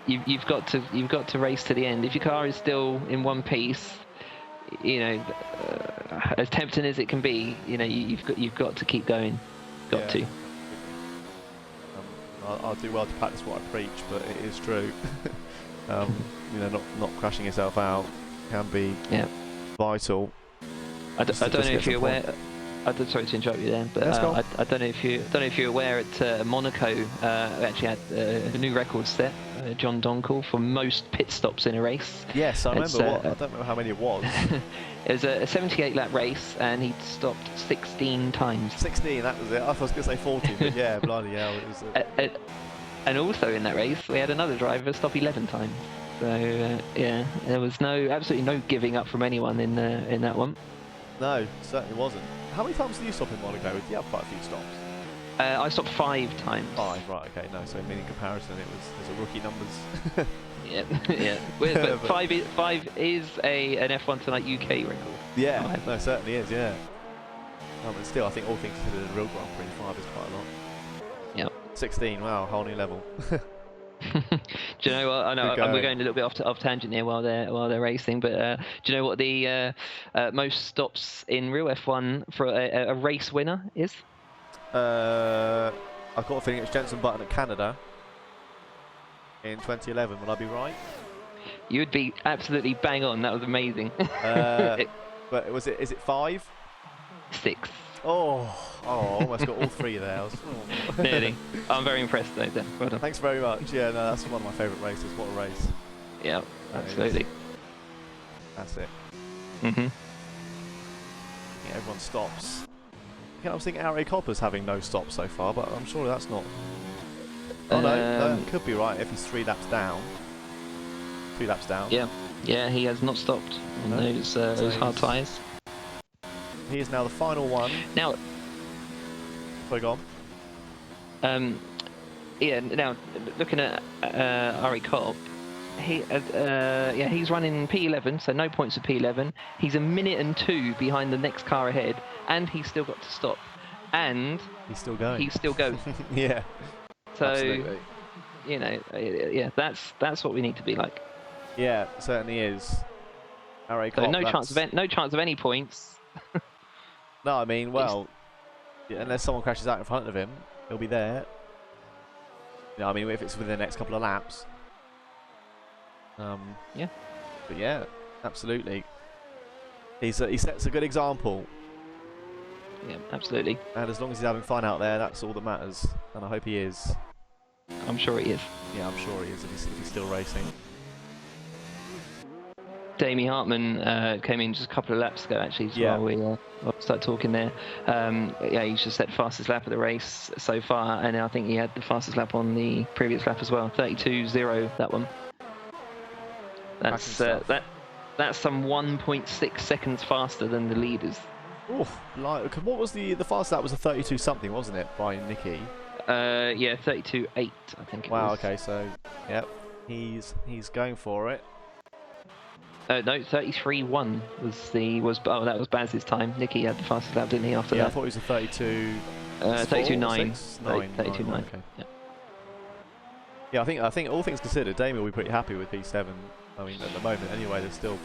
you've got to race to the end. If your car is still in one piece, you know, as tempting as it can be, you know, you've got to keep going. Got to. I'll do well to practice what I preach, but it is true. You know, not crashing yourself out can be vital. I don't know if you're aware. Sorry to interrupt you there, but I don't know if you're aware at Monaco actually had a new record set, John Donkel, for most pit stops in a race. Yes, I remember. I don't remember how many it was. It was a 78-lap race, and he stopped 16 times. 16, that was it. I was going to say 40, but yeah, bloody hell, it was. And also in that race, we had another driver stop 11 times. So yeah, there was absolutely no giving up from anyone in that one. No, certainly wasn't. How many times did you stop in Monaco? Did you have quite a few stops? I stopped 5 times. 5, right? Okay, no. So in comparison, there's a rookie numbers. Yeah. But 5 is an F1 Tonight UK record. Yeah, no, certainly is. Yeah. But still, I think all things considered, a real Grand Prix 5 is quite a lot. Yep. 16, wow, whole new level. Do you know what? I know we're going a little bit off tangent here while they're racing, but do you know what the most stops in real F1 for a race winner is? I've got a feeling it's Jenson Button at Canada in 2011. Would I be right? You'd be absolutely bang on. That was amazing. But is it 5? 6. Oh, almost got all 3 there. Nearly. I'm very impressed though. Well done. Thanks very much. Yeah, no, that's one of my favourite races. What a race. Yeah, absolutely. That's it. Mhm. Yeah, everyone stops. I was thinking Ari Copper's having no stops so far, but I'm sure that's not. Oh no, it could be right if he's 3 laps down. 3 laps down. Yeah, he has not stopped on those hard tyres. He is now the final one. Now, sorry, go on. Now looking at Ari Kopp, he's running P11, so no points at P11. He's a minute and 2 behind the next car ahead, and he's still got to stop. And he's still going. Yeah. So, absolutely. You know, that's what we need to be like. Yeah, it certainly is. Ari Kopp, so no chance of any points. No, I mean, well, unless someone crashes out in front of him, he'll be there. You know, I mean, if it's within the next couple of laps. Yeah. But yeah, absolutely. He sets a good example. Yeah, absolutely. And as long as he's having fun out there, that's all that matters. And I hope he is. I'm sure he is. Yeah, I'm sure he is if he's still racing. Damie Hartman came in just a couple of laps ago, actually, while we started talking there. He's just set fastest lap of the race so far, and I think he had the fastest lap on the previous lap as well, 32.0, that one. That's some 1.6 seconds faster than the leaders. Oh, what was the fastest lap was a 32 something, wasn't it, by Nicky? 32.8, I think. Wow. Okay, so yep, he's going for it. No, 33.1 that was Baz's time. Nicky had the fastest lap, didn't he? After that, I thought it was a 32. 32.9. 32.9. Okay. Yeah, I think all things considered, Damien will be pretty happy with P7. I mean, at the moment, anyway, there's still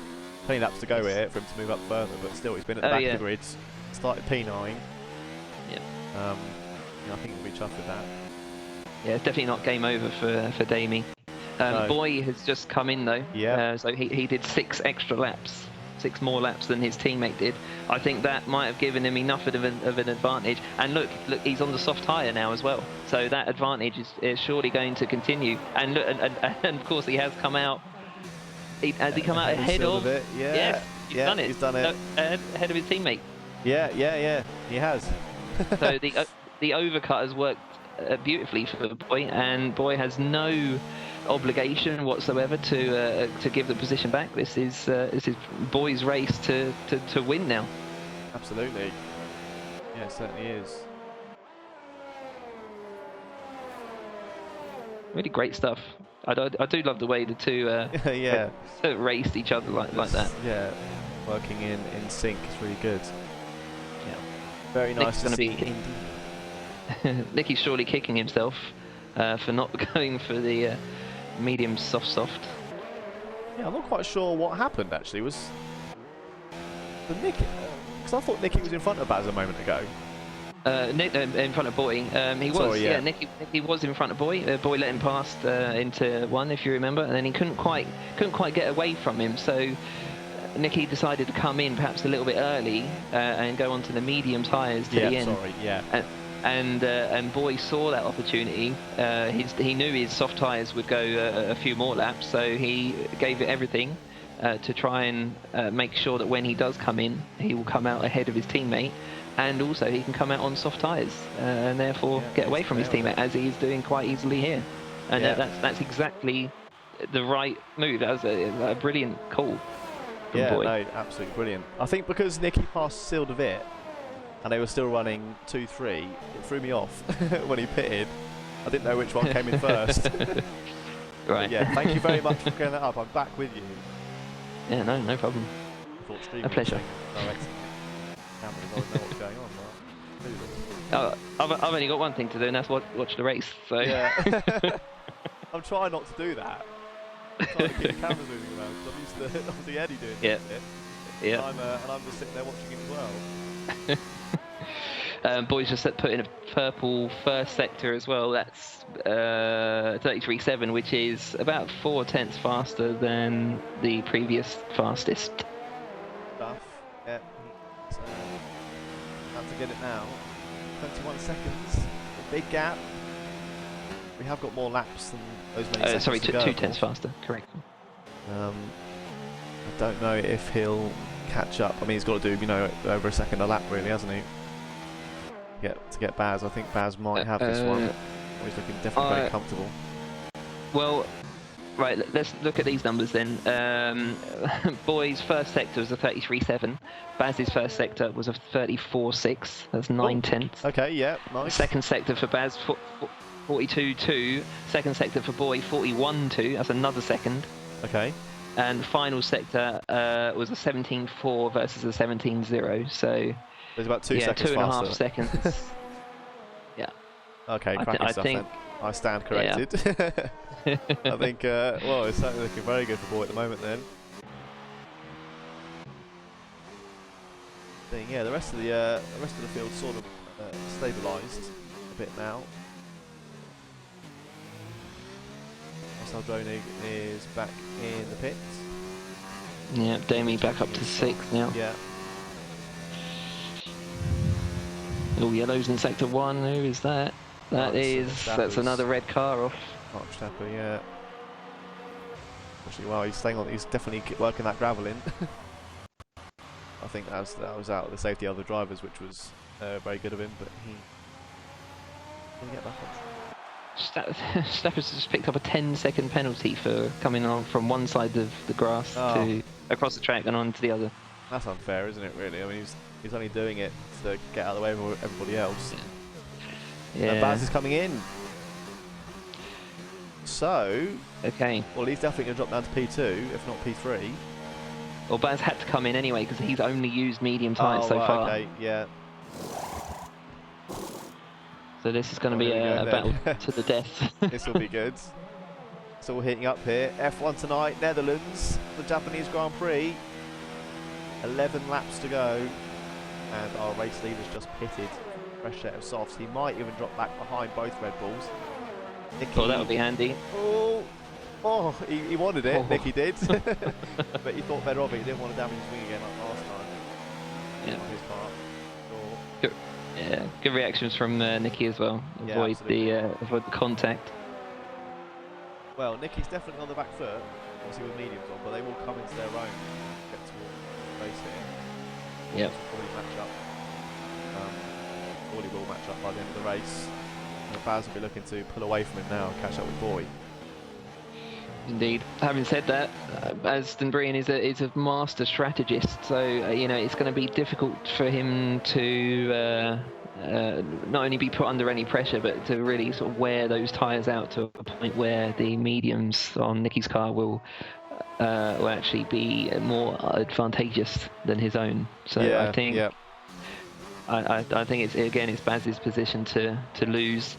plenty laps to go with it for him to move up further. But still, he's been at the back of the grids. Started P9. Yeah. I think he'll be chuffed with that. Yeah, it's definitely not game over for Damie. No. Boy has just come in though. Yeah. So he did 6 extra laps, 6 more laps than his teammate did. I think that might have given him enough of an advantage. And look, he's on the soft tyre now as well. So that advantage is surely going to continue. And look, and of course he has come out. Has he come out ahead of it? Yeah. Yes, he's done it. He's done it. Ahead of his teammate. Yeah. He has. So the overcut has worked beautifully for Boy, and Boy has no obligation whatsoever to give the position back. This is Boy's race to win now. Absolutely. Yeah, it certainly is. Really great stuff. I do love the way the two raced each other like that. Yeah, working in sync is really good. Very nice to see. Nicky's surely kicking himself for not going for the medium soft. Yeah, I'm not quite sure what happened actually. Was the Nicky? Because I thought Nicky was in front of Baz a moment ago. Nick in front of Boy. He was. Sorry, yeah. Nicky was in front of Boy. Boy let him past into one, if you remember, and then he couldn't quite get away from him. So Nicky decided to come in perhaps a little bit early and go onto the medium tyres to the end. Sorry, yeah. And Boy saw that opportunity. He knew his soft tyres would go a few more laps, so he gave it everything to try and make sure that when he does come in, he will come out ahead of his teammate, and also he can come out on soft tyres and therefore get away from his teammate, as he is doing quite easily here. And that's exactly the right move. That was a brilliant call from Boy. No, absolutely brilliant. I think because Nicky passed Sealed a bit, and they were still running 2-3, it threw me off when he pitted. I didn't know which one came in first. Right. But yeah, thank you very much for clearing that up. I'm back with you. Yeah, no problem. A pleasure. Cameras, I don't know what's going on. I've only got one thing to do, and that's watch the race. So yeah. I'm trying not to do that. I'm trying to keep the cameras moving around, because I'm used to obviously Eddie doing it. Yeah. And I'm just sitting there watching it as well. Boys just put in a purple first sector as well. That's 33.7, which is about 0.4 faster than the previous fastest. Stuff. Yeah. Have to get it now. 21 seconds. A big gap. We have got more laps than those many seconds. Sorry, to go, 0.2 faster. Correct. I don't know if he'll catch up. I mean, he's got to do, over a second a lap, really, hasn't he? To get Baz. I think Baz might have this one. He's looking definitely very comfortable. Well, right, let's look at these numbers then. Boy's first sector was a 33.7. Baz's first sector was a 34.6. That's 9/10. Okay, yeah, nice. Second sector for Baz, 42.2. Second sector for Boy, 41.2. That's another second. Okay. And final sector was a 17.4 versus a 17.0. So there's about 2 seconds 2.5 faster. seconds. Yeah. Okay, cracking stuff then. I stand corrected. Yeah. I think, well, it's certainly looking very good for Boy at the moment then. Yeah, the rest of the field sort of stabilised a bit now. Saldronig is back in the pits. Yeah, Damie back up to 6th now. Yeah. All yellows in sector 1. Who is that? That's another red car off. Mark Verstappen, yeah. Actually, well, he's staying on. He's definitely working that gravel in. I think that was out of the safety of the drivers, which was very good of him. But he didn't get back on. Steppers just picked up a 10-second penalty for coming on from one side of the grass to across the track and on to the other. That's unfair, isn't it? Really? I mean, he's only doing it to get out of the way of everybody else. Yeah. And Baz is coming in. So. Okay. Well, he's definitely going to drop down to P2, if not P3. Well, Baz had to come in anyway because he's only used medium tyres so far. Okay, yeah. So this is going to be a battle to the death. This will be good. It's all heating up here. F1 tonight, Netherlands, the Japanese Grand Prix. 11 laps to go. And our race leader's just pitted. Fresh set of softs. He might even drop back behind both Red Bulls. Nicky, that would be handy. Oh, he wanted it, Nicky did. But he thought better of it. He didn't want to damage his wing again like last time. Yeah. On his part. Yeah, good reactions from Nicky as well. Avoid the contact. Well, Nicky's definitely on the back foot, obviously with mediums on, but they will come into their own. Get towards the race here. Yep. Probably match up. Probably will match up by the end of the race. And Baz will be looking to pull away from him now and catch up with Boy. Indeed. Having said that, Aston Brian is a master strategist, so it's going to be difficult for him to not only be put under any pressure, but to really sort of wear those tyres out to a point where the mediums on Nicky's car will actually be more advantageous than his own. So yeah, I think it's Baz's position to lose.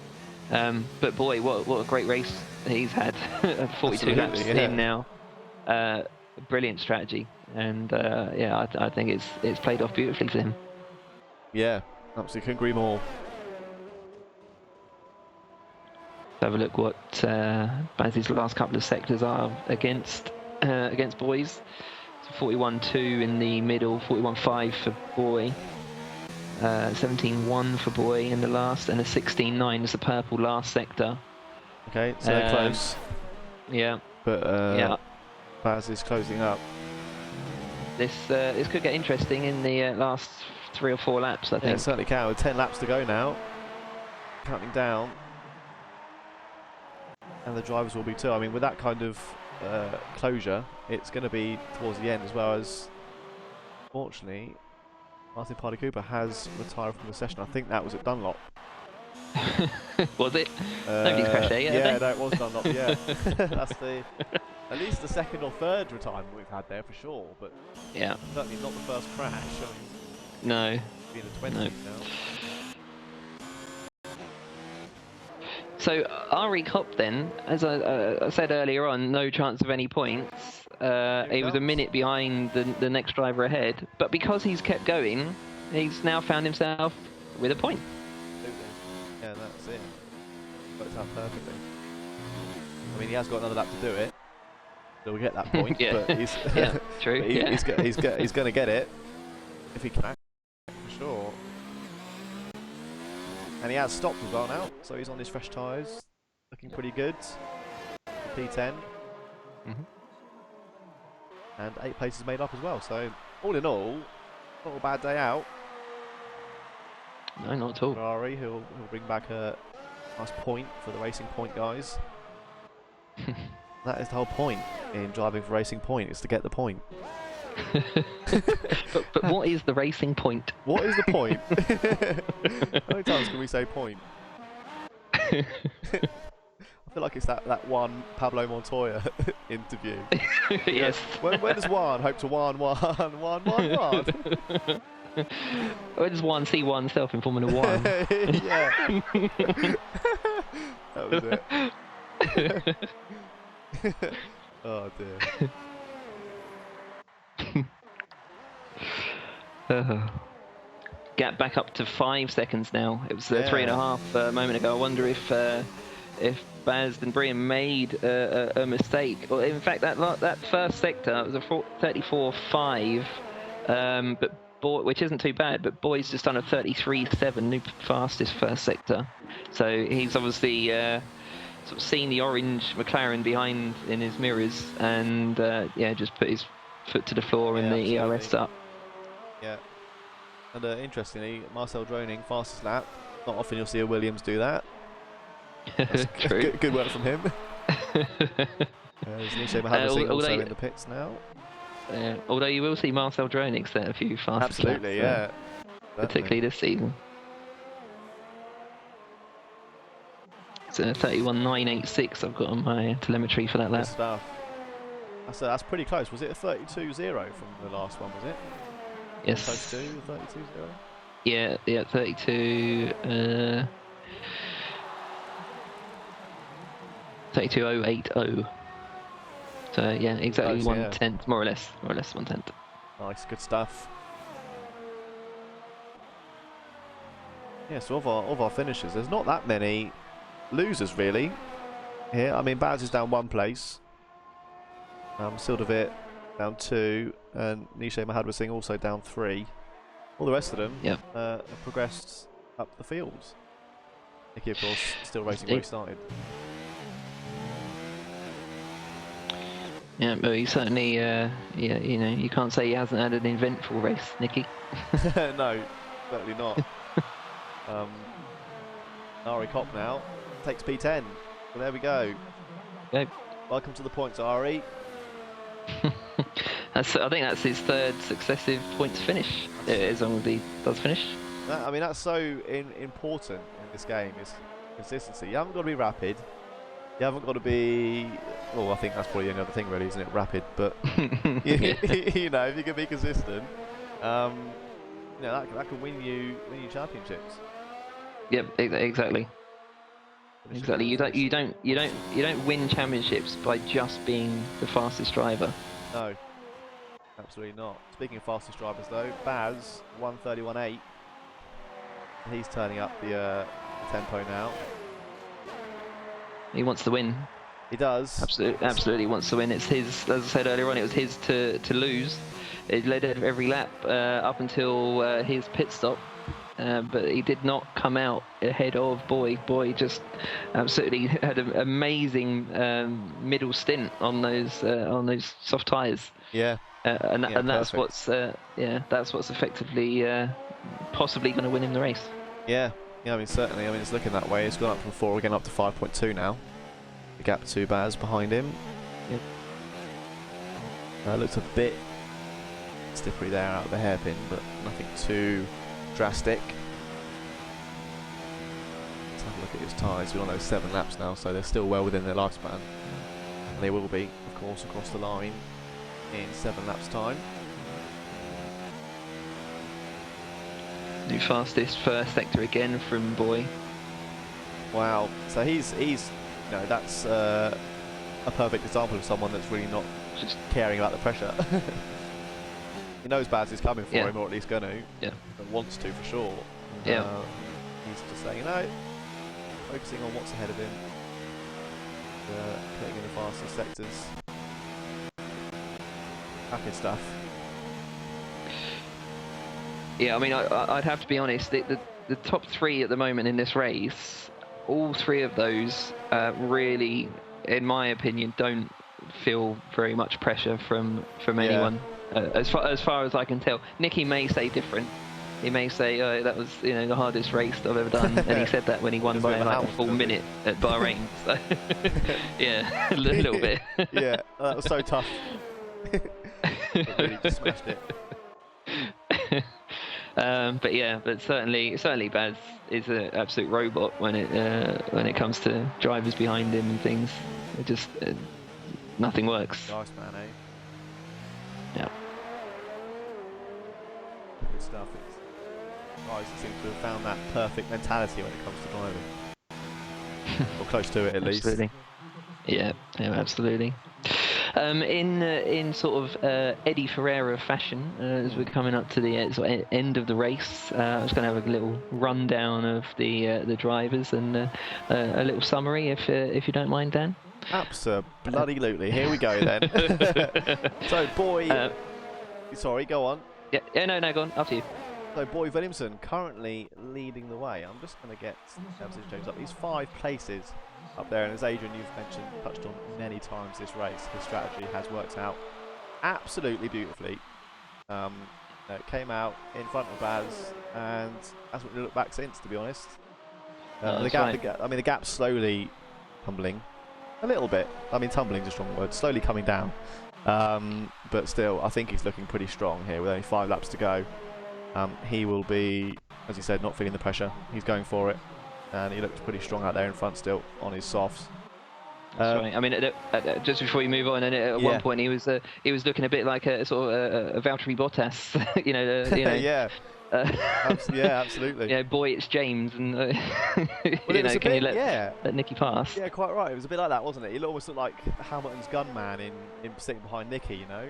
But boy, what a great race he's had. 42 laps in now. Brilliant strategy, and yeah, I think it's played off beautifully for him. Yeah, absolutely, couldn't agree more. Have a look what Baz's last couple of sectors are against boys. So 41.2 in the middle, 41.5 for boy, 17.1 for boy in the last, and a 16.9 is the purple last sector. Okay, so they're close. Yeah. But yeah. Baz is closing up. This could get interesting in the last 3 or 4 laps, I think. Yeah, it certainly can. With 10 laps to go now, counting down, and the drivers will be too. I mean, with that kind of closure, it's going to be towards the end, as well as, fortunately, Martin Party Cooper has retired from the session. I think that was at Dunlop. Was it? Nobody's crashed there yet, yeah, no, it was Dunlop, yeah. That's at least the second or third retirement we've had there for sure, but yeah, certainly not the first crash. I mean, no. Being the 20s now. So Ari Kopp then, as I said earlier on, no chance of any points. He was a minute behind the next driver ahead, but because he's kept going, he's now found himself with a point. Absolutely. Yeah, that's it. Works out perfectly. I mean, he has got another lap to do it, so we get that point. Yeah. But he's yeah, true. But he's going to get it if he can, for sure. And he has stopped as well now, so he's on his fresh tyres, looking pretty good. P10. And 8 places made up as well, so all in all, not a bad day out. No, not at all. Ferrari, he'll bring back a nice point for the Racing Point guys. That is the whole point in driving for Racing Point, is to get the point. but what is the Racing Point? What is the point? How many times can we say point? I feel like it's that one Pablo Montoya interview. Yes. When does one hope to one? When does one see oneself in Formula 1? Yeah. That was it. Oh dear. Gap back up to 5 seconds now. It was 3.5 a moment ago. I wonder if Baz and Brian made a mistake. Well, in fact, that first sector was a 34.5, but which isn't too bad. But Boy's just done a 33.7, new fastest first sector. So he's obviously sort of seen the orange McLaren behind in his mirrors, and yeah, just put his foot to the floor in the ERS up. Yeah. And interestingly, Marcel Droning, fastest lap. Not often you'll see a Williams do that. That's True. Good work from him. There's Nisha Mahavasingh also in the pits now. Although you will see Marcel Droning set a few fast Absolutely, laps, yeah. particularly this season. It's a 31.986 I've got on my telemetry for that lap. Good stuff. That's pretty close. Was it a 32.0 from the last one, was it? Yes. Close to 32.0? Yeah, 32. 32.080. So yeah, exactly Close, 1/10, more or less 1/10. Nice, good stuff. Yeah, so of our finishers, there's not that many losers really here. I mean, Baz is down 1 place. Sildavit down 2, and Nisha Mahadwasingh also down 3. All the rest of them have progressed up the field. Nicky, of course, still racing where he started. Yeah, but he certainly, yeah, you know, you can't say he hasn't had an eventful race, Nicky. No, certainly not. Ari Kopp now takes P10. So there we go. Welcome to the points, Ari. I think that's his 3rd successive points finish, as long as he does finish. I mean, that's so important in this game, is consistency. You haven't got to be rapid. You haven't got to be... Well, I think that's probably the only other thing really, isn't it? Rapid. But, you know, if you can be consistent, you know, that can win you championships. Yep, exactly. Exactly. You don't win championships by just being the fastest driver. No, absolutely not. Speaking of fastest drivers, though, Baz 1:31.8. He's turning up the tempo now. He wants to win. He does. Absolutely wants to win. It's his, as I said earlier on, it was his to lose. It led every lap up until his pit stop. But he did not come out ahead of Boy. Boy just absolutely had an amazing middle stint on those soft tyres. Yeah. And that's what's effectively possibly going to win him the race. Yeah. Yeah. I mean, certainly. I mean, it's looking that way. It's gone up from 4 again up to 5.2 now. The gap to Baz behind him. Yep. Looks a bit slippery there out of the hairpin, but nothing too drastic. Let's have a look at his tyres. We're on those 7 laps now, so they're still well within their lifespan. And they will be, of course, across the line in 7 laps' time. New fastest first sector again from Boy. Wow. So he's you know, that's a perfect example of someone that's really not just caring about the pressure. He knows Baz is coming for him, or at least going to. Yeah. And wants to, for sure. Yeah. He's just saying, no, focusing on what's ahead of him. Putting in the fastest sectors. Happy stuff. Yeah, I mean, I'd have to be honest. The top 3 at the moment in this race, all 3 of those really, in my opinion, don't feel very much pressure from anyone. As far as I can tell. Nicky may say different. He may say, "Oh, that was the hardest race I've ever done," and he said that when he won by like a full minute at Bahrain. So yeah, a little bit. Yeah, that was so tough. It really just smashed it. But certainly Baz is an absolute robot when it comes to drivers behind him and things. It just nothing works. Nice man, eh? Yeah. Good stuff. Guys seem to have found that perfect mentality when it comes to driving. Or close to it, at least. Absolutely. Yeah, absolutely. In sort of Eddie Ferreira fashion, as we're coming up to the sort of end of the race, I was going to have a little rundown of the drivers and a little summary, if you don't mind, Dan. Absolutely. Here we go then. So, Boy. Sorry, go on. Yeah, no, go on. After you. So, Boy Williamson currently leading the way. I'm just going to get James up. He's 5 places up there, and as Adrian, you've touched on many times this race, his strategy has worked out absolutely beautifully. It came out in front of Baz, and that's what we look back since, to be honest. The gap's slowly tumbling. A little bit. I mean, tumbling's a strong word. Slowly coming down. But still, I think he's looking pretty strong here with only 5 laps to go. He will be, as you said, not feeling the pressure. He's going for it. And he looks pretty strong out there in front still on his softs. That's right. I mean, just before you move on, and at one point he was looking a bit like a sort of a Valtteri Bottas, yeah. Yeah, absolutely. Yeah, Boy, it's James, and can you let Nicky pass? Yeah, quite right. It was a bit like that, wasn't it? He almost looked like Hamilton's gunman in sitting behind Nicky, you know.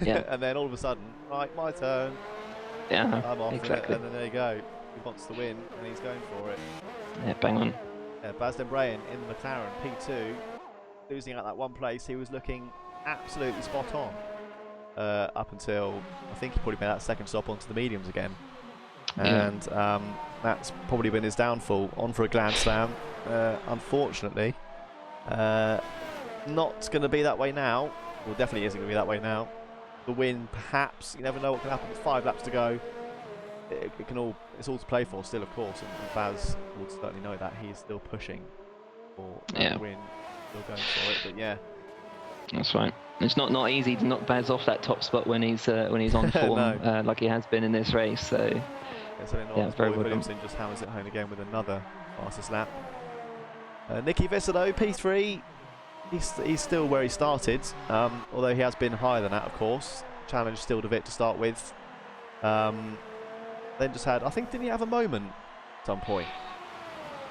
Yeah. And then all of a sudden, right, my turn. Yeah, I'm off, exactly. And then there you go. He wants to win, and he's going for it. Yeah, bang on. Yeah, Baz Bryan in the McLaren P2, losing out that one place. He was looking absolutely spot on up until I think he probably made that second stop onto the mediums again. And that's probably been his downfall. On for a Grand Slam, unfortunately. Not going to be that way now. Well, definitely isn't going to be that way now. The win, perhaps. You never know what can happen. 5 laps to go. It's all to play for still, of course. And Baz will certainly know that he's still pushing for that win. Still going for it, but yeah. That's right. It's not easy to knock Baz off that top spot when he's on form no. like he has been in this race. So very well. Williamson just hammers it home again with another fastest lap. Nicky Visser though, P3. He's still where he started, although he has been higher than that, of course. Challenge still to Vitt to start with. Then just had, I think, didn't he have a moment at some point?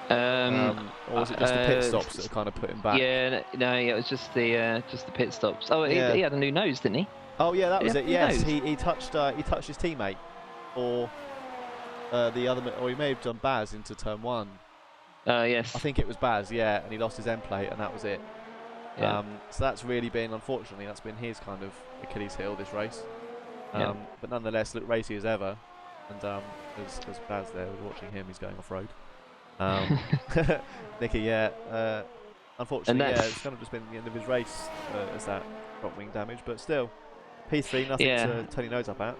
Or was it just the pit stops that kind of put him back? Yeah, no, it was just the pit stops. Oh, Yeah. he had a new nose, didn't he? Oh yeah, that was it. Yes, he he touched his teammate, or the other, or he may have done Baz into turn 1. Yes. I think it was Baz, yeah, and he lost his end plate, and that was it. Yeah. So that's really been, unfortunately, that's been his kind of Achilles heel this race. Yeah. But nonetheless, looked racy as ever. And as Baz there, we're watching him, he's going off road. Nicky, yeah, unfortunately, yeah, it's kind of just been the end of his race as that got wing damage, but still, P3, nothing to turn your nose up at.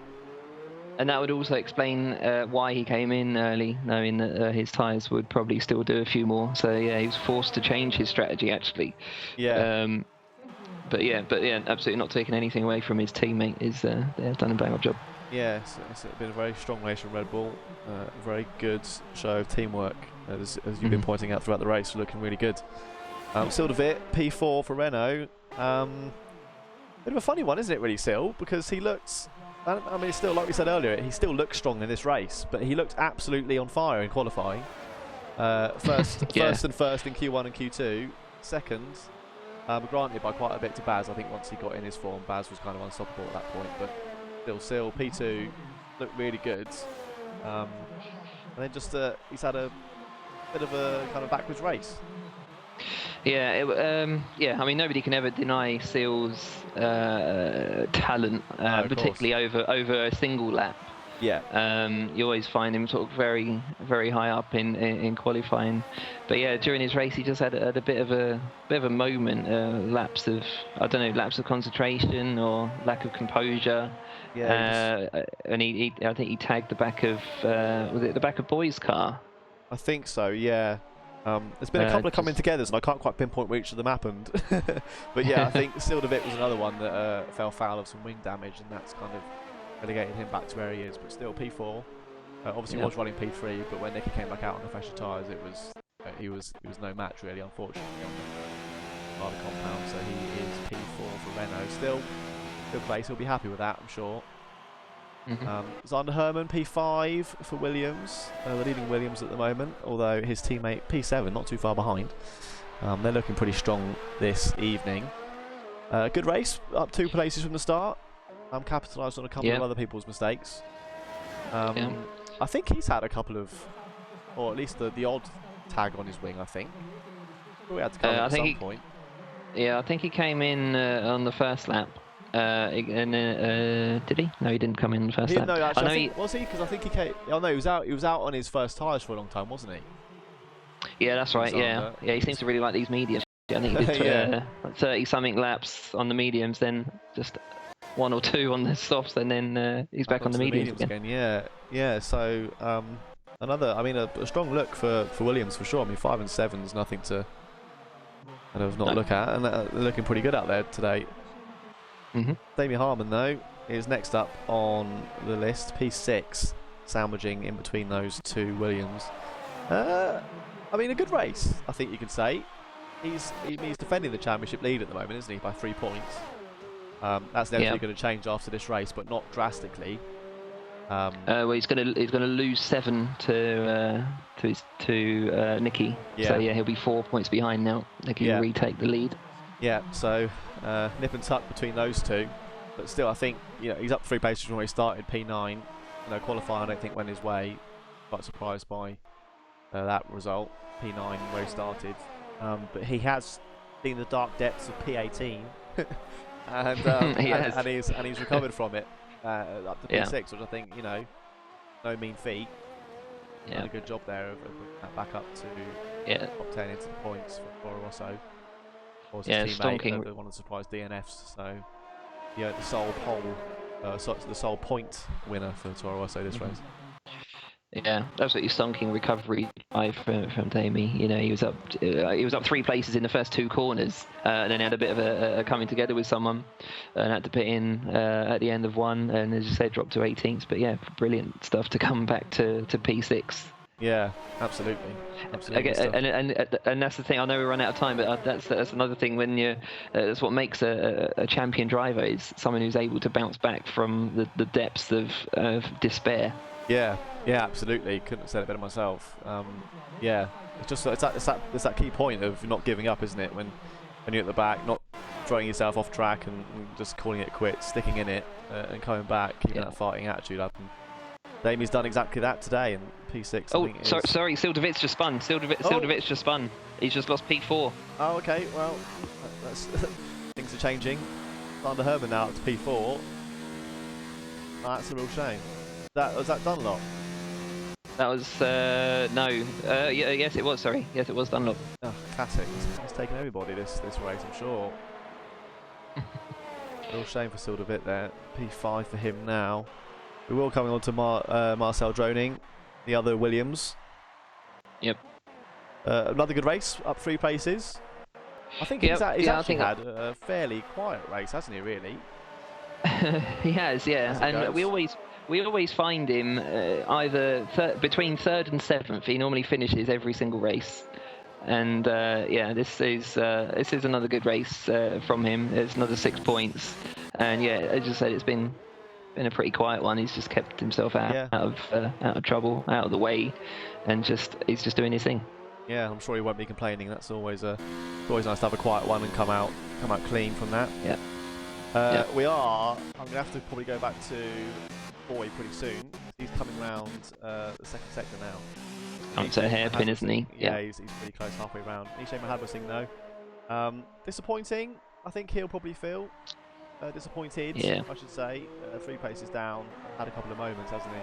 And that would also explain why he came in early, knowing that his tyres would probably still do a few more. So yeah, he was forced to change his strategy actually. Yeah. But yeah, absolutely not taking anything away from his teammate. They've done a bang up job. Yeah, it's been a very strong race from Red Bull. Very good show of teamwork, as you've been pointing out throughout the race, looking really good. Sil de Vit, P4 for Renault. Bit of a funny one, isn't it, really, Sil? Because he looked, I mean, still, like we said earlier, he still looks strong in this race, but he looked absolutely on fire in qualifying. First and first in Q1 and Q2. Second, granted by quite a bit to Baz. I think once he got in his form, Baz was kind of unstoppable at that point, but still, Sil, P2, looked really good. And then just, he's had a bit of a kind of backwards race. Yeah, I mean, nobody can ever deny Sil's talent, particularly over a single lap. Yeah. You always find him sort of very, very high up in qualifying, but yeah, during his race he just had a bit of a moment, lapse of concentration or lack of composure. Yeah. And I think he tagged the back of was it the back of Boy's car? I think so. Yeah. There's been a couple of coming together, and I can't quite pinpoint which of them happened. But yeah, I think Sil de Vit was another one that fell foul of some wing damage, and that's kind of relegated him back to where he is. But still, P4. Obviously, was running P3, but when Nicky came back out on the fresher tyres, he was no match really, unfortunately, on the compound. So he is P4 for Renault. Still good place. He'll be happy with that, I'm sure. Zander Herman, P5 for Williams. They're leading Williams at the moment, although his teammate P7 not too far behind. They're looking pretty strong this evening. Good race, up 2 places from the start. Capitalised on a couple of other people's mistakes. I think he's had a couple of, or at least the odd tag on his wing, I think. We had to come at some point. Yeah, I think he came in on the first lap. Did he? No, he didn't come in the first lap. No, actually, was he? Because I think he came. Oh no, he was out on his first tyres for a long time, wasn't he? Yeah, that's right. Yeah, he seems to really like these mediums. I think he did 30-something laps on the mediums, then just 1 or 2 on the softs, and then he's back on the mediums again. Yeah. So a strong look for Williams for sure. I mean, 5 and 7 is nothing to kind of not look at, and they're looking pretty good out there today. Damien Harmon, though, is next up on the list, P6, sandwiching in between those 2 Williams. I mean, a good race, I think you could say. He's defending the championship lead at the moment, isn't he, by 3 points. That's definitely going to change after this race, but not drastically. Well, he's going to lose 7 to Nicky. Yeah. So yeah, he'll be 4 points behind now. Nicky will retake the lead. Yeah, so nip and tuck between those 2, but still, I think he's up 3 places from where he started. P9, qualifying I don't think went his way. Quite surprised by that result. P9 where he started, but he has been in the dark depths of P18, and he's recovered from it up to P6, which I think no mean feat. Done a good job there of that back up to top 10 into the points for Rosso. Was his teammate, one of the surprise DNFs, so the sole the sole point winner for Toro Rosso this race. Yeah, absolutely stonking recovery from Damie. He was up 3 places in the first 2 corners, and then had a bit of a coming together with someone, and had to put in at the end of 1, and as you said, dropped to 18th. But yeah, brilliant stuff to come back to P6. Yeah, absolutely. And that's the thing. I know we run out of time, but that's another thing. When that's what makes a champion driver, is someone who's able to bounce back from the depths of despair. Yeah, yeah, absolutely. Couldn't have said it better myself. Yeah, it's that key point of not giving up, isn't it? When you're at the back, not throwing yourself off track and just calling it quits, sticking in it and coming back, keeping that fighting attitude up. And Damie's done exactly that today in P6. Oh, sorry, Sildovitz just spun. Sildovitz just spun. He's just lost P4. Oh, okay. Well, that's things are changing. Sander Herman now up to P4. Oh, that's a real shame. Was that Dunlop? That was no. Yes, it was. Sorry, yes, it was Dunlop. Oh, classic. He's taken everybody this race, I'm sure. Real shame for Sildovit there. P5 for him now. We will coming on to Marcel Droning, the other Williams. Yep. Another good race, up 3 places. I think he's actually had a fairly quiet race, hasn't he? Really. He has, yeah. And we always find him either between 3rd and 7th. He normally finishes every single race. And yeah, this is another good race from him. There's another 6 points. And yeah, as I said, it's been a pretty quiet one. He's just kept himself out of trouble, out of the way, and he's just doing his thing. Yeah, I'm sure he won't be complaining. That's always nice to have a quiet one and come out clean from that. Yeah. I'm gonna have to probably go back to Boy pretty soon. He's coming round the 2nd sector now. It's a hairpin, isn't he? Yeah, he's pretty close halfway round. Nishay Mahadwasing though. Disappointing. I think he'll probably feel disappointed. I should say. 3 places down. Had a couple of moments, hasn't he?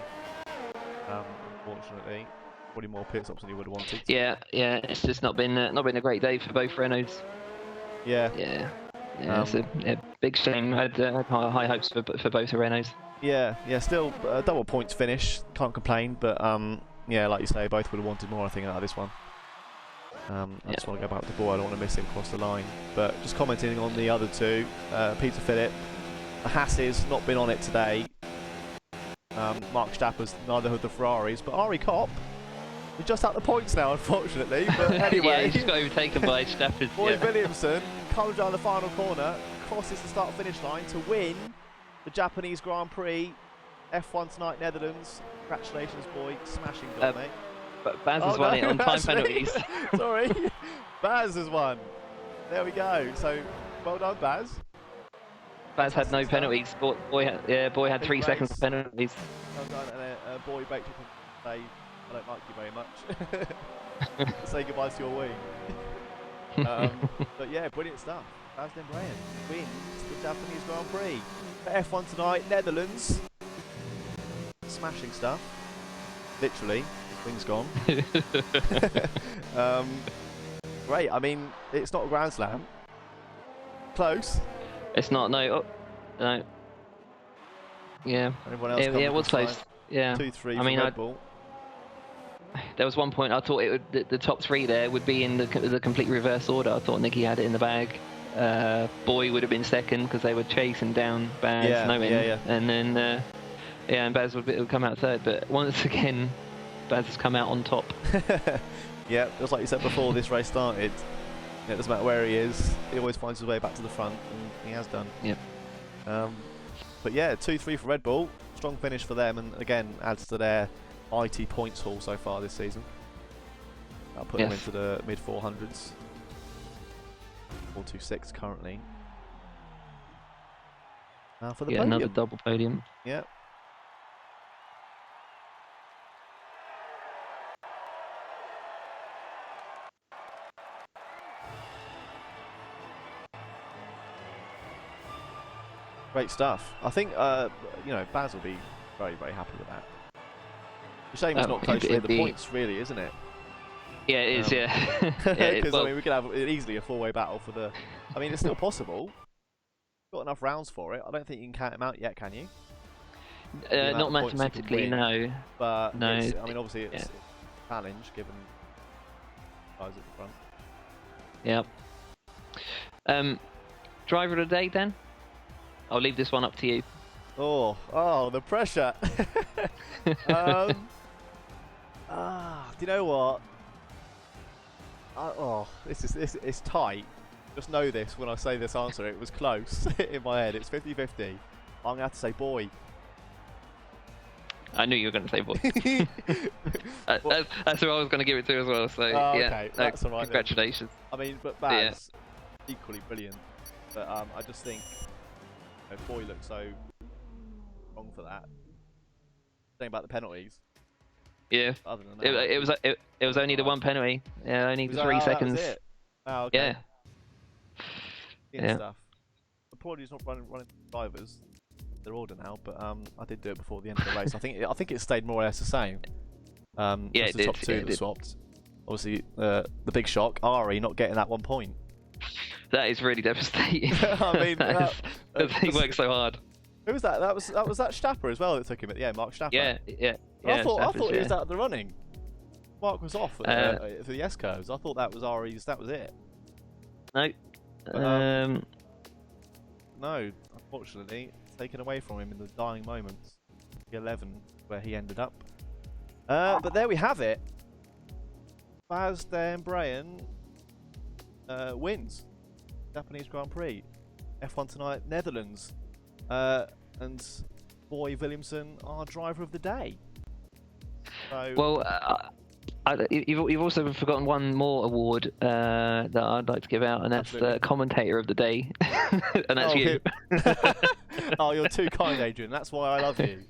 Unfortunately. Probably more pit stops than he would have wanted. Yeah. It's just not been a great day for both Renaults. Yeah. It's a big shame. I had high hopes for both the Renaults. Yeah. Still double points finish. Can't complain, but yeah, like you say, both would have wanted more, I think, out of this one. I just want to go back to Boy. I don't want to miss him across the line. But just commenting on the other 2, Peter Phillip, the Hasses not been on it today. Mark Stapper's neither of the Ferraris, but Ari Kopp. We're just at the points now, unfortunately. But anyway, yeah, he just got overtaken by Stafford. Boyd Williamson comes down the final corner, crosses the start-finish line to win the Japanese Grand Prix. F1 tonight, Netherlands. Congratulations, Boyd. Smashing job, mate. But Baz has won it on time penalties. Sorry, Baz has won. There we go. So, well done, Baz. Baz had no penalties. Boy had 3 seconds of penalties. Well done, and Boy baked up and say, I don't like you very much. Say goodbye to your wing. But yeah, brilliant stuff. Baz Dembrayan wins the Japanese Grand Prix. For F1 tonight, Netherlands. Smashing stuff. Literally, wing's gone. Great. I mean, it's not a Grand Slam. Close. It's not. No. No. Yeah. Everyone else it was close. Yeah. 2-3 for Red Bull. There was one point I thought the top 3 there would be in the complete reverse order. I thought Nicky had it in the bag. Boy would have been 2nd because they were chasing down Baz, and then and Baz would come out 3rd. But once again, Baz has come out on top. Yeah, just like you said before this race started, it doesn't matter where he is, he always finds his way back to the front, and he has done. Yep. But yeah, 2-3 for Red Bull, strong finish for them, and again adds to their IT points haul so far this season. That'll put them into the mid 400s. 426 currently. Now for the podium. Another double podium. Yeah. Great stuff. I think Baz will be very, very happy with that. The shame it's not close to the points, really, isn't it? Yeah, it is. Yeah. Because I mean, we could have easily a 4-way battle for the. I mean, it's still possible. Got enough rounds for it. I don't think you can count them out yet, can you? Not mathematically, no. But no. I mean, obviously, it's a challenge given guys at the front. Yep. Driver of the day, Dan. I'll leave this one up to you. Oh, the pressure. Do you know what? It's tight. Just know this when I say this answer. It was close in my head. It's 50-50. I'm going to have to say Boy. I knew you were going to say boy. That's who I was going to give it to as well. So Oh, yeah, okay. That's all right then. congratulations. I mean, but Baz, equally brilliant. But I just think boy looked so wrong for that. Saying about the penalties. Yeah. Other than that, it was only the one penalty. Yeah, only the 3 seconds. That was it? Oh, okay. Yeah. Stuff. Apologies, not running drivers. They're order now, but I did do it before the end of the race. I think it stayed more or less the same. Yeah, it the did. top two that swapped. Obviously, the big shock, Ari not getting that 1 point. That is really devastating. I mean, he worked so hard. Who was that? That was that Stapper as well that took him at the end, Mark Stapper. Yeah. I thought he was out of the running. Mark was off for the S curves. I thought that was Ari's. That was it. No. But, no, unfortunately, taken away from him in the dying moments. The 11, where he ended up. But there we have it. Baz Dan Brayan wins Japanese Grand Prix. F1 tonight, Netherlands. And Boy Williamson, our driver of the day. So, well, you've also forgotten one more award that I'd like to give out, and that's the commentator of the day. And that's you. Oh, you're too kind, Adrian. That's why I love you.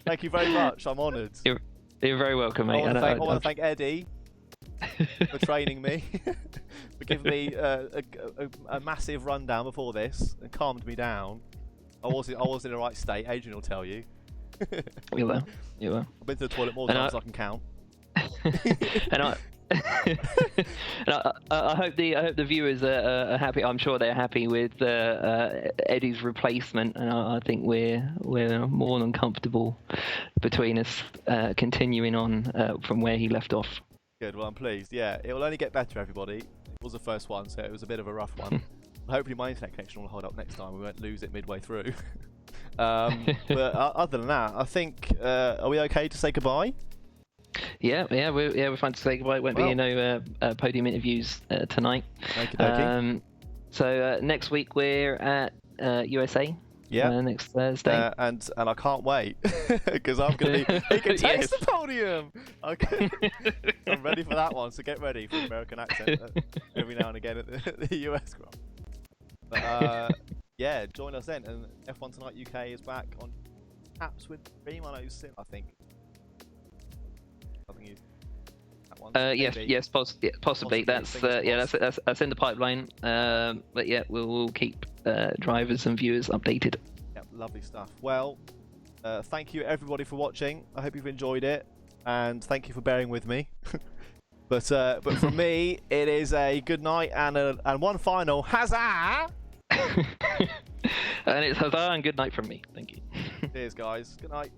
Thank you very much. I'm honoured. You're very welcome, mate. I want to thank Eddie for training me, for giving me a massive rundown before this and calmed me down. I was in the right state. Adrian will tell you. You will. I've been to the toilet more times than I can count. And I hope the viewers are happy. I'm sure they're happy with Eddie's replacement, and I think we're more than comfortable between us continuing on from where he left off. Good. Well, I'm pleased. Yeah, it will only get better, everybody. It was the first one, so it was a bit of a rough one. Hopefully, my internet connection will hold up next time. We won't lose it midway through. But other than that, I think are we okay to say goodbye? Yeah, we're fine to say goodbye. Won't be no podium interviews tonight. Okey-dokey. So next week we're at USA. Yeah. Next Thursday. And I can't wait because I'm gonna be. He can taste the podium. Okay. I'm ready for that one. So get ready for American accent every now and again at the US Grand. But yeah, join us then. And F1 Tonight UK is back on apps with Stream. I know Sim, I think. Yes, possibly. That's in the pipeline. But yeah, we'll keep drivers and viewers updated. Yep, lovely stuff. Well, thank you everybody for watching. I hope you've enjoyed it, and thank you for bearing with me. but for me, it is a good night and one final huzzah. And it's huzzah and good night from me. Thank you. Cheers, guys. Good night.